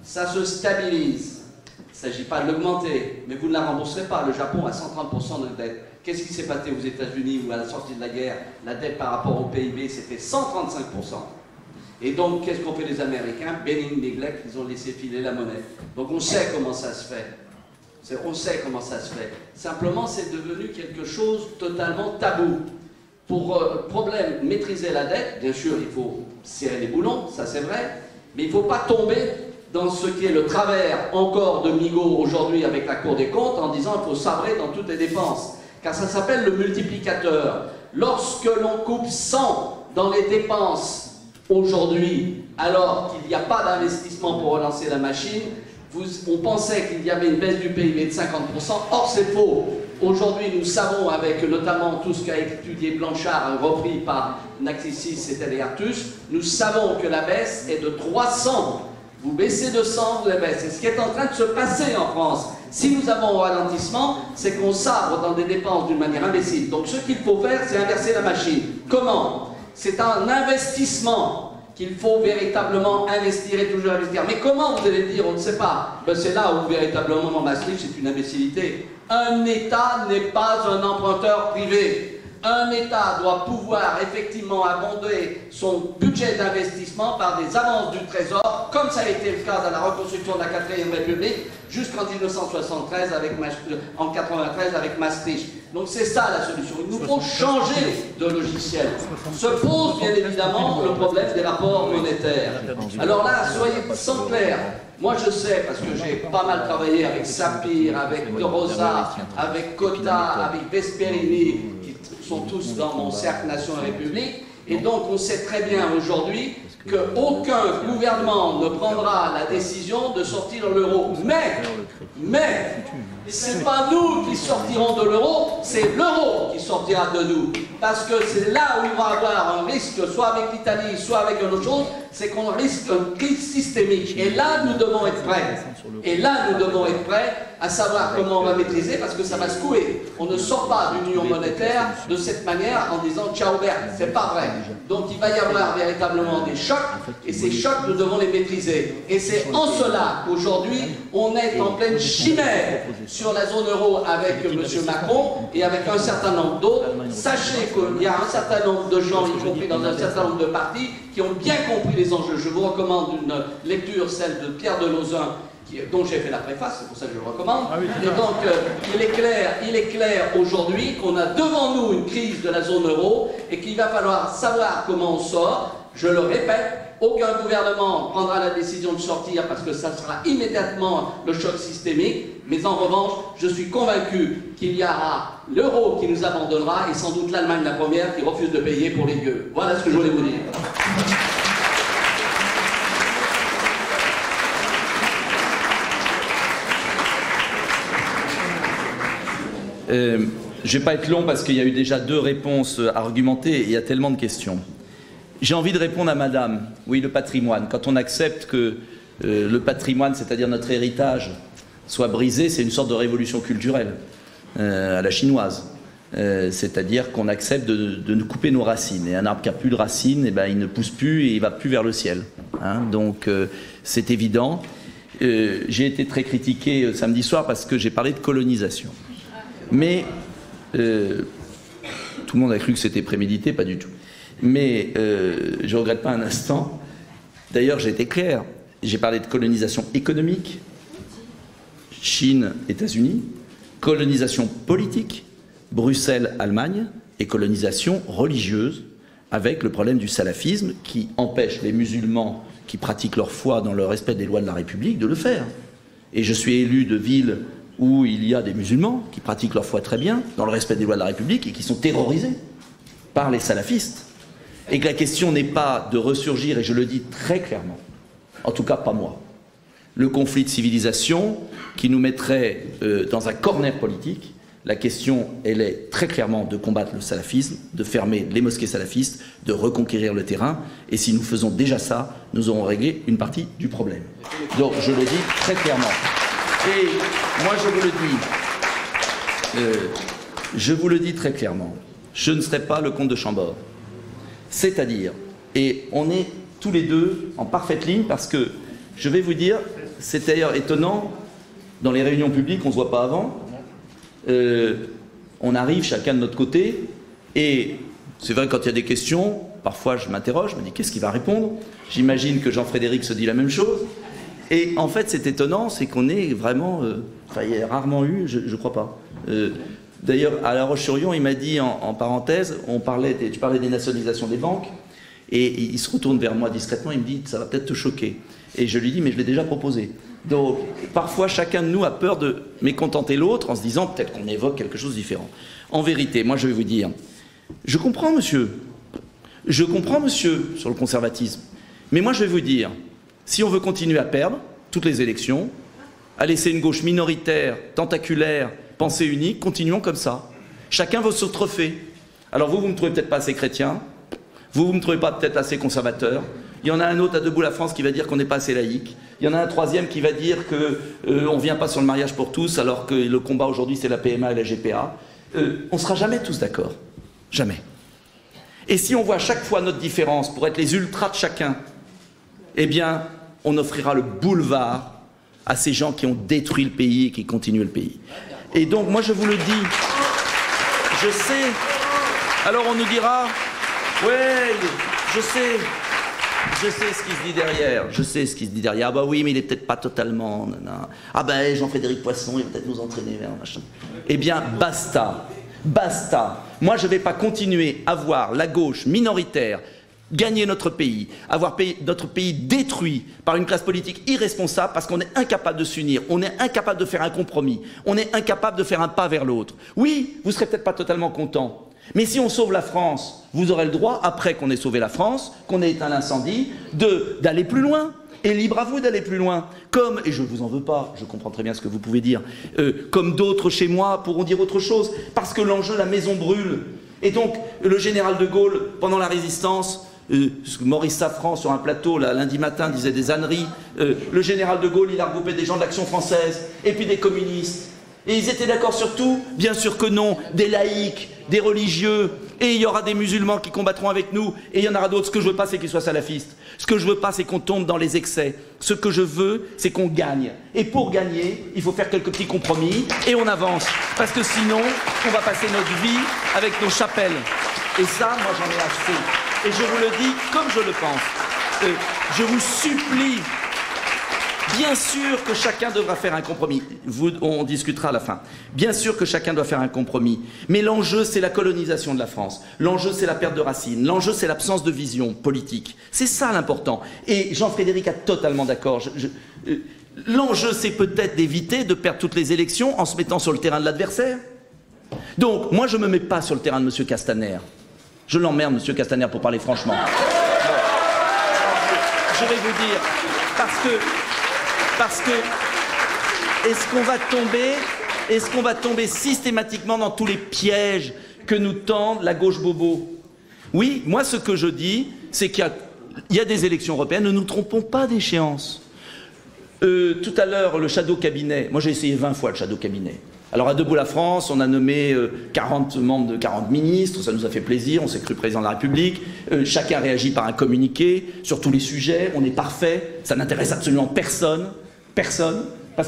Ça se stabilise. Il ne s'agit pas de l'augmenter, mais vous ne la rembourserez pas. Le Japon a 130% de dette. Qu'est-ce qui s'est passé aux États-Unis où, à la sortie de la guerre, la dette par rapport au PIB, c'était 135%. Et donc, qu'est-ce qu'ont fait les Américains? Benign neglect, ils ont laissé filer la monnaie. Donc, on sait comment ça se fait. On sait comment ça se fait. Simplement, c'est devenu quelque chose totalement tabou. Pour problème, maîtriser la dette, bien sûr, il faut serrer les boulons, ça c'est vrai, mais il ne faut pas tomber dans ce qui est le travers encore de Migaud aujourd'hui avec la Cour des comptes en disant qu'il faut sabrer dans toutes les dépenses. Car ça s'appelle le multiplicateur. Lorsque l'on coupe 100 dans les dépenses aujourd'hui, alors qu'il n'y a pas d'investissement pour relancer la machine, on pensait qu'il y avait une baisse du PIB de 50%, or c'est faux. Aujourd'hui, nous savons, avec notamment tout ce qu'a étudié Blanchard, repris par Naxxis et Teleartus, nous savons que la baisse est de 300. Vous baissez de 100, vous la baissez. Ce qui est en train de se passer en France, si nous avons un ralentissement, c'est qu'on sabre dans des dépenses d'une manière imbécile. Donc ce qu'il faut faire, c'est inverser la machine. Comment? C'est un investissement qu'il faut véritablement investir et toujours investir. Mais comment, vous allez dire, on ne sait pas. Ben, c'est là où véritablement Maastricht, c'est une imbécilité. Un État n'est pas un emprunteur privé. Un État doit pouvoir effectivement abonder son budget d'investissement par des avances du Trésor, comme ça a été le cas dans la reconstruction de la 4e République, jusqu'en 1973, en 93 avec Maastricht. Donc c'est ça la solution. Il nous faut changer de logiciel. Se pose bien évidemment le problème des rapports monétaires. Alors là, soyez sans clair. Moi je sais, parce que j'ai pas mal travaillé avec Sapir, avec De Rosa, avec Cotta, avec Vesperini, qui sont tous dans mon cercle Nation et République, et donc on sait très bien aujourd'hui qu'aucun gouvernement ne prendra la décision de sortir de l'euro. Mais, c'est pas nous qui sortirons de l'euro, c'est l'euro qui sortira de nous. Parce que c'est là où il va y avoir un risque, soit avec l'Italie, soit avec une autre chose, c'est qu'on risque une crise systémique. Et là, nous devons être prêts. Et là, nous devons être prêts à savoir comment on va maîtriser, parce que ça va secouer. On ne sort pas d'une union monétaire de cette manière en disant « ciao Bert », c'est pas vrai. Donc il va y avoir véritablement des chocs, et ces chocs, nous devons les maîtriser. Et c'est en cela qu'aujourd'hui, on est en pleine chimère sur la zone euro avec M. Macron et avec un certain nombre d'autres. Sachez qu'il y a un certain nombre de gens, y compris dans un certain nombre de partis, qui ont bien compris les enjeux. Je vous recommande une lecture, celle de Pierre Delauzun, dont j'ai fait la préface, c'est pour ça que je le recommande. Et donc, il est clair aujourd'hui qu'on a devant nous une crise de la zone euro et qu'il va falloir savoir comment on sort. Je le répète, aucun gouvernement prendra la décision de sortir parce que ça sera immédiatement le choc systémique. Mais en revanche, je suis convaincu qu'il y aura l'euro qui nous abandonnera et sans doute l'Allemagne la première qui refuse de payer pour les gueux. Voilà ce que je voulais vous dire. Je ne vais pas être long parce qu'il y a eu déjà 2 réponses argumentées et il y a tellement de questions. J'ai envie de répondre à madame. Oui, le patrimoine. Quand on accepte que le patrimoine, c'est-à-dire notre héritage, soit brisé, c'est une sorte de révolution culturelle à la chinoise. C'est-à-dire qu'on accepte de nous couper nos racines. Et un arbre qui n'a plus de racines, eh ben, il ne pousse plus et il ne va plus vers le ciel. Hein, donc c'est évident. J'ai été très critiqué samedi soir parce que j'ai parlé de colonisation. Mais tout le monde a cru que c'était prémédité, pas du tout. Mais je ne regrette pas un instant. D'ailleurs, j'ai été clair. J'ai parlé de colonisation économique, Chine, États-Unis, colonisation politique, Bruxelles, Allemagne, et colonisation religieuse, avec le problème du salafisme qui empêche les musulmans qui pratiquent leur foi dans le respect des lois de la République de le faire. Et je suis élu de villes où il y a des musulmans qui pratiquent leur foi très bien, dans le respect des lois de la République, et qui sont terrorisés par les salafistes. Et que la question n'est pas de ressurgir, et je le dis très clairement, en tout cas pas moi, le conflit de civilisation qui nous mettrait dans un corner politique. La question, elle est très clairement de combattre le salafisme, de fermer les mosquées salafistes, de reconquérir le terrain. Et si nous faisons déjà ça, nous aurons réglé une partie du problème. Donc je le dis très clairement. Et moi je vous le dis très clairement, je ne serai pas le comte de Chambord. C'est-à-dire, et on est tous les deux en parfaite ligne parce que, je vais vous dire, c'est d'ailleurs étonnant, dans les réunions publiques, on ne se voit pas avant, on arrive chacun de notre côté, et c'est vrai quand il y a des questions, parfois je m'interroge, je me dis qu'est-ce qu'il va répondre? J'imagine que Jean-Frédéric se dit la même chose, et en fait c'est étonnant, c'est qu'on est vraiment, il y a rarement eu, je ne crois pas. D'ailleurs, à La Roche-sur-Yon, il m'a dit en parenthèse, tu parlais des nationalisations des banques, et il se retourne vers moi discrètement, il me dit ça va peut-être te choquer. Et je lui dis mais je l'ai déjà proposé. Donc parfois chacun de nous a peur de mécontenter l'autre en se disant peut-être qu'on évoque quelque chose de différent. En vérité, moi je vais vous dire, je comprends monsieur sur le conservatisme, mais moi je vais vous dire, si on veut continuer à perdre toutes les élections, à laisser une gauche minoritaire, tentaculaire, pensée unique, continuons comme ça. Chacun veut se trophée. Alors vous ne me trouvez peut-être pas assez chrétien, vous ne me trouvez pas peut-être assez conservateur. Il y en a un autre à Debout la France qui va dire qu'on n'est pas assez laïque. Il y en a un troisième qui va dire qu'on ne vient pas sur le mariage pour tous alors que le combat aujourd'hui c'est la PMA et la GPA. On ne sera jamais tous d'accord. Jamais. Et si on voit à chaque fois notre différence pour être les ultras de chacun, eh bien on offrira le boulevard à ces gens qui ont détruit le pays et qui continuent le pays. Et donc moi je vous le dis, je sais, alors on nous dira, ouais, je sais ce qui se dit derrière, ah bah oui mais il est peut-être pas totalement, ah bah Jean-Frédéric Poisson il va peut-être nous entraîner vers machin. Eh bien basta, moi je ne vais pas continuer à voir la gauche minoritaire gagner notre pays, avoir notre pays détruit par une classe politique irresponsable parce qu'on est incapable de s'unir, on est incapable de faire un compromis, on est incapable de faire un pas vers l'autre. Oui, vous ne serez peut-être pas totalement content, mais si on sauve la France, vous aurez le droit, après qu'on ait sauvé la France, qu'on ait éteint l'incendie, d'aller plus loin. Et libre à vous d'aller plus loin. Comme, et je ne vous en veux pas, je comprends très bien ce que vous pouvez dire, comme d'autres chez moi pourront dire autre chose, parce que l'enjeu, la maison brûle. Et donc, le général de Gaulle, pendant la Résistance, Maurice Safran sur un plateau là, lundi matin disait des âneries, le général de Gaulle il a regroupé des gens de l'Action française et puis des communistes et ils étaient d'accord sur tout? Bien sûr que non, des laïcs, des religieux, et il y aura des musulmans qui combattront avec nous et il y en aura d'autres. Ce que je veux pas c'est qu'ils soient salafistes, ce que je veux pas c'est qu'on tombe dans les excès, ce que je veux c'est qu'on gagne, et pour gagner il faut faire quelques petits compromis et on avance, parce que sinon on va passer notre vie avec nos chapelles, et ça moi j'en ai assez. Et je vous le dis comme je le pense. Je vous supplie Bien sûr que chacun devra faire un compromis. On discutera à la fin. Bien sûr que chacun doit faire un compromis. Mais l'enjeu, c'est la colonisation de la France. L'enjeu, c'est la perte de racines. L'enjeu, c'est l'absence de vision politique. C'est ça l'important. Et Jean-Frédéric a totalement d'accord. L'enjeu, c'est peut-être d'éviter de perdre toutes les élections en se mettant sur le terrain de l'adversaire. Donc, moi, je ne me mets pas sur le terrain de M. Castaner. Je l'emmerde, M. Castaner, pour parler franchement. Je vais vous dire, parce que est-ce qu'on va tomber systématiquement dans tous les pièges que nous tendent la gauche bobo? Oui, moi ce que je dis, c'est qu'il y a des élections européennes, ne nous trompons pas d'échéance. Tout à l'heure, le shadow cabinet, moi j'ai essayé 20 fois le shadow cabinet. Alors à Debout la France, on a nommé 40 membres de 40 ministres, ça nous a fait plaisir, on s'est cru président de la République, chacun réagit par un communiqué sur tous les sujets, on est parfait, ça n'intéresse absolument personne, parce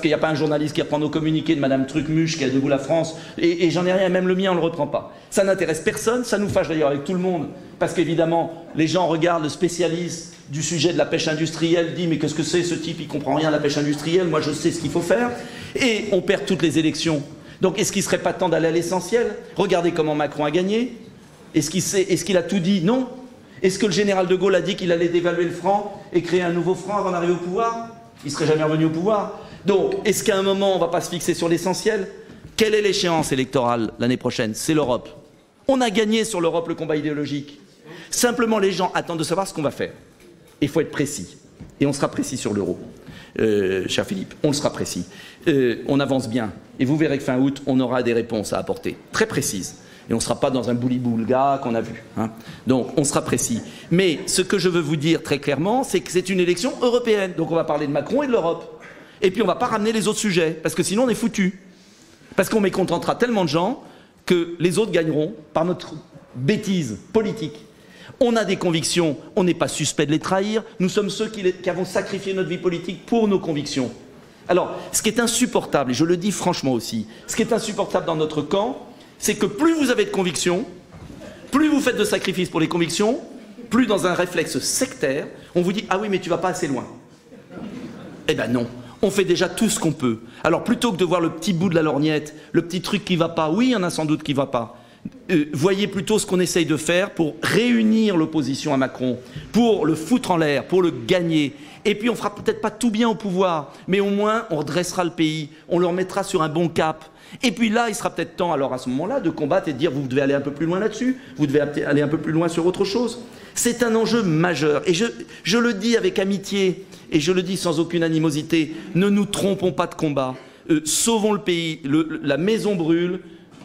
qu'il n'y a pas un journaliste qui reprend nos communiqués de Madame Trucmuche qui est à Debout la France, et j'en ai rien, même le mien on ne le reprend pas. Ça n'intéresse personne, ça nous fâche d'ailleurs avec tout le monde, parce qu'évidemment, les gens regardent le spécialiste du sujet de la pêche industrielle, dit mais qu'est-ce que c'est ce type, il comprend rien de la pêche industrielle, moi je sais ce qu'il faut faire, et on perd toutes les élections. Donc est-ce qu'il ne serait pas temps d'aller à l'essentiel? Regardez comment Macron a gagné. Est-ce qu'il a tout dit? Non. Est-ce que le général de Gaulle a dit qu'il allait dévaluer le franc et créer un nouveau franc avant d'arriver au pouvoir? Il ne serait jamais revenu au pouvoir. Donc est-ce qu'à un moment on ne va pas se fixer sur l'essentiel? Quelle est l'échéance électorale l'année prochaine? C'est l'Europe. On a gagné sur l'Europe le combat idéologique. Simplement les gens attendent de savoir ce qu'on va faire. Il faut être précis. Et on sera précis sur l'euro. Cher Philippe, on le sera précis. On avance bien. Et vous verrez que fin août, on aura des réponses à apporter. Très précises. Et on ne sera pas dans un bouli-boulga qu'on a vu. Hein. Donc, on sera précis. Mais ce que je veux vous dire très clairement, c'est que c'est une élection européenne. Donc, on va parler de Macron et de l'Europe. Et puis, on ne va pas ramener les autres sujets. Parce que sinon, on est foutus. Parce qu'on mécontentera tellement de gens que les autres gagneront par notre bêtise politique. On a des convictions, on n'est pas suspect de les trahir. Nous sommes ceux qui avons sacrifié notre vie politique pour nos convictions. Alors, ce qui est insupportable, et je le dis franchement aussi, ce qui est insupportable dans notre camp, c'est que plus vous avez de convictions, plus vous faites de sacrifices pour les convictions, plus dans un réflexe sectaire, on vous dit « Ah oui, mais tu vas pas assez loin ». Eh ben non, on fait déjà tout ce qu'on peut. Alors plutôt que de voir le petit bout de la lorgnette, le petit truc qui va pas, oui, il y en a sans doute qui va pas, voyez plutôt ce qu'on essaye de faire pour réunir l'opposition à Macron, pour le foutre en l'air, pour le gagner. Et puis on fera peut-être pas tout bien au pouvoir, mais au moins on redressera le pays, on le remettra sur un bon cap. Et puis là, il sera peut-être temps, alors à ce moment-là, de combattre et de dire vous devez aller un peu plus loin là-dessus, vous devez aller un peu plus loin sur autre chose. C'est un enjeu majeur. Et je le dis avec amitié, et je le dis sans aucune animosité, ne nous trompons pas de combat. Sauvons le pays, la maison brûle,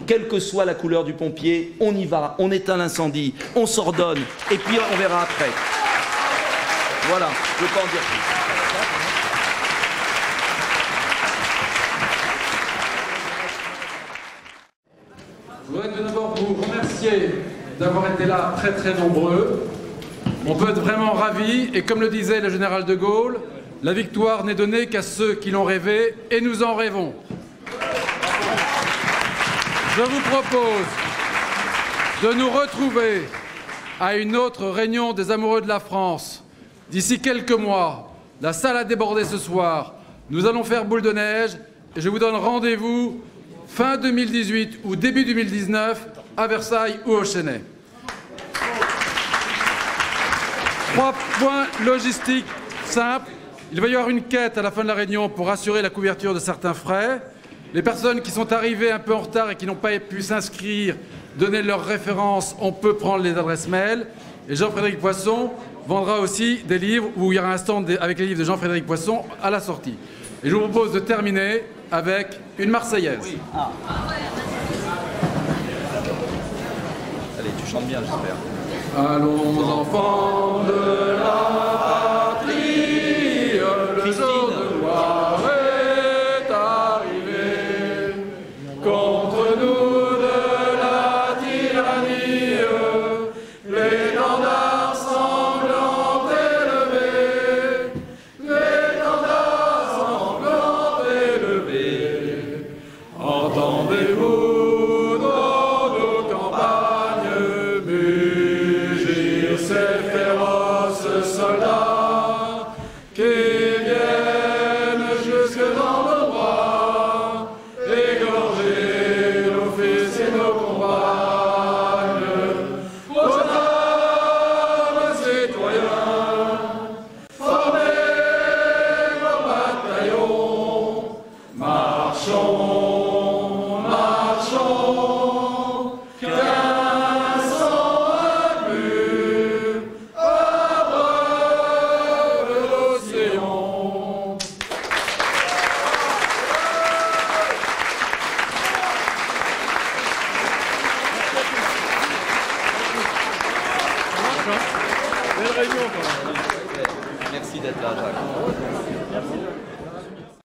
quelle que soit la couleur du pompier, on y va, on éteint l'incendie, on s'ordonne, et puis on verra après. Voilà, je ne peux pas en dire plus. Je voudrais tout d'abord vous remercier d'avoir été là très très nombreux. On peut être vraiment ravis, et comme le disait le général de Gaulle, la victoire n'est donnée qu'à ceux qui l'ont rêvée, et nous en rêvons. Je vous propose de nous retrouver à une autre réunion des amoureux de la France. D'ici quelques mois, la salle a débordé ce soir. Nous allons faire boule de neige et je vous donne rendez-vous fin 2018 ou début 2019 à Versailles ou au Chênay. 3 points logistiques simples. Il va y avoir une quête à la fin de la réunion pour assurer la couverture de certains frais. Les personnes qui sont arrivées un peu en retard et qui n'ont pas pu s'inscrire, donner leurs références, on peut prendre les adresses mail. Et Jean-Frédéric Poisson vendra aussi des livres où il y aura un stand avec les livres de Jean-Frédéric Poisson à la sortie. Et je vous propose de terminer avec une Marseillaise. Oui. Ah. Allez, tu chantes bien, j'espère. Allons enfants de la patrie, le jour de gloire est arrivé. Contre nous de la tyrannie, l'étendard sanglant élevé, l'étendard sanglant élevé. Entendez-vous dans nos campagnes mugir ces féroces soldats? Belle réunion quand même. Merci d'être là, Jacques.